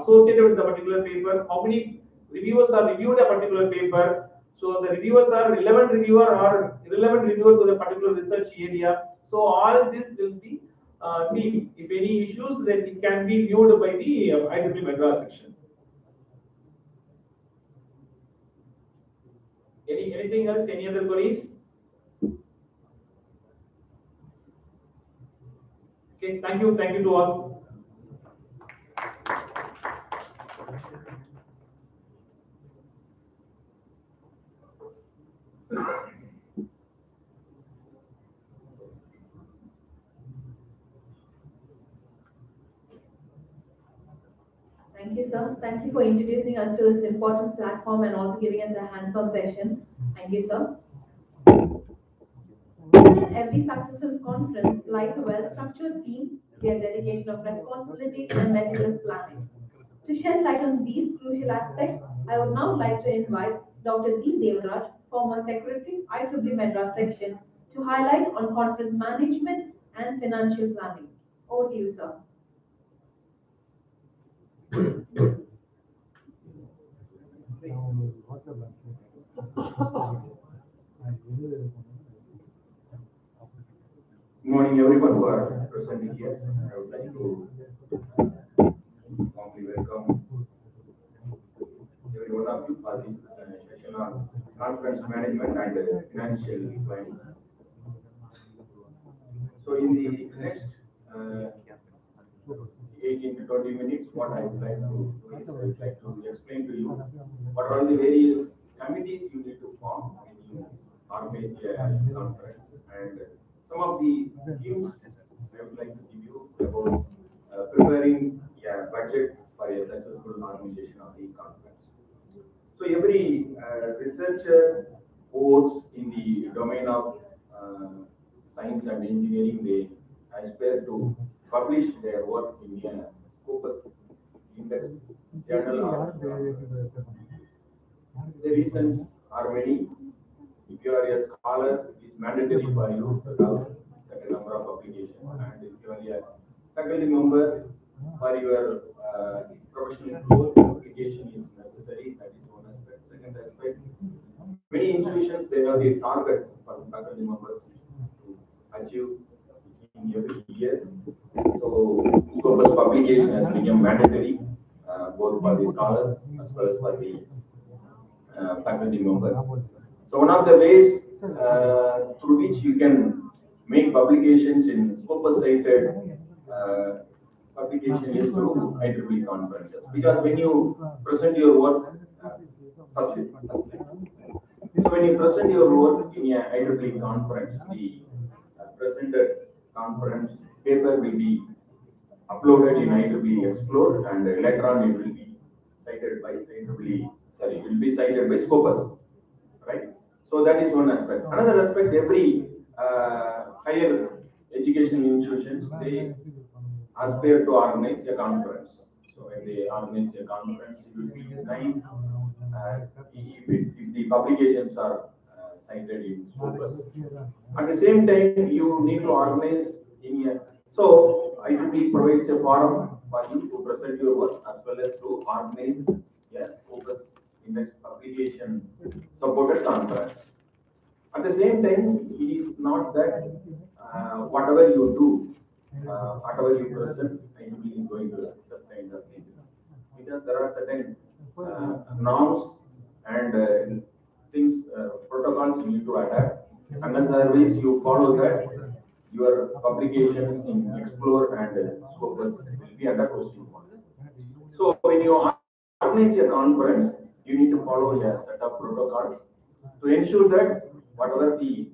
associated with the particular paper. How many reviewers are reviewed a particular paper. So the reviewers are relevant reviewer or irrelevant reviewer to the particular research area. So all this will be seen. If any issues, then it can be viewed by the IEEE Madras section. Anything else? Any other queries? Okay, thank you to all. Thank you, sir. Thank you for introducing us to this important platform and also giving us a hands-on session. Thank you, sir. In every successful conference lies a well-structured team, their dedication of responsibility and meticulous planning. To shed light on these crucial aspects, I would now like to invite Dr. D. Devaraj, former Secretary, IEEE Madras section, to highlight on conference management and financial planning. Over to you, sir. Good morning, everyone who are present here. I would like to warmly welcome every one of you for this session on conference management and financial planning. So, in the next 18 to 20 minutes, what I would like to do is I would like to explain to you what are the various committees you need to form when you organize a conference, and some of the themes I would like to give you about preparing a budget for a successful organization of the conference. So every researcher works in the domain of science and engineering. They aspire to publish their work in a Scopus Index journal. The reasons are many. If you are a scholar, it is mandatory for you to have certain number of publications, and if you are a faculty member, for your professional growth application is necessary. That is one aspect. Second aspect, many institutions, they have the target for faculty members to achieve in every year. So Scopus publication has become mandatory both for the scholars as well as for the faculty members. So one of the ways through which you can make publications in Scopus cited publication is through IEEE conferences. Because when you present your work, firstly, so when you present your work in a IEEE conference, the presented conference paper will be uploaded in IEEE Explore, and later on it will be cited by IEEE, sorry, it will be cited by Scopus, right? So that is one aspect. Another aspect, every higher education institutions, they aspire to organize a conference. So when they organize a conference, it would be nice if the publications are cited in Scopus. At the same time, you need to organize in a, so IEEE provides a forum for you to present your work as well as to organize a Scopus index publication supported conference. At the same time, it is not that whatever you do, whatever you present, IEEE is going to accept kind of thing. Because there are certain norms and things, protocols you need to adapt. Unless otherwise you follow that, your publications in Explore and Scopus will be under question. So when you organize a conference, you need to follow a set of protocols to ensure that whatever the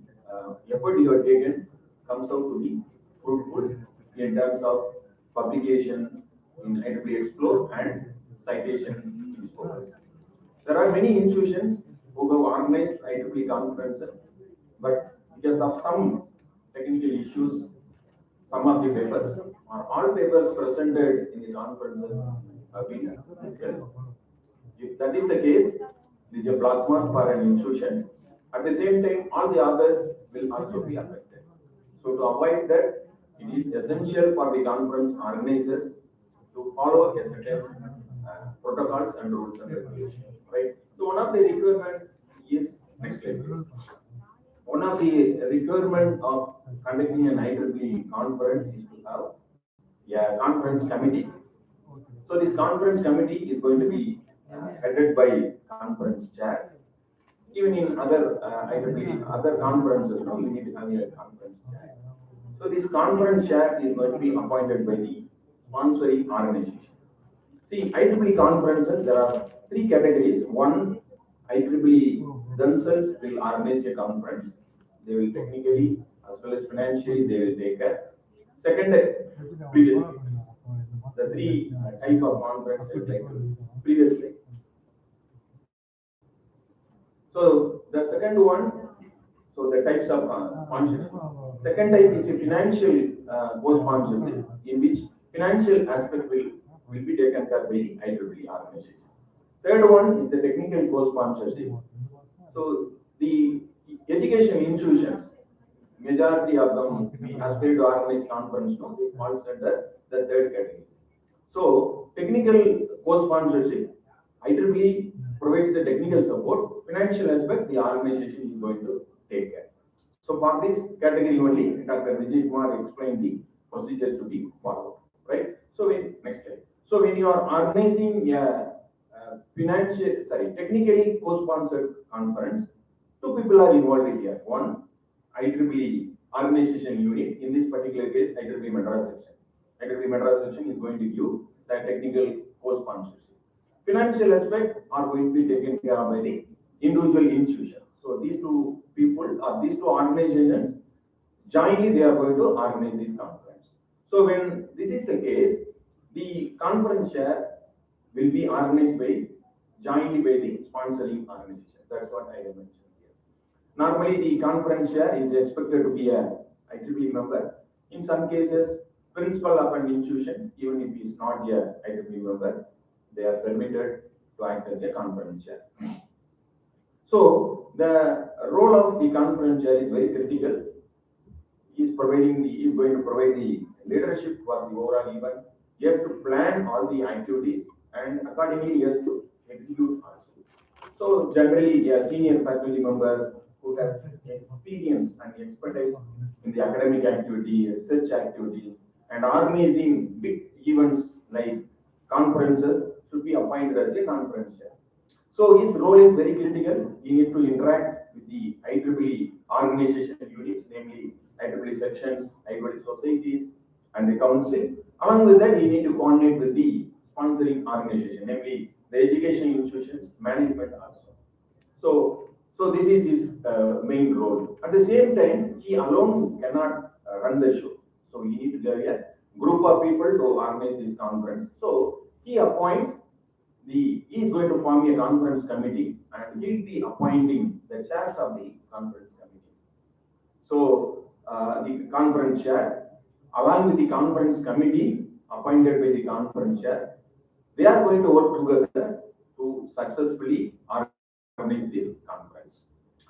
effort you have taken comes out to be fruitful in terms of publication in IEEE Explore and citation in Scopus. There are many institutions who have organized IEEE conferences, but because of some technical issues, some of the papers or all papers presented in the conferences have been withheld. If that is the case, it is a black mark for an institution. At the same time, all the others will also be affected. So to avoid that, it is essential for the conference organizers to follow a certain protocols and rules and regulations, right? So one of the requirement is, next slide please. One of the requirement of conducting an IEEE conference is to have a conference committee. So this conference committee is going to be headed by conference chair. Even in other IEEE, other conferences, no, you need to have a conference chair. So this conference chair is going to be appointed by the sponsoring organization. See, IEEE conferences, there are three categories. One, IEEE themselves will organize a conference. They will technically as well as financially they will take care. Second, previously, the three type of conference I would like to previously. So the second one, so the types of sponsorship. Second type is a financial co-sponsorship, in which financial aspect will be taken care by the IEEE organization. Third one is the technical co-sponsorship. So the education institutions, majority of them, we aspire to organize conference, no, they fall under the third category. So technical co-sponsorship, IEEE provides the technical support, financial aspect the organization is going to take care. So for this category only, Dr. Vijay Kumar explained the procedures to be followed, right? So next slide. So when you are organizing a technically co-sponsored conference, two people are involved here. One, IEEE organization unit, in this particular case, IEEE Madras section. IEEE Madras section is going to give the technical co-sponsorship. Financial aspect are going to be taken care of by the individual institution. So these two people or these two organizations jointly they are going to organize this conference. So when this is the case, the conference chair will be organized by jointly by the sponsoring organization. That's what I have mentioned here. Normally the conference chair is expected to be a IEEE member. In some cases, principal of an institution, even if he is not a IEEE member, they are permitted to act as a conference chair. So the role of the conference chair is very critical. He is going to provide the leadership for the overall event. He has to plan all the activities and accordingly he has to execute also. So generally, a senior faculty member who has experience and expertise in the academic activity, research activities, and organizing big events like conferences should be appointed as a conference chair. So his role is very critical. He needs to interact with the IEEE organization units, namely IEEE sections, IEEE societies, and the council. Along with that, he needs to coordinate with the sponsoring organization, namely the education institutions, management also. So this is his main role. At the same time, he alone cannot run the show. So he needs to get a group of people to organize this conference. So he appoints he is going to form a conference committee and he will be appointing the chairs of the conference committee. So the conference chair, along with the conference committee appointed by the conference chair, they are going to work together to successfully organize this conference.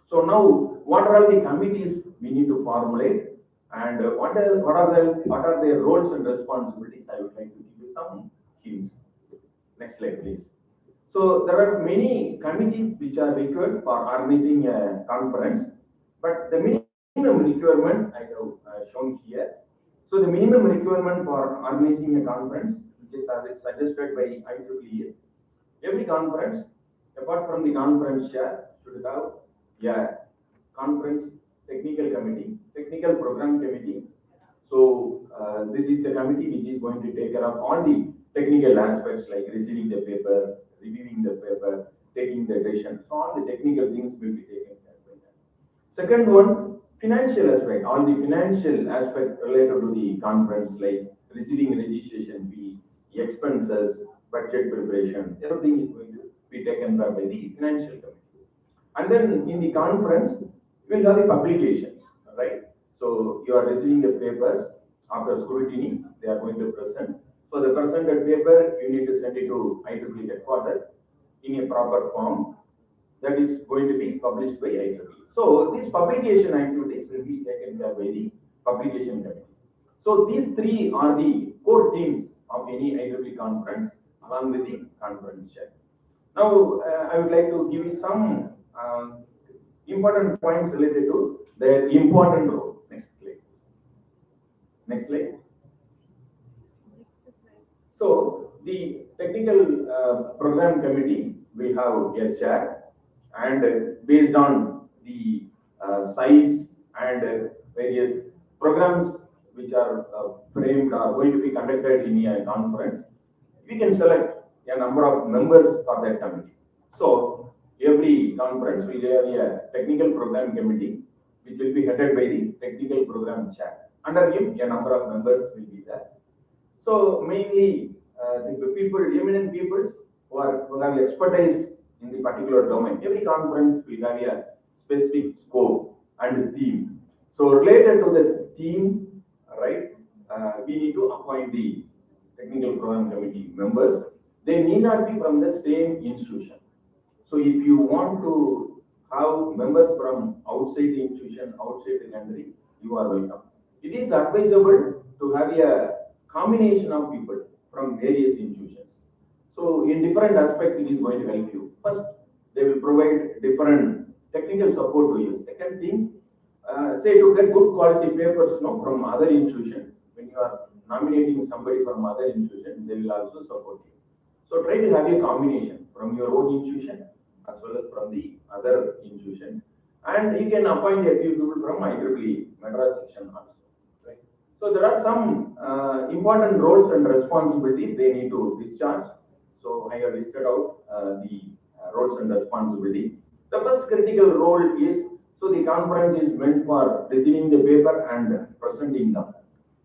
So now, what are all the committees we need to formulate, and what are their roles and responsibilities? I would like to give you some hints. Next slide, please. So there are many committees which are required for organizing a conference, but the minimum requirement I have shown here. So the minimum requirement for organizing a conference, which is suggested by IEEE, is every conference, apart from the conference chair, should have a conference technical committee, technical program committee. So this is the committee which is going to take care of all the technical aspects like receiving the paper, reviewing the paper, taking the decision. So all the technical things will be taken care by that. Second one, financial aspect. All the financial aspect related to the conference like receiving registration fee, expenses, budget preparation, everything is going to be taken care by the financial committee. And then in the conference, we'll have the publications, right? So you are receiving the papers after scrutiny, they are going to present. So the presented paper, you need to send it to IEEE headquarters in a proper form that is going to be published by IEEE. So these publication activities will be taken care by the publication committee. So these three are the core themes of any IEEE conference along with the conference chair. Now I would like to give you some important points related to their important role. Next slide. Next slide. So the technical program committee will have a chair, and based on the size and various programs which are framed are going to be conducted in a conference, we can select a number of members for that committee. So every conference will have a technical program committee which will be headed by the technical program chair. Under him, a number of members will be there. So mainly the people, eminent people who have expertise in the particular domain. Every conference will have a specific scope and theme. So related to the theme, right, we need to appoint the technical program committee members. They need not be from the same institution. So if you want to have members from outside the institution, outside the country, you are welcome. It is advisable to have a combination of people from various institutions. So in different aspects, it is going to help you. First, they will provide different technical support to you. Second thing, say to get good quality papers from other institutions. When you are nominating somebody from other institution, they will also support you. So try to have a combination from your own institution as well as from the other institutions. And you can appoint a few people from IEEE Madras section also. Right? So there are some important roles and responsibilities they need to discharge. So I have listed out the roles and responsibilities. The first critical role is, so the conference is meant for receiving the paper and presenting them.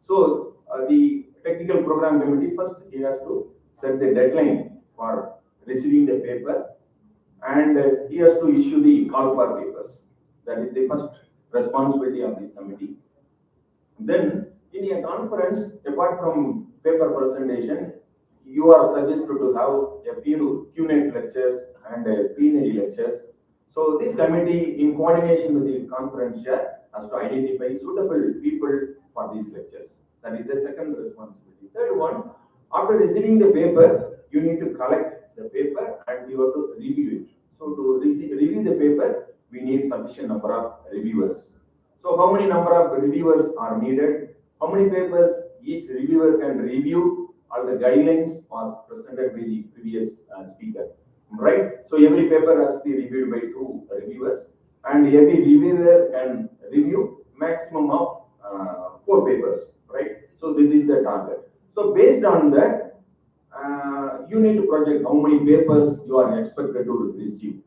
So the technical program committee first he has to set the deadline for receiving the paper, and he has to issue the call for papers. That is the first responsibility of this committee. Then in a conference, apart from paper presentation, you are suggested to have a few Q&A lectures and plenary lectures. So this committee, in coordination with the conference chair, has to identify suitable people for these lectures. That is the second responsibility. Third one, after receiving the paper, you need to collect the paper and you have to review it. So to review the paper, we need sufficient number of reviewers. So how many number of reviewers are needed? How many papers each reviewer can review? Or the guidelines was presented by the previous speaker, right? So every paper has to be reviewed by 2 reviewers, and every reviewer can review maximum of 4 papers, right? So this is the target. So based on that, you need to project how many papers you are expected to receive.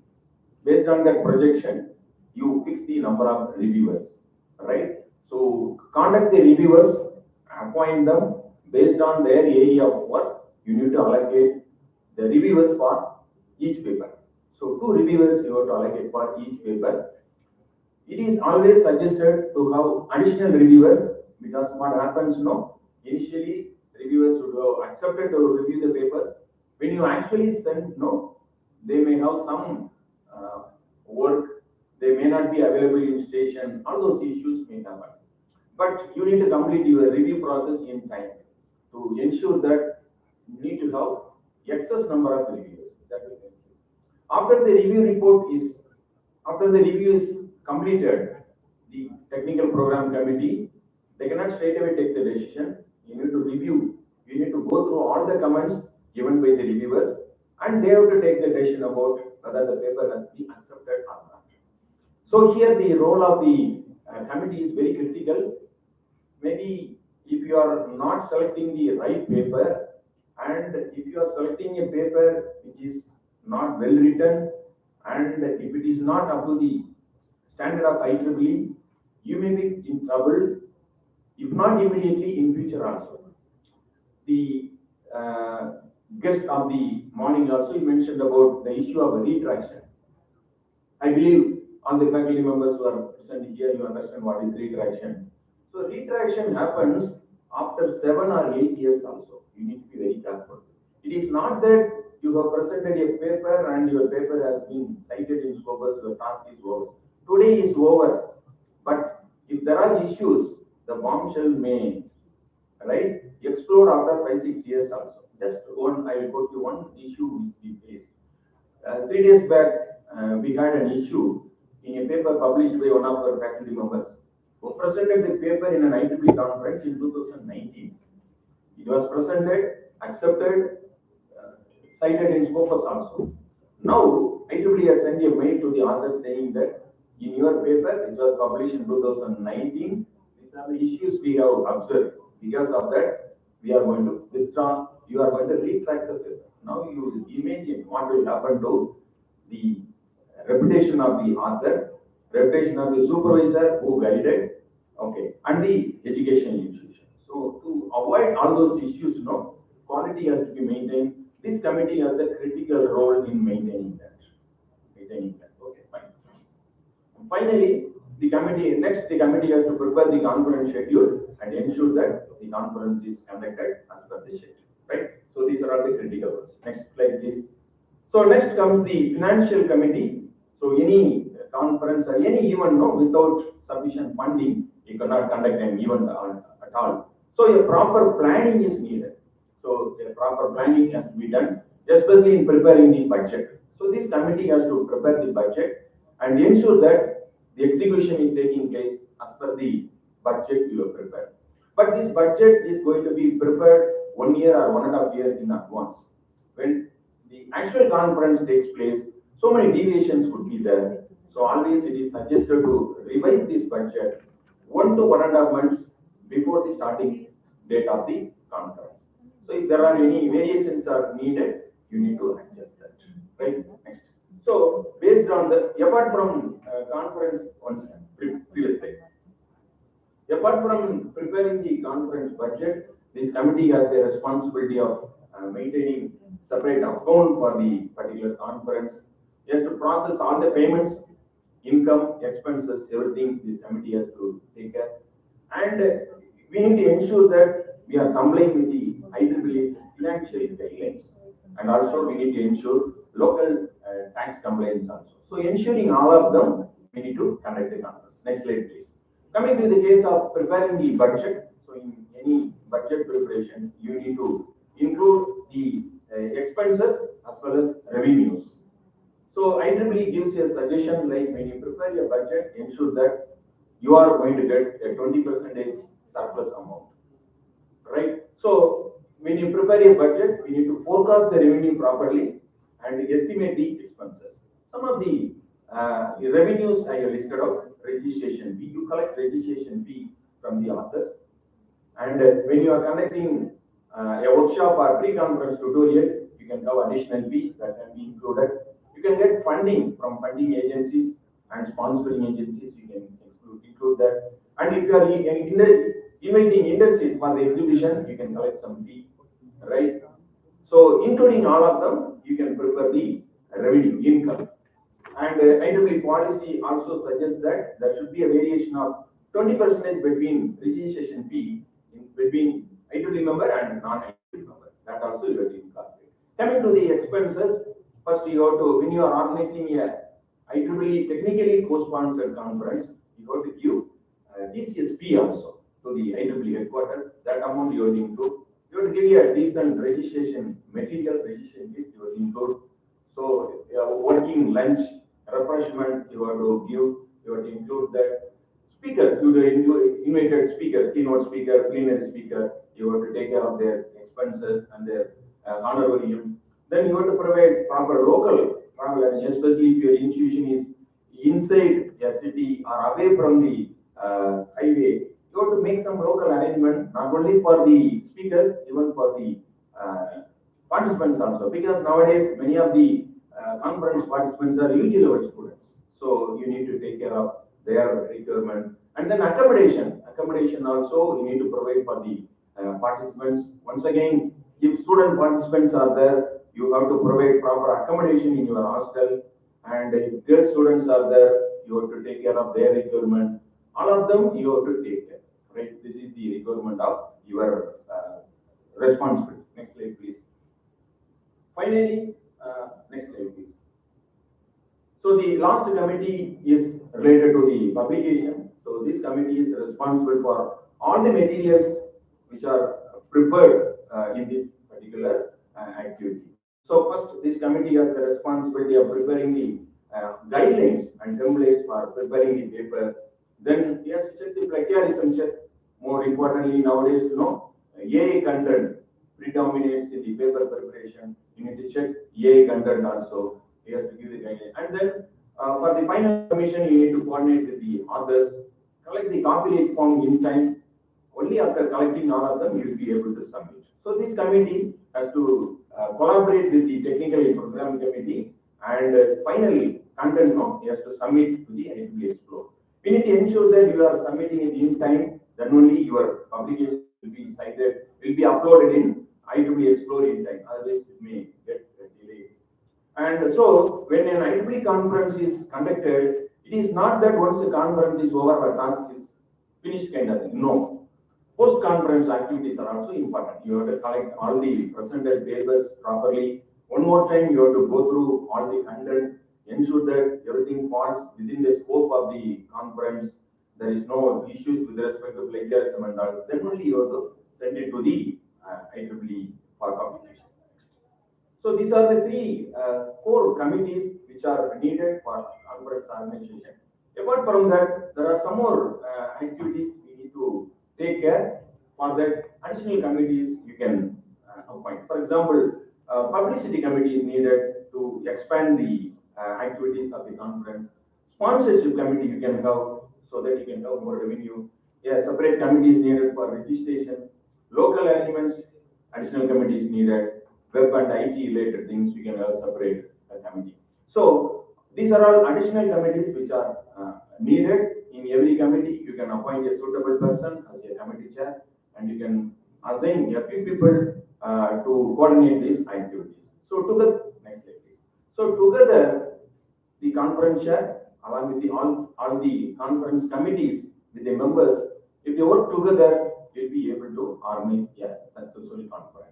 Based on that projection, you fix the number of reviewers, right? So conduct the reviewers, appoint them based on their area of work. You need to allocate the reviewers for each paper. So 2 reviewers you have to allocate for each paper. It is always suggested to have additional reviewers, because what happens now, initially reviewers would have accepted to review the papers. When you actually send, no, they may have some work, they may not be available in station, all those issues may happen. But you need to complete your review process in time to ensure that you need to have excess number of reviewers. That will help you. After the review is completed, the technical program committee, they cannot straight away take the decision. You need to review. You need to go through all the comments given by the reviewers, and they have to take the decision about whether the paper has been accepted or not. So here the role of the committee is very critical. Maybe if you are not selecting the right paper, and if you are selecting a paper which is not well written, and if it is not up to the standard of IEEE, you may be in trouble, if not immediately, in future also. The guest of the morning also mentioned about the issue of retraction. I believe all the faculty members who are present here, you understand what is retraction. So retraction happens after 7 or 8 years also. You need to be very careful. It is not that you have presented a paper and your paper has been cited in Scopus, your task is over. Today is over. But if there are issues, the bombshell may, right, explode after 5-6 years also. Just one, I will quote you one issue which we faced. 3 days back, we had an issue in a paper published by one of our faculty members who presented the paper in an IEEE conference in 2019. It was presented, accepted, cited in Scopus also. Now, IEEE has sent a mail to the author saying that in your paper, it was published in 2019, these are the issues we have observed. Because of that, we are going to withdraw, you are going to retract the paper. Now you imagine what will happen to the reputation of the author, reputation of the supervisor who guided, okay, and the education institution. So to avoid all those issues, no, quality has to be maintained. This committee has a critical role in maintaining that. Okay, fine. And finally, the committee has to prepare the conference schedule and ensure that the conference is conducted as per the schedule, right? So these are all the critical roles. Next slide, please. So next comes the financial committee. So any conference or any event, no, without sufficient funding, you cannot conduct an event at all. So a proper planning is needed. So a proper planning has to be done, especially in preparing the budget. So this committee has to prepare the budget and ensure that the execution is taking place as per the budget you have prepared. But this budget is going to be prepared 1 year or 1.5 years in advance. When the actual conference takes place, so many deviations could be there. So always it is suggested to revise this budget 1 to 1.5 months before the starting date of the conference. So if there are any variations are needed, you need to adjust that. Right? Next. So based on the, apart from conference, previous slide. Apart from preparing the conference budget, this committee has the responsibility of maintaining separate account for the particular conference. It has to process all the payments, income, expenses, everything this committee has to take care. And we need to ensure that we are complying with the IEEE's financial guidelines. And also we need to ensure local tax compliance also. So ensuring all of them, we need to conduct the conference. Next slide, please. Coming to the case of preparing the budget, so in any budget preparation, you need to include the expenses as well as revenues. So IEEE gives a suggestion like when you prepare your budget, ensure that you are going to get a 20% surplus amount, right? So when you prepare a budget, we need to forecast the revenue properly and estimate the expenses. Some of the revenues I have listed out. Registration fee, you collect registration fee from the authors, and when you are conducting a workshop or pre-conference tutorial, you can have additional fee that can be included. You can get funding from funding agencies and sponsoring agencies. You can include that. And if you are inviting industries for the exhibition, you can collect some fee, right? So including all of them, you can prepare the revenue income. And IEEE policy also suggests that there should be a variation of 20% between registration fee between IEEE member and non-IEEE member. That also you have to incorporate. Coming to the expenses, first you have to, when you are organizing a IEEE technically co-sponsored conference, you have to give TCS fee also to the IEEE headquarters. That amount you have to include. You have to give a decent registration material, registration fee you have to include. So working lunch, refreshment you have to give, you have to include that. Speakers, you have to include invited speakers, keynote speaker, plenary speaker, you have to take care of their expenses and their honorarium. Then you have to provide proper local travel, especially if your institution is inside a city or away from the highway. You have to make some local arrangement, not only for the speakers, even for the participants also, because nowadays many of the conference participants are UG level students, so you need to take care of their requirement. And then accommodation also you need to provide for the participants. Once again, if student participants are there, you have to provide proper accommodation in your hostel, and if girl students are there, you have to take care of their requirement. All of them you have to take care, right? This is the requirement of your responsibility. Next slide, please. Finally, next slide, please. So the last committee is related to the publication. So this committee is responsible for all the materials which are prepared in this particular activity. So first, this committee has the responsibility of preparing the guidelines and templates for preparing the paper. Then he has to check the plagiarism check. More importantly, nowadays, AI content predominates in the paper preparation. You need to check AI content also. He has to give the guideline. And then for the final submission, you need to coordinate with the authors, collect the copyright form in time. Only after collecting all of them, you will be able to submit. So this committee has to collaborate with the technical program committee, and finally, content form he has to submit to the IEEE Explore. We need to ensure that you are submitting it in time. Then only your publication will be cited, will be uploaded in IEEE Explore in time. Otherwise, it may get delayed. And so, when an IEEE conference is conducted, it is not that once the conference is over, our task is finished kind of thing. No. Post-conference activities are also important. You have to collect all the presented papers properly. One more time, you have to go through all the content, ensure that everything falls within the scope of the conference. There is no issues with respect to plagiarism and all. Then only you have to send it to the IEEE for publication. So these are the three core committees which are needed for conference organization. Apart from that, there are some more activities we need to take care. For that, additional committees you can appoint. For example, publicity committee is needed to expand the activities of the conference. Sponsorship committee you can have so that you can have more revenue. Yeah, separate committees needed for registration. Local arrangements, additional committees needed. Web and IT related things, we can have separate committee. So these are all additional committees which are needed in every committee. You can appoint a suitable person as a committee chair, and you can assign a few people to coordinate these activities. So together, next slide please. So together, the conference chair along with the all the conference committees with the members, if they work together, they'll be able to organize a successful conference.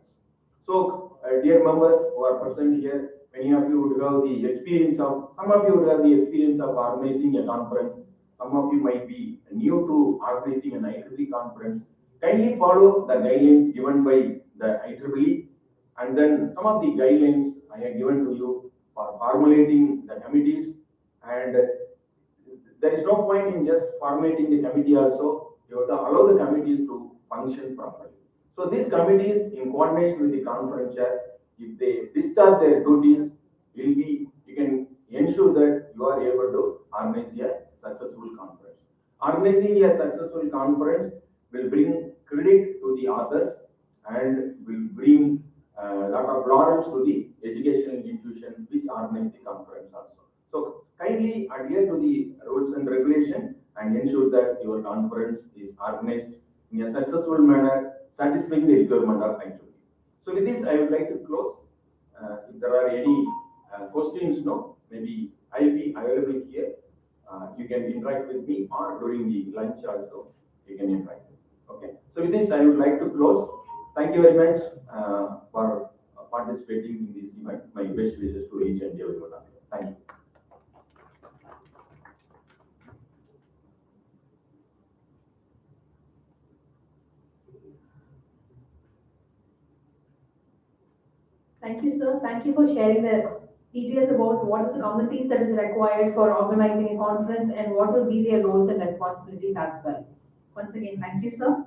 So, dear members who are present here, many of you would have the experience of, some of you would have the experience of organizing a conference. Some of you might be new to organizing an IEEE conference. Kindly follow the guidelines given by the IEEE And then some of the guidelines I have given to you for formulating the committees, and there is no point in just formatting the committee also. You have to allow the committees to function properly. So these committees, in coordination with the conference chair, if they discharge their duties, you can ensure that you are able to organize a successful conference. Organizing a successful conference will bring credit to the authors and will bring a lot of laurels to the educational institution which organize the conference also. So kindly adhere to the rules and regulation and ensure that your conference is organized in a successful manner, satisfying the requirement of IEEE. So with this, I would like to close. If there are any questions, no, maybe I will be available here. You can interact with me, or during the lunch also, you can interact. Okay. So with this, I would like to close. Thank you very much for participating in this event. My best wishes to each and every one of you. Thank you. Thank you, sir. Thank you for sharing the details about what are the committees that is required for organizing a conference and what will be their roles and responsibilities as well. Once again, thank you, sir.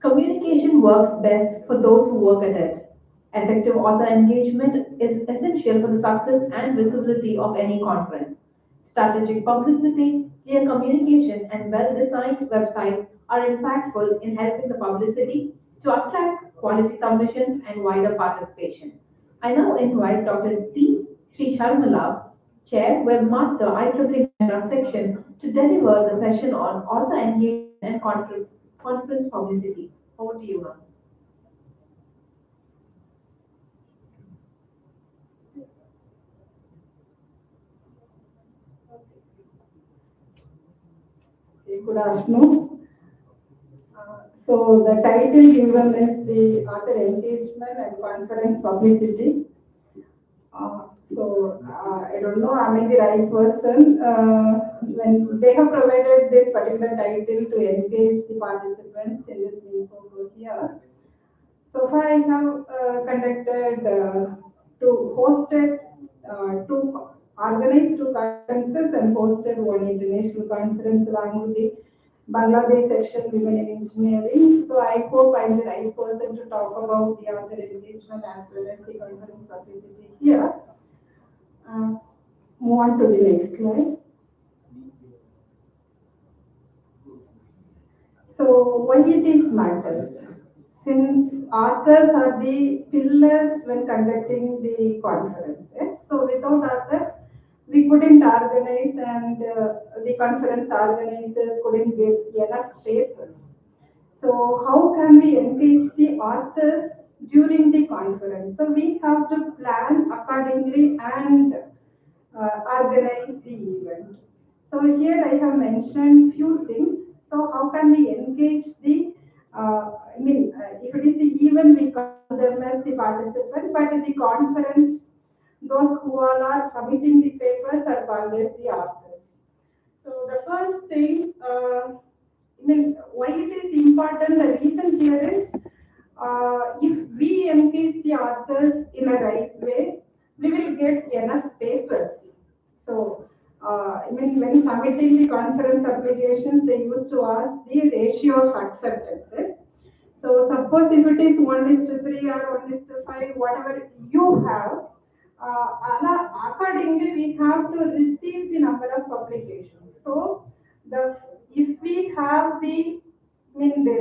Communication works best for those who work at it. Effective author engagement is essential for the success and visibility of any conference. Strategic publicity, clear communication, and well-designed websites are impactful in helping the publicity to attract quality submissions and wider participation. I now invite Dr. T. Sri Sharmala, Chair, Webmaster, IEEE Madras section, to deliver the session on author engagement and conference publicity. Over to you, ma'am. Okay, good afternoon. So the title given is the author engagement and conference publicity. I don't know, am I the right person? When they have provided this particular title to engage the participants in this meeting here. So far I have conducted organized two conferences and hosted one international conference along with the Bangladesh section Women in Engineering. So I hope I'm the right person to talk about the author engagement as well as the conference publicity here. Move on to the next slide. So why it is matters? Since authors are the pillars when conducting the conferences, so without authors, we couldn't organize and the conference organizers couldn't give enough papers. So how can we engage the authors during the conference? So we have to plan accordingly and organize the event. So here I have mentioned few things. So how can we engage the, if it is the event, we call them as the participant, but in the conference, those who all are submitting the papers are called as the authors. So the first thing, why it is important, the reason here is, if we engage the authors in a right way, we will get enough papers. So, when submitting the conference applications, they used to ask the ratio of acceptances. So, suppose if it is 1:3 or 1:5, whatever you have, accordingly we have to receive the number of publications. So, if we have the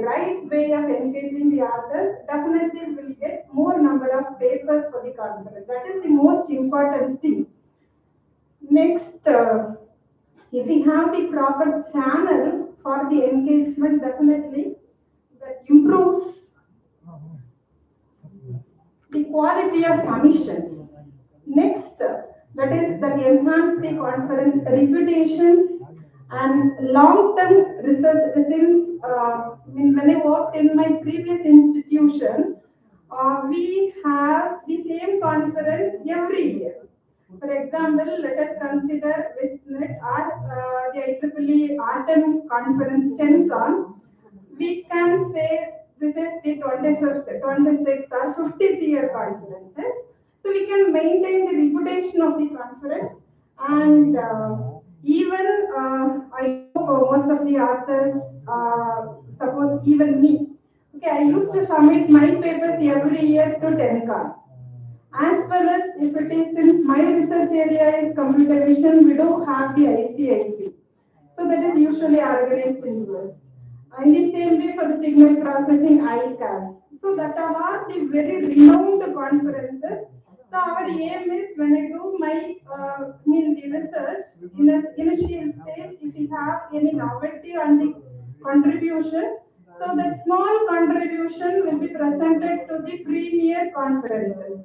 right way of engaging the authors, definitely will get more number of papers for the conference. That is the most important thing. Next, if we have the proper channel for the engagement, definitely that improves the quality of submissions. Next, that is that enhance the conference reputations and long-term research. Since when I worked in my previous institution, we have the same conference every year. For example, let us consider WISNET or the IEEE Autumn Conference 10Con. We can say this is the 25th, 26th or 50th year conferences. So we can maintain the reputation of the conference, and even I know most of the authors, suppose even me, okay, I used to submit my papers every year to 10 as well as if it is, since my research area is computer vision, we do have the ICIP. So that is usually organized in US. And the same way for the signal processing ICAS. So that are the very renowned conferences. So our aim is when I do my the research in an initial stage, if we have any novelty on the contribution, so that small contribution will be presented to the premier conferences.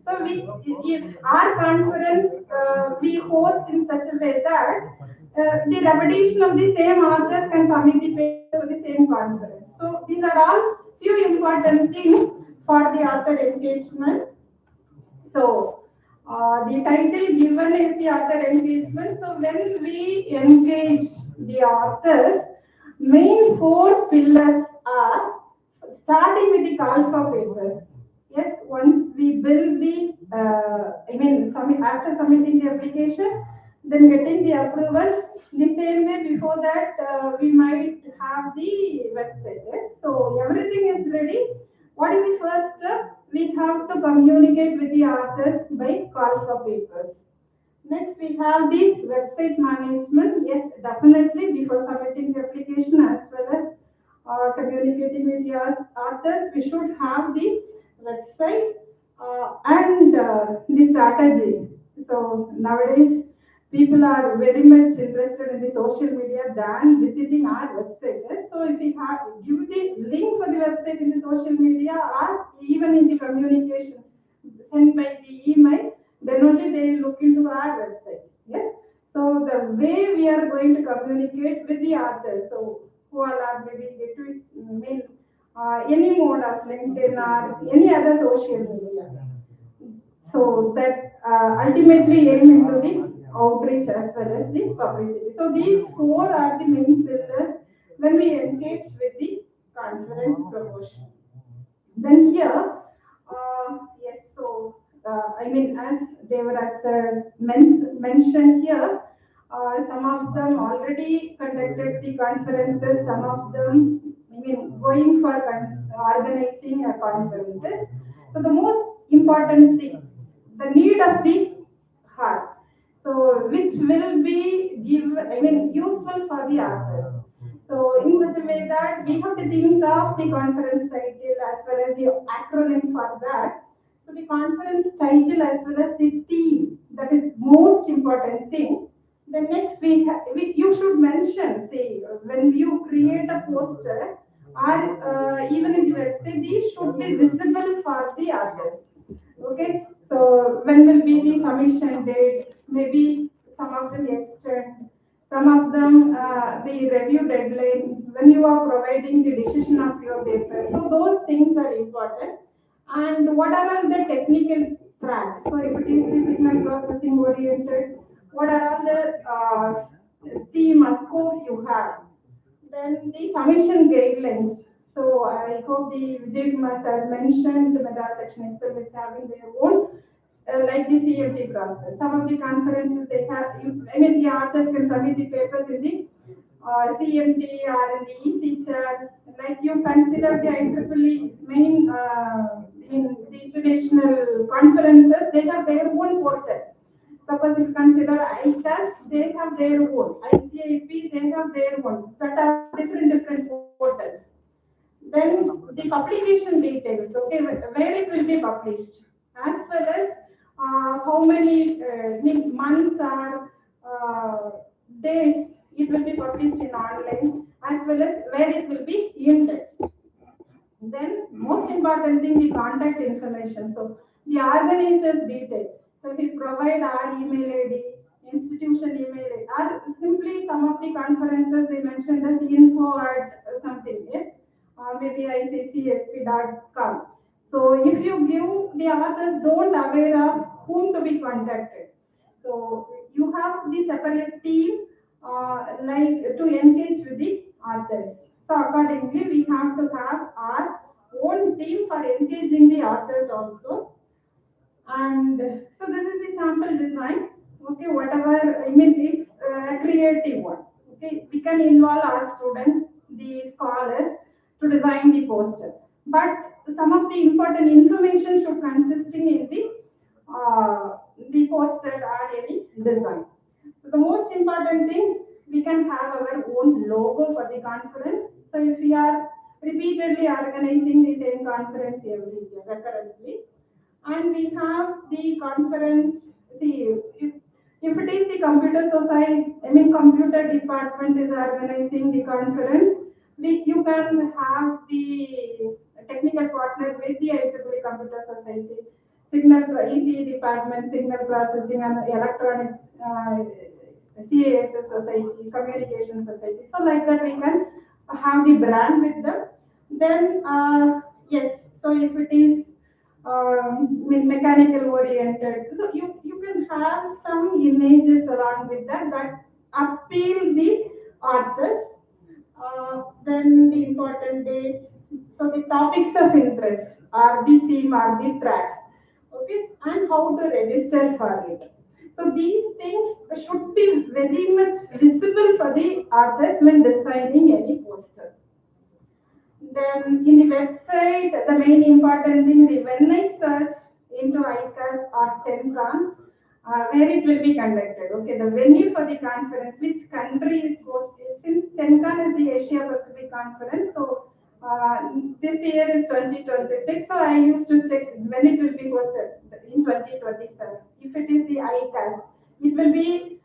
So if our conference we host in such a way that the repetition of the same authors can submit the paper to the same conference. So these are all few important things for the author engagement. So the title given is the author engagement. So when we engage the authors, main four pillars are starting with the call for papers. Yes, once we build the, after submitting the application, then getting the approval. The same way before that, we might have the website. Yes, so everything is ready. What is the first step? We have to communicate with the authors by call for papers. Next, we have the website management. Yes, definitely before submitting the application as well as communicating with the authors, we should have the website and the strategy. So nowadays, people are very much interested in the social media than visiting our website. Yes? So if we have give the link for the website in the social media or even in the communication sent by the email, then only they look into our website. Yes. So the way we are going to communicate with the authors, so who all are maybe any mode of LinkedIn or any other social media. So that ultimately aim into the outreach as well as the publicity. So these four are the main pillars when we engage with the conference promotion. Then here, yes, so as Devarath sir mentioned here, some of them already conducted the conferences, some of them, going for organizing conferences. So the most important thing, the need of the heart. So which will be useful for the authors. So in such a way that we have to think of the conference title as well as the acronym for that. So the conference title as well as the theme, that is most important thing. Then next you should mention, say when you create a poster or even in the website, these should be visible for the authors. Okay, so when will be the submission date? Maybe some of them extend, some of them the review deadline, when you are providing the decision of your paper. So those things are important. And what are all the technical tracks? So if it is the signal processing oriented, what are all the theme or scope you have? Then the submission guidelines. So I hope the Vijay Kumar sir mentioned the Madras section itself is having their own, like the CMT process. Some of the conferences they have, the authors can submit the papers in the CMT or in the e-feature. Like you consider the IEEE main in the international conferences, they have their own portal. Suppose if you consider ICAS, they have their own. ICIP, they have their own. That are different portals. Then the publication details, okay, where it will be published, as well as how many months or days it will be published in online, as well as where it will be indexed. Then most important thing, the contact information. So the organizer's detail. So if we provide our email ID, institution email ID, or simply some of the conferences they mentioned as info at something, yes, maybe iccSP.com. So if you give, the authors don't aware of whom to be contacted. So you have the separate team like to engage with the authors. So accordingly, we have to have our own team for engaging the authors also. And so this is the sample design. Okay, whatever, I mean, it's a creative one. Okay, we can involve our students, the scholars, to design the poster. But some of the important information should consisting in the poster or any design. So the most important thing, we can have our own logo for the conference. So if we are repeatedly organizing the same conference every year, recurrently, and we have the conference, see, if it is the computer society, I mean computer department is organizing the conference, you can have the technical partner with the IEEE Computer Society, signal ECE department, signal processing and electronics, CASS society, communication society. So like that we can have the brand with them. Then yes, so if it is mechanical oriented, so you can have some images along with that appeal the authors. Then the important dates, so the topics of interest are the theme or the tracks, okay, and how to register for it. So these things should be very much visible for the authors when designing any poster. Then in the website, the main important thing is when I search into ICAS or TENCON, where it will be conducted. Okay, the venue for the conference, which country is hosted. Since TENCON is the Asia Pacific Conference, so this year is 2026. So I used to check when it will be hosted in 2027. If it is the ICAS, it will be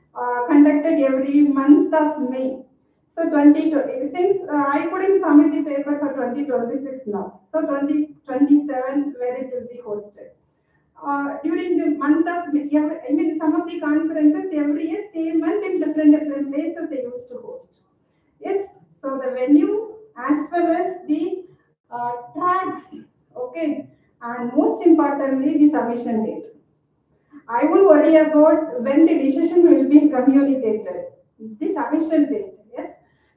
conducted every month of May. So 2020, since I couldn't submit the paper for 2026 now, so 2027 where it will be hosted. During the month of, I mean some of the conferences every year, same month in different places they used to host. Yes, so the venue as well as the tags, okay, and most importantly the submission date. I will worry about when the decision will be communicated, the submission date, yes.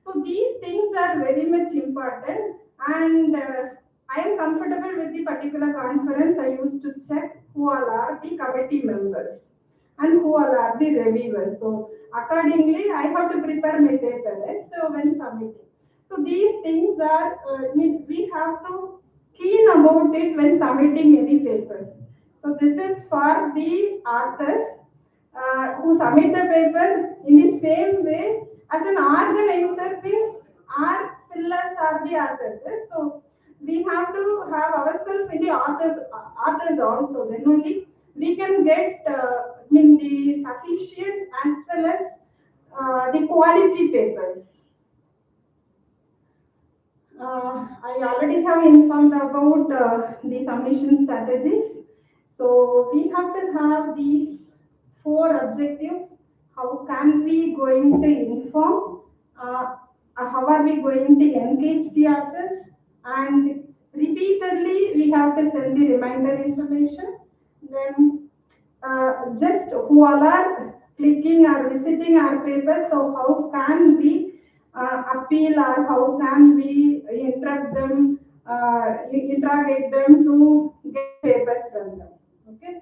So these things are very much important, and I am comfortable with the particular conference. I used to check who all are the committee members and who all are the reviewers. So accordingly, I have to prepare my paper, right? So when submitting. So these things are, we have to keen about it when submitting any papers. So this is for the authors who submit the paper in the same way as an organizer, since our pillars are the authors. Yes? So we have to have ourselves in the authors also. Then only we can get the sufficient as well as the quality papers. I already have informed about the submission strategies. So we have to have these 4 objectives. How can we going to inform? How are we going to engage the authors? And repeatedly we have to send the reminder information. Then just who all are clicking or visiting our paper, so how can we appeal or how can we interrogate them to get papers from them. Okay.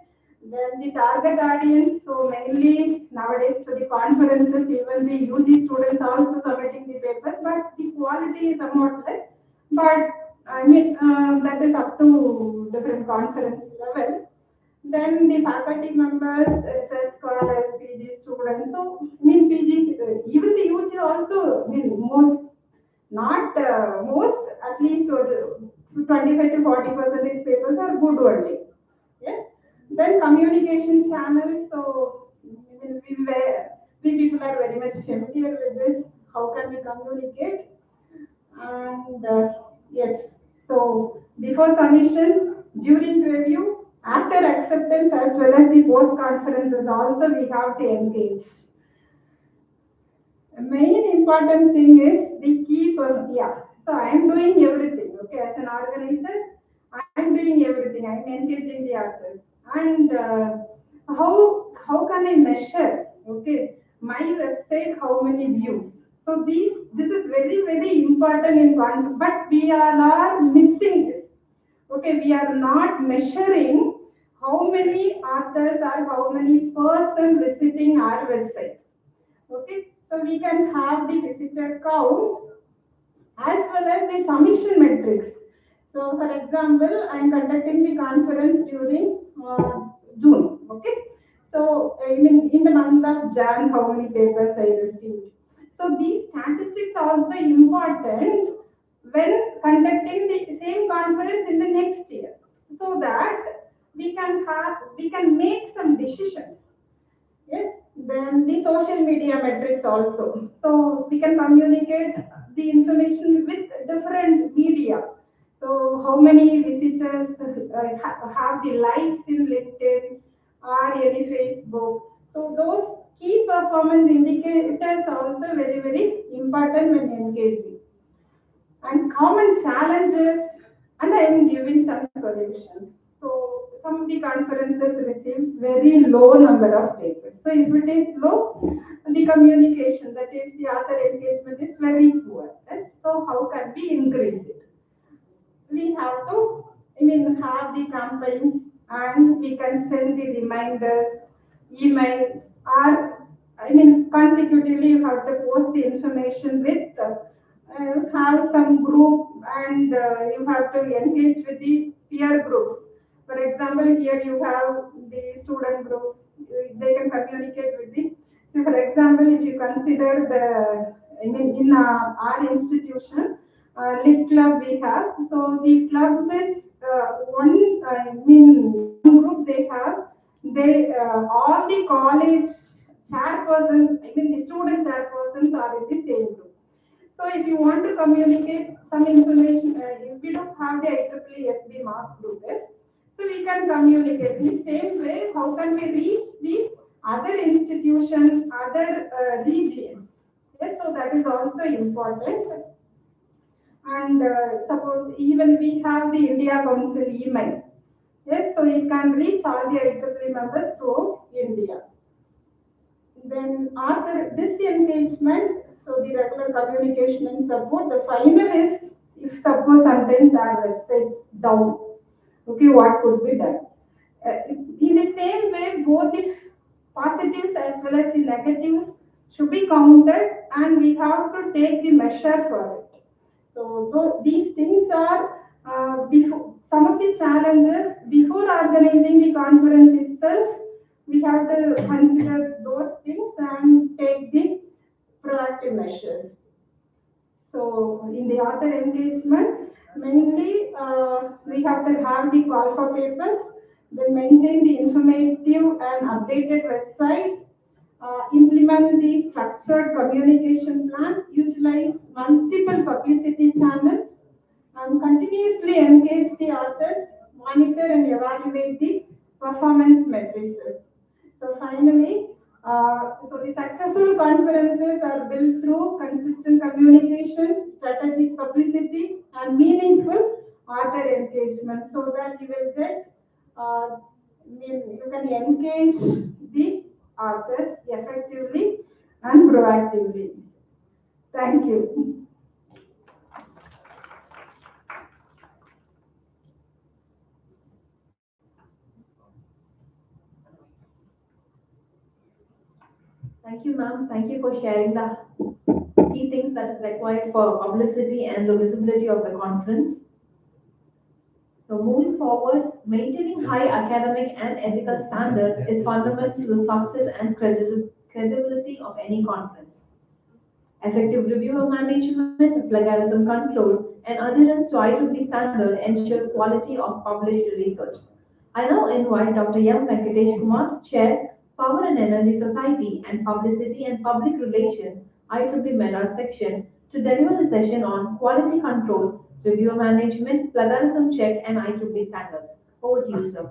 Then the target audience, so mainly nowadays for the conferences, even the UG students also submitting the papers, but the quality is somewhat less. But I mean, that is up to different conference level. Then the faculty members, scholars, PG students. So, I mean, PG, even the UG also, I mean, most, not most, at least 25 to 40% papers are good only. Yes. Then communication channels. So, we people are very much familiar with this. How can we communicate? And yes, so before submission, during review, after acceptance, as well as the post conferences also we have to engage. The main important thing is the key person. Yeah, so I am doing everything. Okay, as an organizer, I am doing everything. I am engaging the authors. And how can I measure? Okay, my website, how many views? So this is very, very important in one, but we are missing this. Okay, we are not measuring how many authors or how many person visiting our website. Okay, so we can have the visitor count as well as the submission metrics. So, for example, I am conducting the conference during June. Okay, so in the month of Jan, how many papers I received. So these statistics are also important when conducting the same conference in the next year, so that we can make some decisions. Yes, then the social media metrics also. So we can communicate the information with different media. So how many visitors have the likes in LinkedIn or any Facebook. So those key performance indicators are also very, very important when engaging. And common challenges, and I am giving some solutions. So some of the conferences receive very low number of papers. So if it is low, the communication, that is the author engagement, is very poor. Yes? So how can we increase it? We have to, have the campaigns, and we can send the reminders, email, or consecutively you have to post the information with, have some group, and you have to engage with the peer groups. For example, here you have the student groups, they can communicate with the, so for example, if you consider the, in our institution, lit club we have. So the club is one group they have. They all the college chairpersons, the student chairpersons are in the same group. So if you want to communicate some information, if we don't have the IEEE SB mass group is, so we can communicate in the same way. How can we reach the other institution, other regions? Yes, so that is also important. And suppose even we have the India Council email. Yes, so it can reach all the IEEE members throughout India. Then after disengagement, so the regular communication and support, the final is, if suppose sometimes our website down, okay, what could be done? In the same way, both the positives as well as the negatives should be counted, and we have to take the measure for it. So these things are before some of the challenges before organizing the conference itself. We have to consider those things and take the proactive measures. So in the author engagement, mainly we have to have the call for papers, then maintain the informative and updated website, implement the structured communication plan, utilize multiple publicity channels, and continuously engage the authors, monitor and evaluate the performance matrices. So finally, so the successful conferences are built through consistent communication, strategic publicity, and meaningful author engagement, so that you will get, you can engage the authors effectively and proactively. Thank you. Thank you, ma'am. Thank you for sharing the key things that is required for publicity and the visibility of the conference. So moving forward, maintaining high academic and ethical standards is fundamental to the success and credibility of any conference. Effective reviewer management, plagiarism control, and adherence to IEEE standard ensures quality of published research. I now invite Dr. M. Venkatesh Kumar, Chair, Power and Energy Society and Publicity and Public Relations, IEEE Madras section, to deliver the session on quality control, reviewer management, plagiarism check, and IEEE standards. Over to you, sir.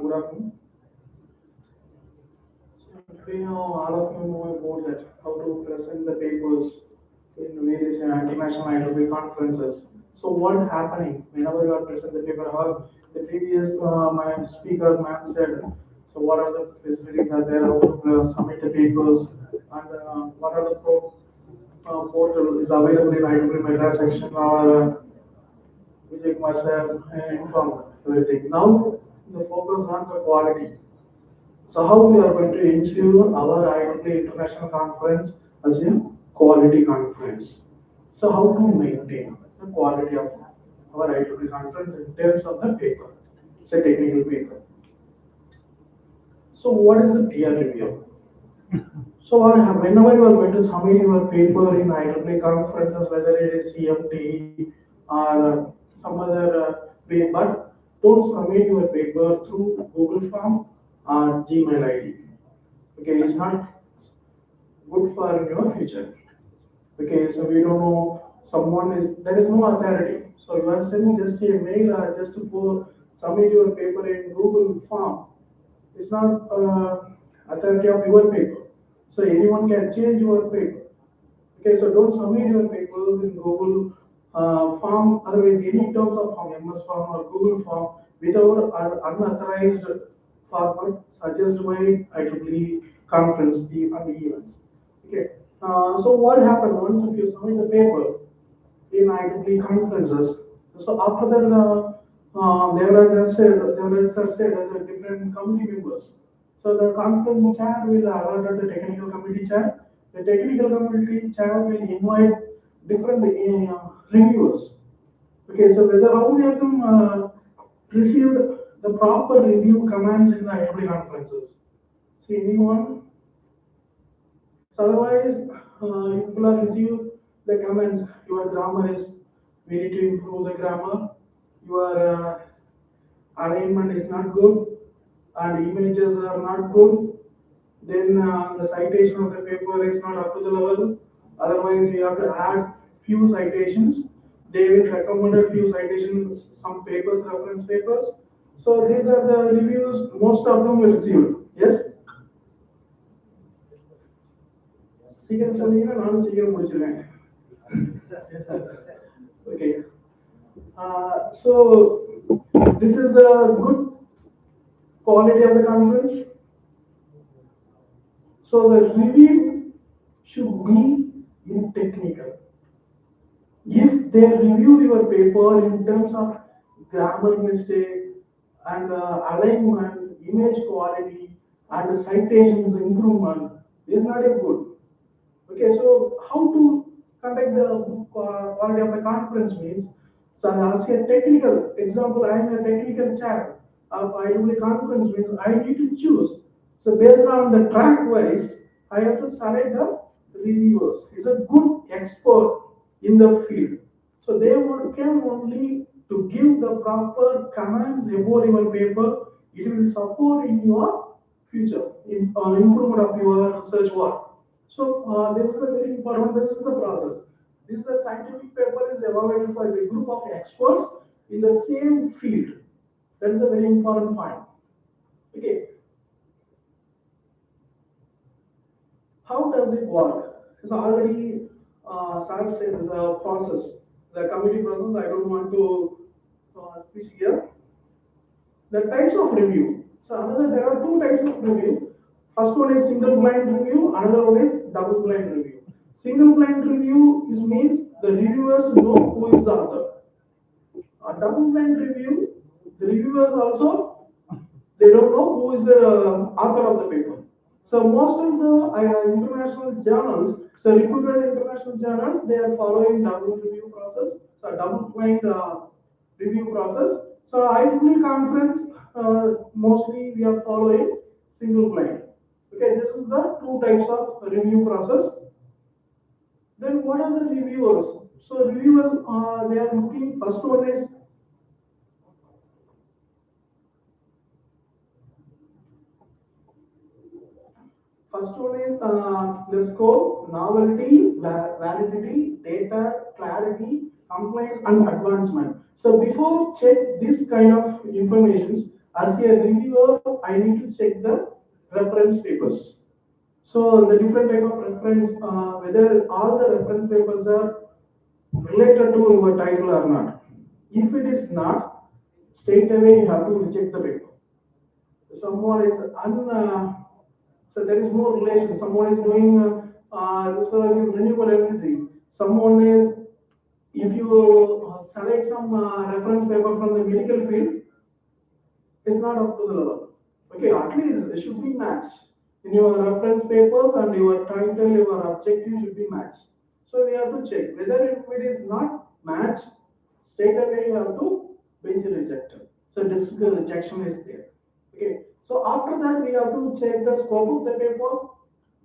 Good afternoon. So today all of you know about that how to present the papers in various international IEEE conferences. So what is happening whenever you are present the paper? How the previous my speaker ma'am said. So what are the facilities are there? How to submit the papers and what are the portal is available in IEEE Madras section or Vijay must have informed everything. Now the focus on the quality. So how we are going to ensure our IEEE International Conference as a quality conference? So how to maintain the quality of our IEEE conference in terms of the paper, say technical paper. So what is the peer review? So whenever you are going to submit your paper in IEEE conferences, whether it is CMT or some other way, but don't submit your paper through Google Form or Gmail ID. Okay, it's not good for your future. Okay, so we don't know someone is there is no authority. So you are sending just a mail or just to submit your paper in Google Form. It's not authority of your paper. So anyone can change your paper. Okay, so don't submit your papers in Google form, otherwise any terms of form, MS form or Google form without unauthorized format suggested by IEEE conference and events. Okay, so what happened once if you submit the paper in IEEE conferences? So after that, Devraj said, there are different committee members. So the conference chair will alert the technical committee chair. The technical committee chair will invite different reviewers. Okay, so whether how many of them received the proper review commands in the IEEE conferences? See anyone? So otherwise, you will receive the comments. Your grammar is, we need to improve the grammar. Your alignment is not good, and images are not good. Then the citation of the paper is not up to the level. Otherwise, we have to add few citations. They will recommend a few citations, some papers, reference papers. So these are the reviews. Most of them will receive. Yes. சீக்கிரம் சொன்னீங்கன்னா நானும் சீக்கிரம் முடிச்சிருவேன். Okay. So this is the good quality of the conference. So the review should be in technical. If they review your paper in terms of grammar mistake and alignment, image quality, and citations improvement, is not a good. Okay, so how to conduct the quality of the conference means, so as a technical example, I am a technical chair of IEEE conference means I need to choose. So based on the track wise, I have to select the reviewers. Is a good expert in the field. So they can only to give the proper commands about your paper. It will support in your future in improvement of your research work. So this is a very important. This is the process. This is the scientific paper is evaluated by a group of experts in the same field. That is a very important point. Okay. How does it work? It's already said the process, the committee process. I don't want to this here. The types of review. So there are two types of review. First one is single blind review, another one is double blind review. Single blind review means the reviewers know who is the author. A double blind review, the reviewers also, they don't know who is the author of the paper. So most of the international journals, so reputed international journals, they are following double review process, so double blind review process. So IEEE conference, mostly we are following single blind. Okay, this is the two types of review process. Then what are the reviewers? So reviewers, they are looking, first one is the scope, novelty, validity, data, clarity, compliance, and advancement. So before check this kind of information, as a reviewer, I need to check the reference papers. So the different type of reference, whether all the reference papers are related to your title or not. If it is not, straight away you have to reject the paper. Someone is so there is no relation. Someone is doing research in renewable energy. Someone is, if you select some reference paper from the medical field, it's not up to the level. Okay, at least it should be matched. In your reference papers and your title, your objective should be matched. So we have to check whether if it is not matched, straight away you have to bench rejected. So this rejection is there. Okay. So after that we have to check the scope of the paper.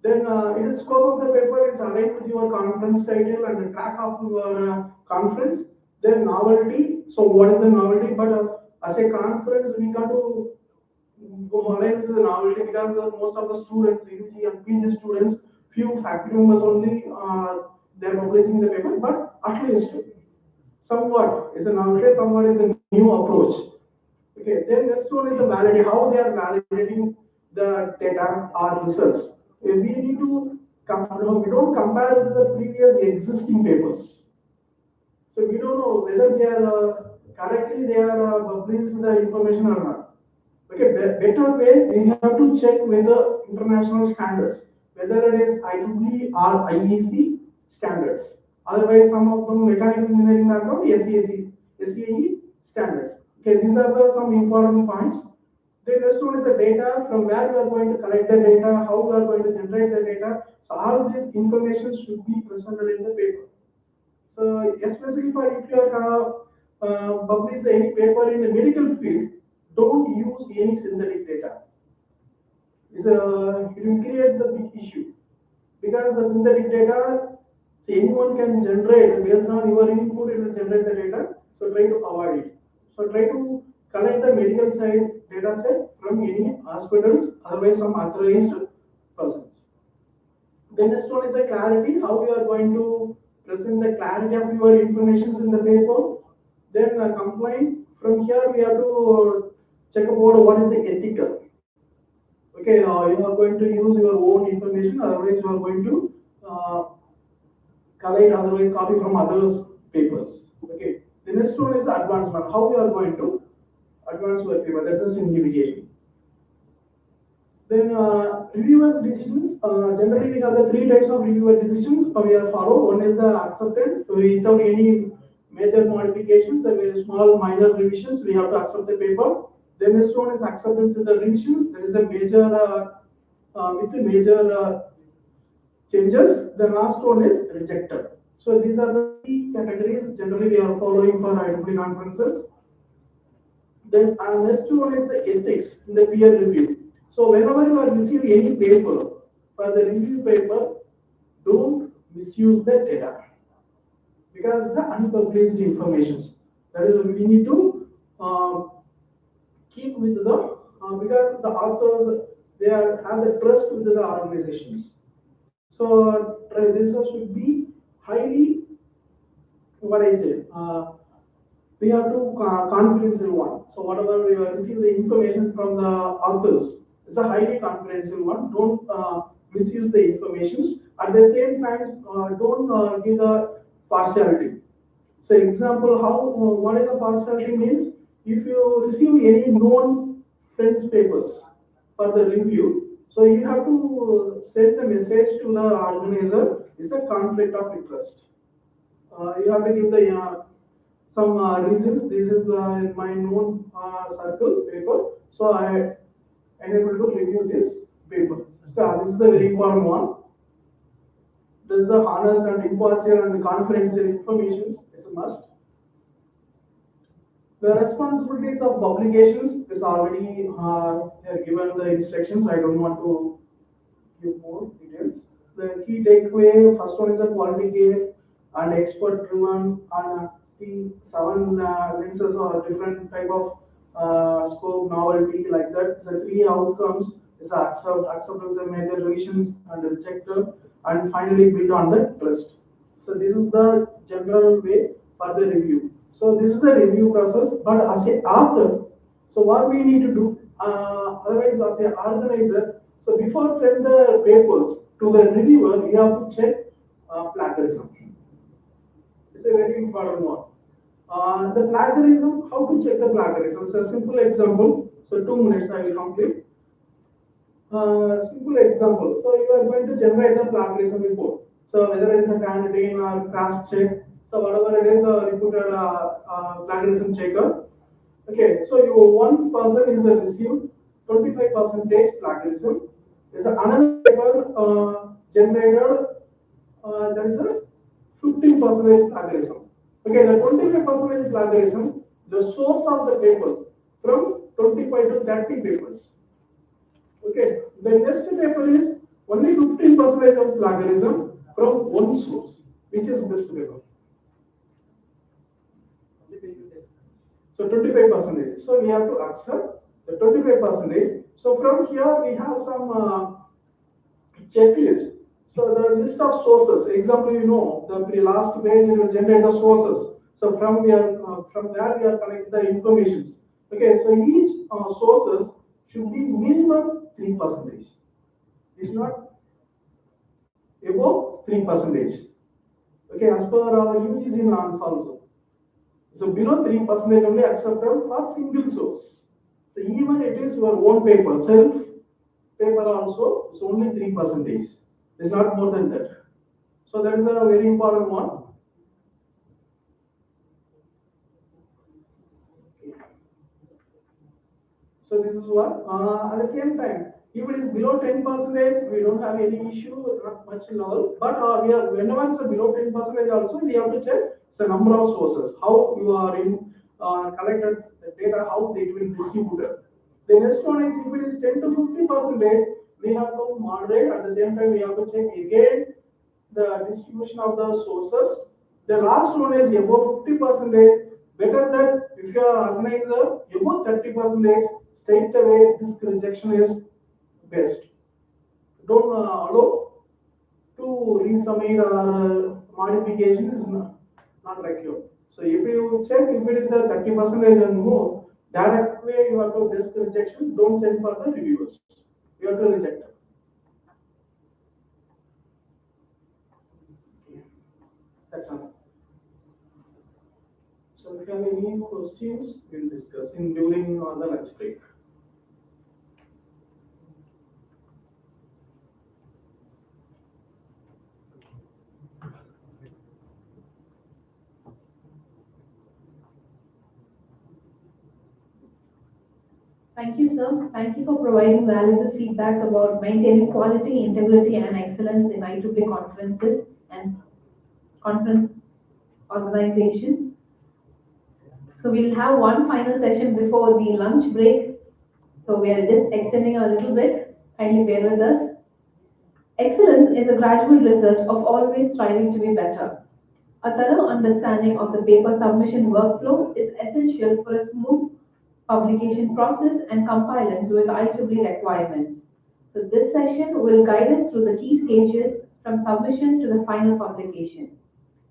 Then if the scope of the paper is aligned with your conference title and the track of your conference, then novelty. So what is the novelty? But as a conference, we got to go align with the novelty because most of the students, UG and PG students, few faculty members only, they are publishing the paper. But at least somewhat is a novelty, somewhat is a new approach. Okay, then next one is the validity, how they are validating the data or results. We need to we don't compare with the previous existing papers. So we don't know whether they are correctly they are publishing the information or not. Okay, better way we have to check with the international standards, whether it is IEEE or IEC standards. Otherwise, some of them mechanical engineering background, SEAE standards. Okay, these are some important points. The next one is the data, from where we are going to collect the data, how we are going to generate the data. So all this information should be presented in the paper. So especially for if you are publish any paper in the medical field, don't use any synthetic data. It will create the big issue because the synthetic data, so anyone can generate based on your input, it will generate the data. So try to avoid it. So try to collect the medical side data set from any hospitals, otherwise some authorized persons. The next one is the clarity, how you are going to present the clarity of your information in the paper. Then compliance, from here we have to check about what is the ethical. Okay, you are going to use your own information, otherwise you are going to collect, otherwise copy from others' papers. Okay, the next one is advancement, how we are going to advance your paper, that's a simplification. Then reviewers decisions, generally we have the three types of reviewer decisions we are follow. One is the acceptance, without any major modifications, very small minor revisions, we have to accept the paper. The next one is acceptance with the revision, there is a major with the major changes. The last one is rejected. So these are the key categories generally we are following for IEEE conferences. Then next one is the ethics in the peer review. So whenever you are receiving any paper, for the review paper, don't misuse the data because it's the unpublished information. That is, we need to keep with the because the authors they have the trust with the organizations. So this should be highly what I say. We have to confidential one. So whatever we receive the information from the authors, it's a highly confidential one. Don't misuse the information. At the same time, don't give the partiality. So example, how what is the partiality means? If you receive any known friends papers for the review, so you have to send the message to the organizer. It's a conflict of interest. You have to give the some reasons. This is my known circle paper, so I am able to review this paper. So this is the very important one. This is the honest and impartial and confidential information is a must. The responsibilities of publications is already given the instructions. I don't want to give more details. The key takeaway, first one is the quality gate and expert driven, and the seven lenses or different type of scope, novelty, like that. The three outcomes is accept with the major revisions and rejected, and finally build on the trust. So this is the general way for the review. So this is the review process, but as a author, so what we need to do, otherwise as a organizer, So before send the papers to the reviewer, you have to check plagiarism. It's a very important one. The plagiarism, how to check the plagiarism? So a simple example. So 2 minutes I will complete. Simple example. So you are going to generate the plagiarism report. So whether it is a candidate or cross check, so whatever it is, you put a plagiarism checker. Okay, so your one person is received 25% plagiarism. There's another paper generated that is a 15% plagiarism. Okay, the 25% plagiarism, the source of the papers from 25 to 30 papers. Okay, the next paper is only 15% of plagiarism from one source, which is best paper. So 25%. So we have to accept the 25%. So from here we have some checklist. So the list of sources. Example, you know, the last page you will generate the sources. So from there we are collecting the informations. Okay, so each sources should be minimum 3%. It's not above 3%. Okay, as per our UGC norms also. So below 3% only accepted for single source. So even it is your own paper, self paper also, it's only 3%. It's not more than that. So that is a very important one. So this is what, at the same time, if it is below 10%, we don't have any issue, not much level. But we are, whenever it's below 10% also, we have to check the number of sources, how you are in collected the data, how they will distribute it. The next one is if it is 10 to 50%, we have to moderate. At the same time, we have to check again the distribution of the sources. The last one is above 50%. Better that if you are organizer above 30%, straight away disk rejection is best. Don't allow to resubmit or modification is not required. So if you check if it is a 30% and more, direct way you have to disk rejection. Don't send for the reviewers. You have to reject it. That's all. So if you have any questions, we'll discuss during the lunch break. Thank you, sir. Thank you for providing valuable feedback about maintaining quality, integrity, and excellence in IEEE conferences and conference organization. So we'll have one final session before the lunch break. So we are just extending a little bit. Kindly bear with us. Excellence is a gradual result of always striving to be better. A thorough understanding of the paper submission workflow is essential for a smooth publication process and compliance with IEEE requirements. So this session will guide us through the key stages from submission to the final publication.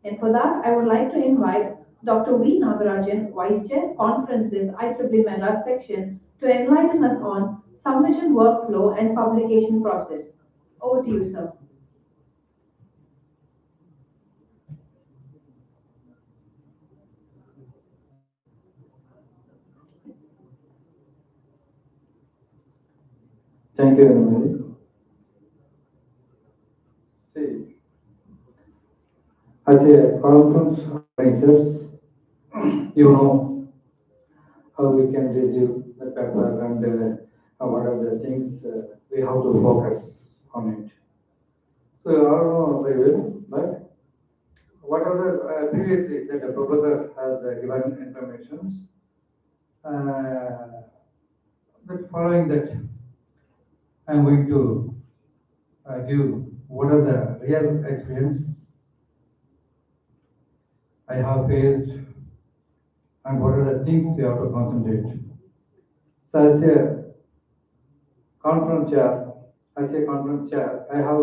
And for that, I would like to invite Dr. V. Nagarajan, Vice Chair, Conferences, IEEE Madras section, to enlighten us on submission workflow and publication process. Over to you, sir. Thank you, everybody. See, as a conference organizers, you know how we can receive the paper and what are the things we have to focus on it. So you all know very well, but what are the previously that the professor has given information. That following that, I am going to give what are the real experience I have faced and what are the things we have to concentrate. So as a conference chair, I have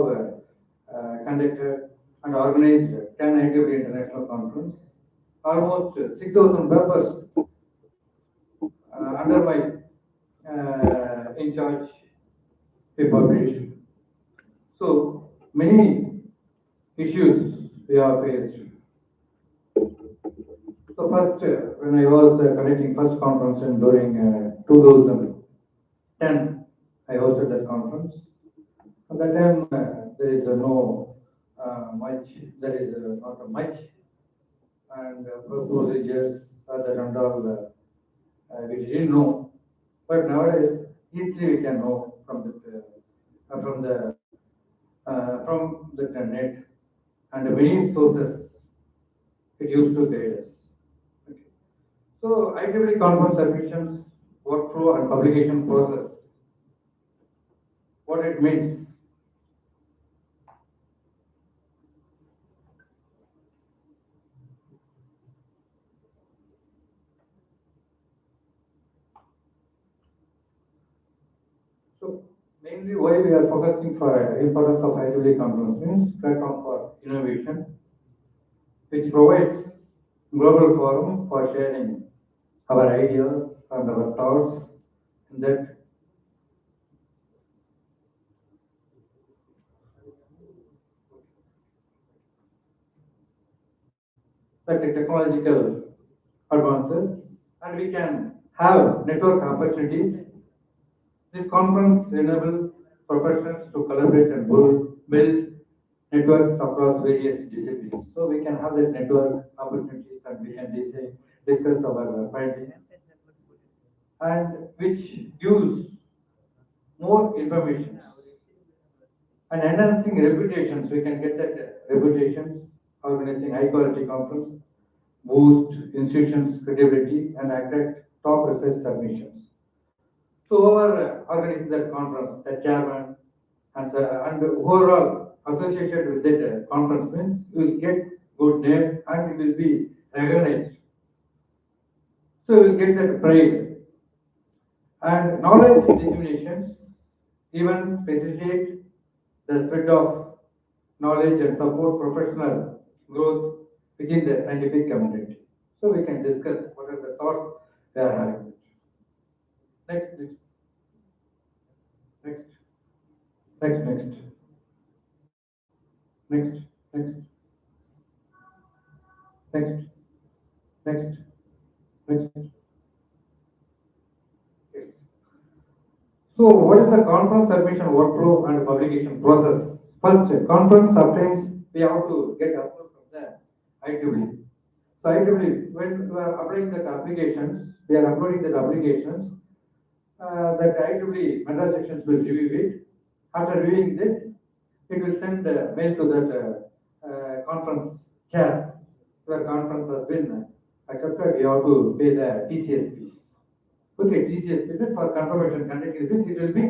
conducted and organized 10 IEEE International Conference, almost 6,000 papers under my in charge. we publish. So many issues we have faced. So first, when I was conducting first conference during 2010, I hosted that conference. At that time, there is no much, there is not much, and procedures that and all we didn't know. But nowadays, easily we can know from the net and the many sources it used to guide us. Okay. So IEEE conference submissions, workflow and publication process. What it means. So mainly why we are focusing for importance of IEEE conference means platform for innovation, which provides global forum for sharing our ideas and our thoughts that the technological advances, and we can have network opportunities. This conference enables professionals to collaborate and build networks across various disciplines. So we can have that network opportunities and we can discuss our findings, and which gives more information and enhancing reputations. We can get that reputations, organizing high quality conference, boost institutions' credibility, and attract top research submissions. So whoever organizes that conference, the chairman and overall associated with that conference means will get good name and it will be recognized. So we will get that pride. And knowledge disseminations, events facilitate the spread of knowledge and support professional growth within the scientific community. So we can discuss what are the thoughts they are having. Next, next, next, next, next, next, next, next, next, next. Yes. So what is the conference submission workflow and publication process? First, conference obtains, we have to get approval from the IEEE. So IEEE, when we are applying the applications, we are uploading the applications, that IEEE Madras sections will review it. After reviewing it, it will send a mail to that conference chair, where conference has been accepted. You have to pay the TCS fees. Okay, TCS fees for confirmation conducting this, it will be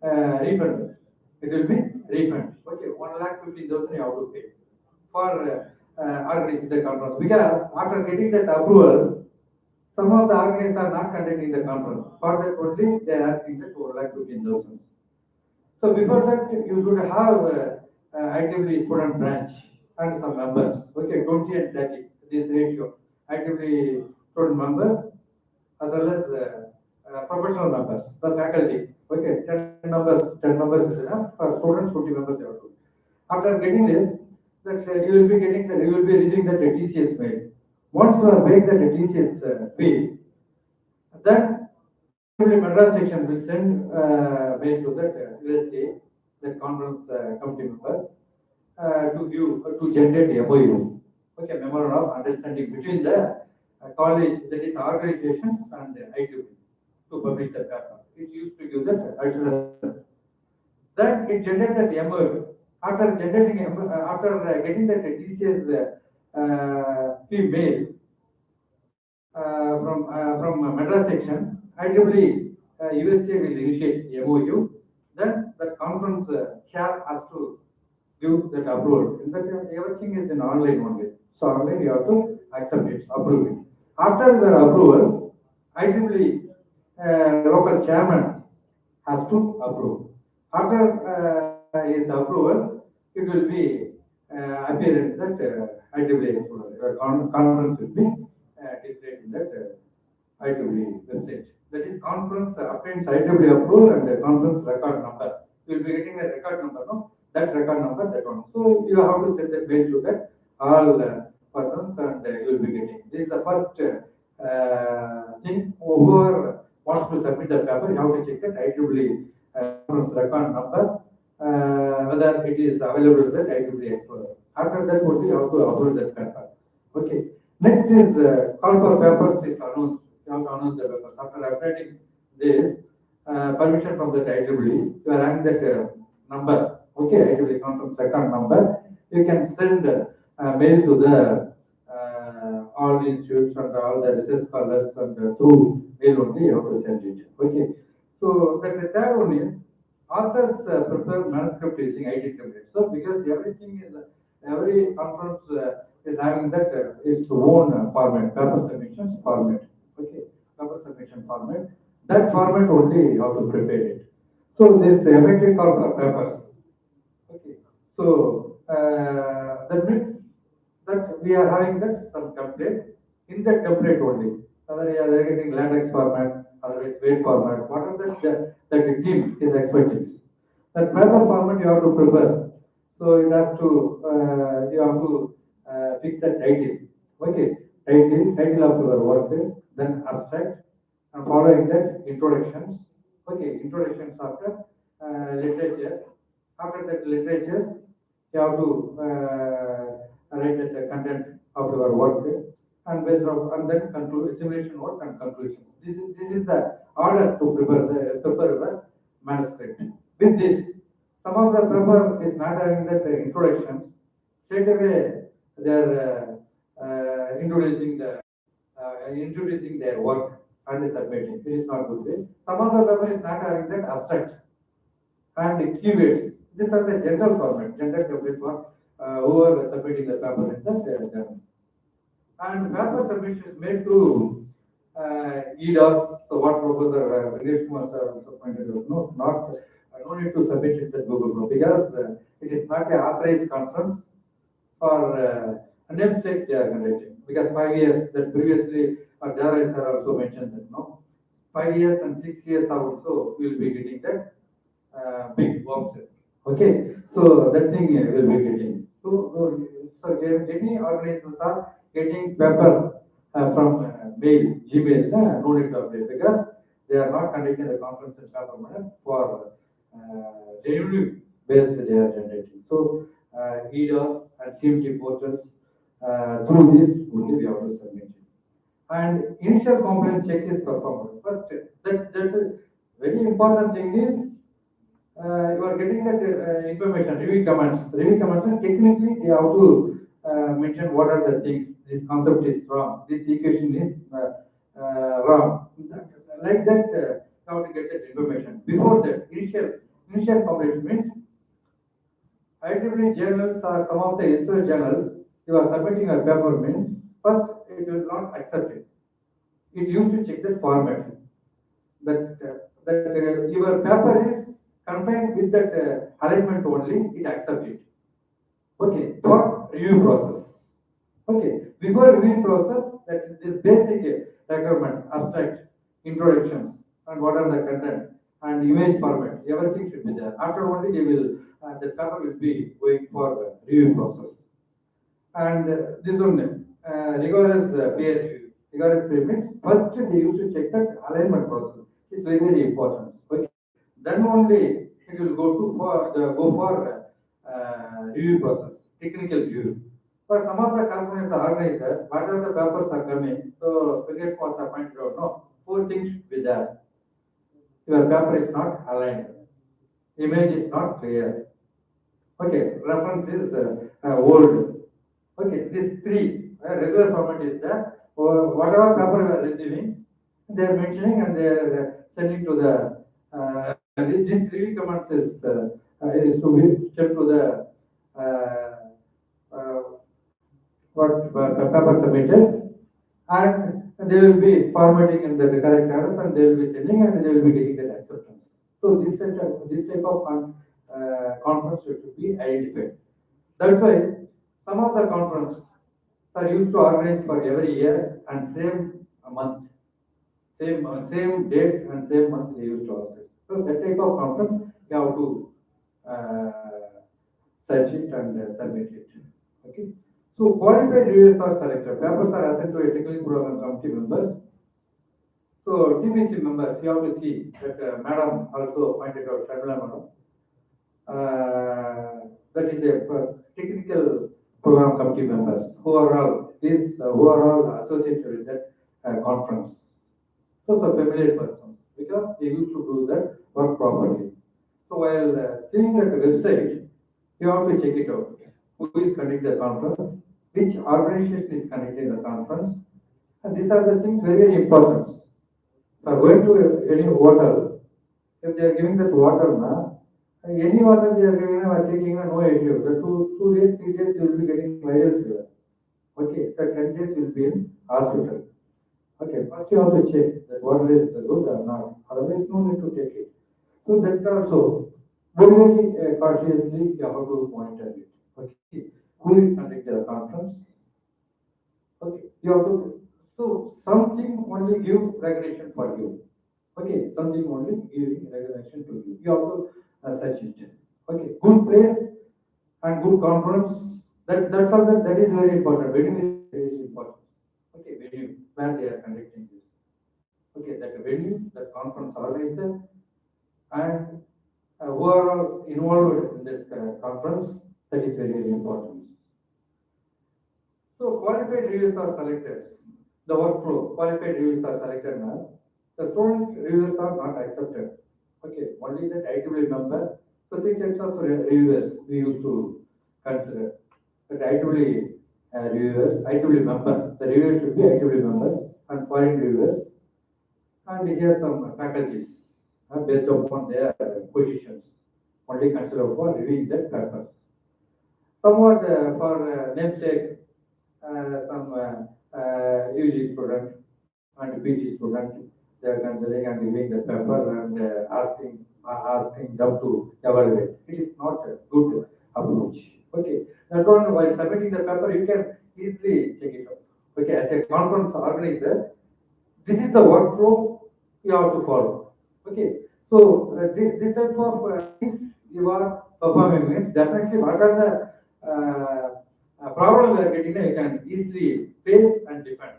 refunded. It will be refunded. Okay, 1,50,000 you have to pay for organizing the conference, because after getting that approval, some of the organizers are not conducting the conference. For that only they are asking that 1,15,000. So before that, you should have IEEE student branch and some members. Okay, 20 and 30, this ratio. IEEE student members as well as professional members, the faculty. Okay, 10 members is enough. For students, 20 members you have to. After getting this, that you will be getting you will be receiving the TCS mail. Once you are paying the TCS fee, then Madras section will send mail to that USA, that conference committee members, to generate MOU. Okay, memorandum of understanding between the college, that is organizations, and IEEE to publish the paper. It used to give that assurance. Then it generated MOU. After generating after getting that TCS fee mail from Madras section, IEEE USA will initiate MOU. Then the conference chair has to give that approval. In that everything is in online only. So online you have to accept it, approve it. After the approval, IEEE local chairman has to approve. After his approval, it will be appear in that IEEE conference will be displayed in that IEEE website. That is conference obtains IEEE approval and the conference record number. you will be getting the record number, no? That record number, that one. So you have to set the mail to that all persons and you will be getting. This is the first thing. Whoever wants to submit the paper, you have to check that IEEE record number, whether it is available with that IEEE Explorer. After that, only you have to upload that paper. Okay. Next is call for papers is announced. You have to announce the papers. After updating this, permission from the IEEE, you are having that number. Okay, IEEE conference record number. You can send mail to the all institutes and all the research scholars and through mail only you have to send it. Okay. So that the third one is authors prepare manuscript using IT template. So because everything is every conference is having that its own format, paper submissions format. Okay, paper submission format. That format only you have to prepare it. So this MIT call for papers. Okay. So that means that we are having that some template. In that template only, whether you are getting latex format, otherwise weight format, whatever that the team is expertise. That paper format you have to prepare. So it has to you have to fix the title. Okay, title of your work, then abstract, and following that introductions. Okay, introductions after literature. After that literature, you have to write the content of your work and based on and then conclude simulation work and conclusions. This is the order to prepare the manuscript. With this, some of the paper is not having that introduction. Straight away they are introducing their work and submitting. It is not good way. Some of the paper is not having that abstract and the keywords. These are the general format, general template for whoever submitting the paper in the journal. And paper submission is made to EDOS. So what Professor Vinesh Kumar sir also pointed out, no need to submit it to Google Chrome because it is not an authorized conference for namesake they are conducting. Because 5 years that previously Madras sir also mentioned that 5 years and 6 years also we will be getting that big works. Okay, so that thing will be getting. So any organizations are getting paper from mail, Gmail, no need to update because they are not conducting the conference in paper manner for revenue based they are generating. So EDOS and CMT portals through this only we have to submit it. And initial compliance check is performed. First, that's a very important thing is you are getting that information, review comments. Review comments, and technically you have to mention what are the things. This concept is wrong. This equation is wrong. Like that, you have to get that information. Before that, initial compliance means IEEE journals or some of the research journals, you are submitting a paper means first it will not accept it. It used to check the format. That your paper is confined with that alignment only, it accepts it. Okay, for review process. Okay, before review process, that this basic requirement, abstract, introductions, and what are the content, and image format, everything should be there. After only they will, the paper will be going for review process. And this one, rigorous peer review. Rigorous peer means first they used to check that alignment process. It's very, very important. Okay. Then only it will go for review process, technical review. For some of the companies, the organizer, whatever the papers are coming, so Brigade was pointed out, no, 4 things should be there. Your paper is not aligned. Image is not clear. Okay, reference is old. Okay, these 3 regular format is there. Or whatever paper you are receiving, they are mentioning and they are sending to the these 3 commands is to be sent to the what paper submitted, and they will be formatting in the correct address and they will be sending and they will be getting that acceptance. So this type of conference should be identified. That's why some of the conferences are used to organize for every year and same month, same date and same month they used to organize. So that type of conference you have to search it and submit it. Okay. So qualified reviewers are selected. Papers are assigned to a technical program committee members. So TBC members, you have to see that Madam also pointed out, Sharmila Madam. That is a technical program committee members who are all associated with that conference. Those are familiar persons because they used to do that work properly. So while seeing that website, you have to check it out. Who is conducting the conference, which organization is conducting the conference, and these are the things very, very important. For going to any hotel, if they are giving that water, any water they are giving or taking, no issue. The 2 days, 3 days, you will be getting viral fever. Okay, so 10 days will be in hospital. Okay, first you have to check that water is good or not. Otherwise, no need to take it. So that also very, very cautiously you have to monitor it. Okay, who is conducting the conference? Okay, you have to. So something only give recognition for you. Okay, something only give recognition to you. You have to search it. Okay, good place and good conference. That is very important. Venue is very important. Okay, venue where they are conducting this. Okay, that venue, that conference organizer, and who are all involved in this conference. That is very, very important. So qualified reviewers are selected. The workflow, qualified reviewers are selected now. The student reviewers are not accepted. Okay, only the IEEE member. So 3 types of reviewers we used to consider. The IEEE reviewers, IEEE member. The reviewers should be IEEE members and foreign reviewers. And here some faculties based upon their positions. Only consider for reviewing that purpose. Somewhat for namesake, some UG student and PG student, they are considering and reviewing the paper and asking them to evaluate. It is not a good approach. Okay, that one while submitting the paper, you can easily check it out. Okay, as a conference organizer, this is the workflow you have to follow. Okay, so this type of things you are performing means definitely what are the problem we are getting, you can easily face and defend.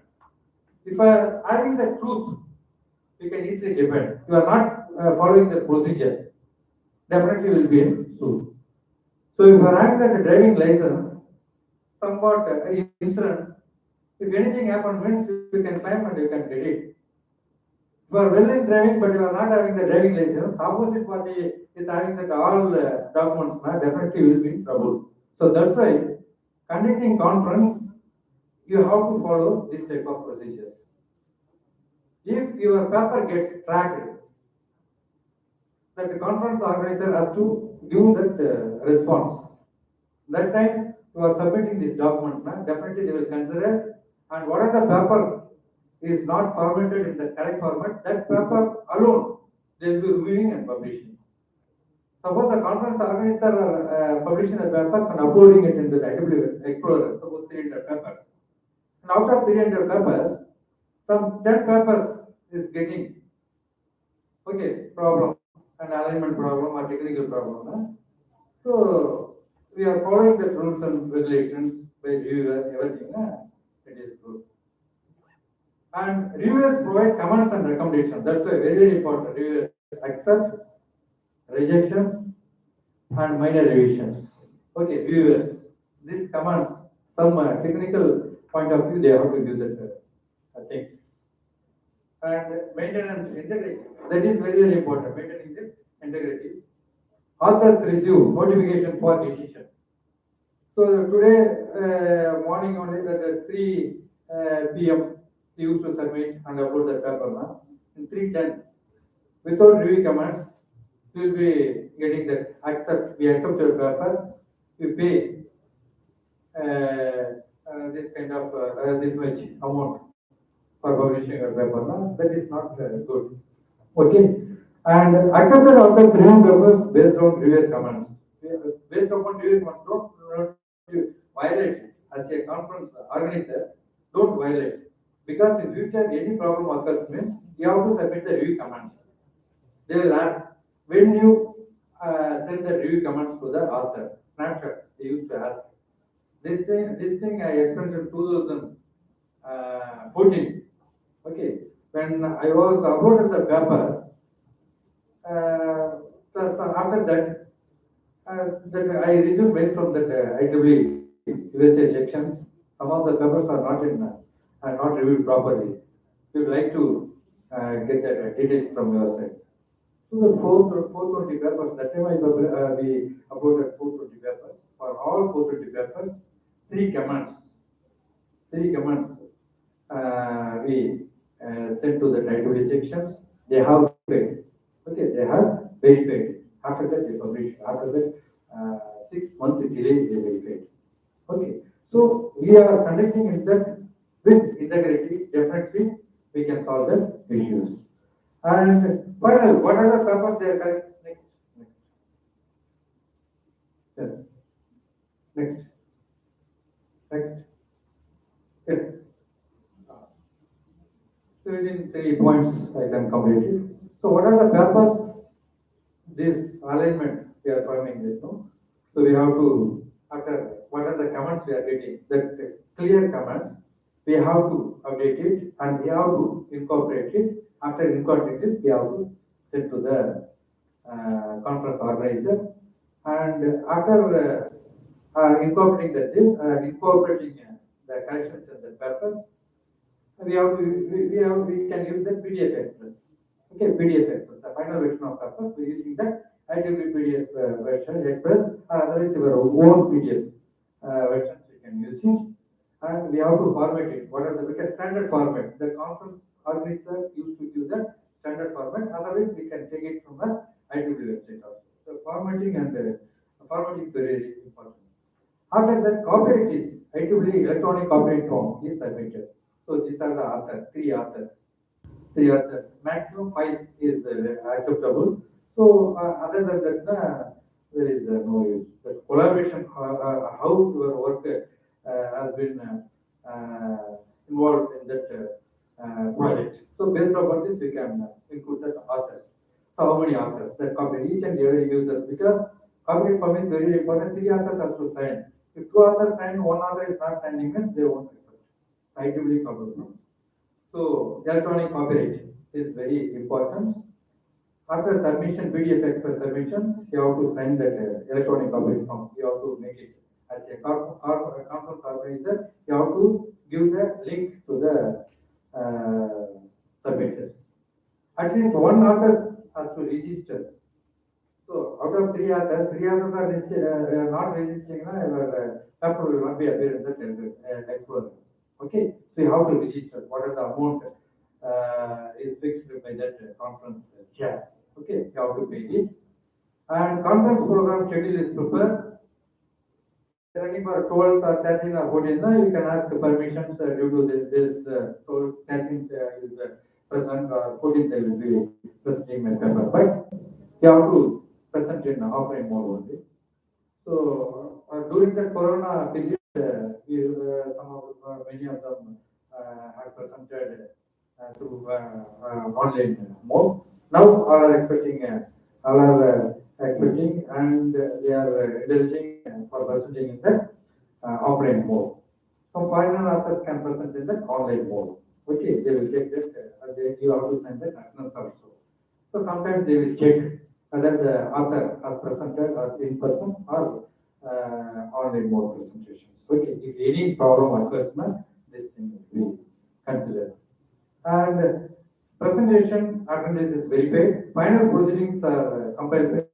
If you are having the truth, you can easily defend. You are not following the procedure, definitely will be in suit. So if you are having that driving license, somewhat insurance, if anything happens, means you can claim and you can get it. If you are well in driving, but you are not having the driving license, opposite party is having that all documents, definitely will be in trouble. So that's why conducting conference, you have to follow this type of procedure. If your paper gets tracked, that the conference organizer has to give that response. That time you are submitting this document, definitely they will consider, and whatever the paper is not formatted in the correct format, that paper alone they will be reviewing and publishing. Suppose the conference organizer are publishing the papers and uploading it in the IEEE Explorer, suppose 300 papers. And out of 300 papers, some 10 papers is getting problem, an alignment problem or technical problem. So we are following the rules and regulations by reviewers, everything. It is good. And reviewers provide comments and recommendations. That's why very, very important. Reviewers accept rejections and minor revisions. Okay, reviewers. These commands, some technical point of view, they have to give that things. And maintenance integrity. That is very, very important. Maintaining the integrity. Authors receive notification for decision. So today morning only at 3 p.m. we used to submit and upload the paper. In 3:10, without review commands, we will be getting that accept. We accept your paper. We pay this kind of this much amount for publishing your paper. That is not good. Okay. And accepted authors review papers based on reviewer comments. Based upon reviewer comments, don't violate it. As a conference organizer, don't violate. Because in future, any problem occurs means you have to submit the review comments. They will ask, when you send the review comments to the author. Snapshot, they used to ask. This thing I experienced in 2014. Okay, when I was awarded the paper, so after that, that I received mail from that IEEE USA sections. Some of the papers are not are not reviewed properly. We would like to get the details from your side. So the 420 papers, that time we uploaded 420 papers. For all 420 papers, three commands we sent to the IEEE sections. They have verified. Okay, they have verified. After that, they published. After that, 6 months delay, they verified. Okay, so we are conducting it that with integrity. Definitely, we can solve the issues. And final, what are the papers they are correct? Next. Yes. Next. Yes. So within 3 points, I can complete it. So what are the papers? This alignment we are forming this, no? So we have to, after what are the commands we are getting, the clear commands, we have to update it and we have to incorporate it. After incorporating it, we have to send to the conference organizer. And after incorporating the corrections in the papers, we can use the PDF Express. Okay, PDF Express, the final version of papers, we're using the IEEE PDF version Express, or otherwise your own PDF versions we can use it. And we have to format it. What are the because standard format? The conference organizer used to give the standard format. Otherwise, we can take it from the IEEE website also. So formatting formatting is very important. After that, copyright is IEEE electronic copyright form is submitted. So these are the authors, three authors. Maximum 5 is acceptable. So other than that, there is no use. The collaboration, how your work has been involved in that project. So based upon this, we can include the authors. So how many authors? That copy each and every user, because copyright form is very important. 3 authors have to sign. If 2 authors sign, 1 author is not signing it, they won't accept. IEEE copyright form. So electronic copyright is very important. After submission, PDF Express submissions, you have to sign that electronic copyright form. You have to make it as a conference organizer. You have to give the link to the submitters. At least 1 author has to register. So out of 3 authors, 3 authors are not registering. Your paper will not be appear in the explorer. Okay, so you have to register. What are the amount is fixed by that conference chair. Okay, you have to pay it. And conference program schedule is prepared. Running for 12th or 13th or 14th, you can ask permissions due to this 12th, 13th is present or 14th I will be presenting my paper. But you have to present in offline mode only. So during the Corona period, many of them have presented through online mode. Now all are expecting, and they are indulging for presenting in the offline mode. So foreigner authors can present in the online mode. Okay, they will take that. You have to send the attendance also. So sometimes they will check whether the author has presented or in person or online mode presentations. Okay, if any problem occurs, this thing will be considered. And presentation attendance is verified. Final proceedings are compiled by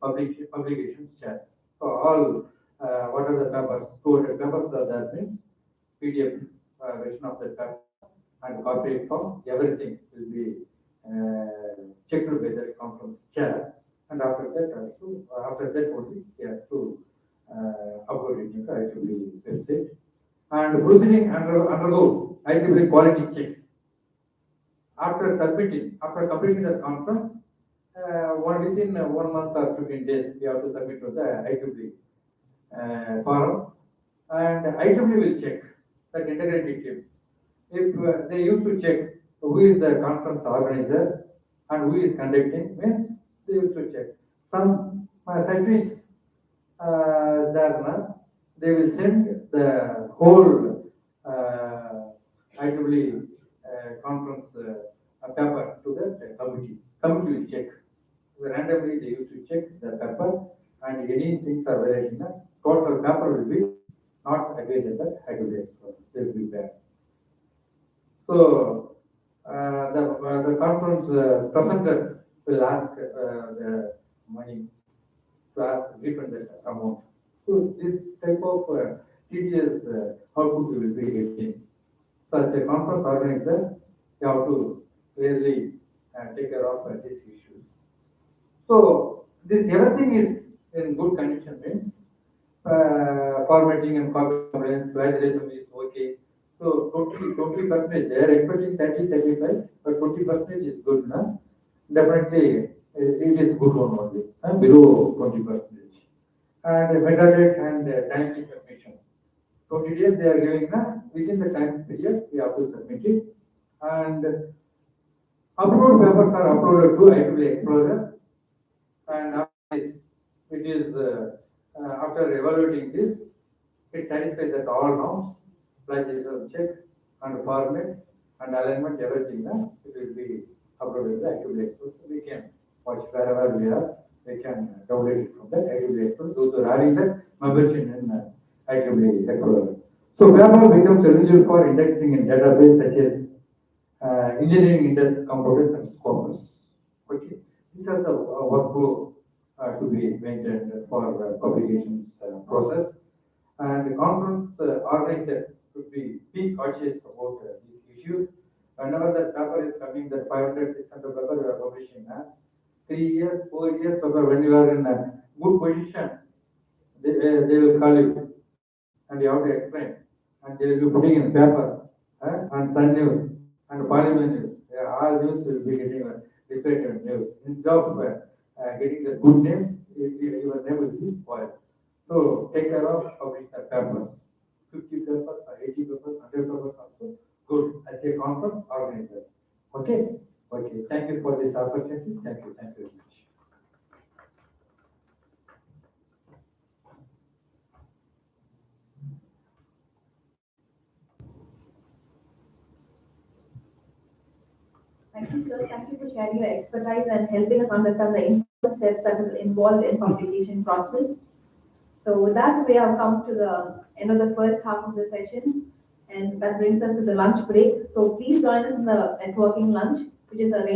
publication chairs. So all what are the papers? 200 papers are there means PDF version of the paper and copyright form. Everything will be checked by the conference chair. And after that only he has to upload it into IEEE website. And proceeding undergo IEEE quality checks. After completing the conference, within 1 month or 15 days, we have to submit to the IEEE forum. And IEEE will check the integrity team. If they used to check who is the conference organizer and who is conducting, means they used to check. Some my secretaries there, they will send the whole IEEE conference paper to the committee. Committee will check. Randomly they used to check the paper, and any things are there in the total paper will be not again in the IEEE. They will be there. So the conference presenters will ask the money to ask refund that amount. So this type of tedious output you will be getting. So as a conference organizer, you have to really take care of these issues. So this everything is in good condition means formatting and copy compliance, plagiarism is okay. So 20%, they are expecting 30-35, but 20% is good, na? Definitely it is good one only, below 20%. And metadata and timely submission. 20 days they are giving, na? Within the time period we have to submit it. And upload papers are uploaded to IEEE Explorer. And after this, it is after evaluating this, it satisfies that all norms, plagiarism check and format and alignment, everything, it will be uploaded to IEEE Explorer. So we can watch wherever we are, we can download it from the IEEE Explorer. Those who are having the membership in IEEE Explorer. So wherever becomes eligible for indexing in database such as engineering index, computers and scopus. Okay, these are the workflow to be maintained for publications process. And the conference organizer should be cautious about these issues. Whenever the paper is coming, that 500, 600 paper you are publishing, 3 years, 4 years paper, when you are in a good position, they will call you and you have to explain. And they will be putting in paper and Sun News and Parliament News. All news will be getting displayed news. Instead of getting the good name, your name will be spoiled. So take care of publishing the papers. 50 papers, 80 papers, 100 papers also good as a conference organizer. Okay? Okay. Thank you for this opportunity. Thank you. Thank you very much. Thank you, sir. Thank you for sharing your expertise and helping us understand the important steps that is involved in publication process. So with that, we have come to the end of the first half of the session, and that brings us to the lunch break. So please join us in the networking lunch, which is arranged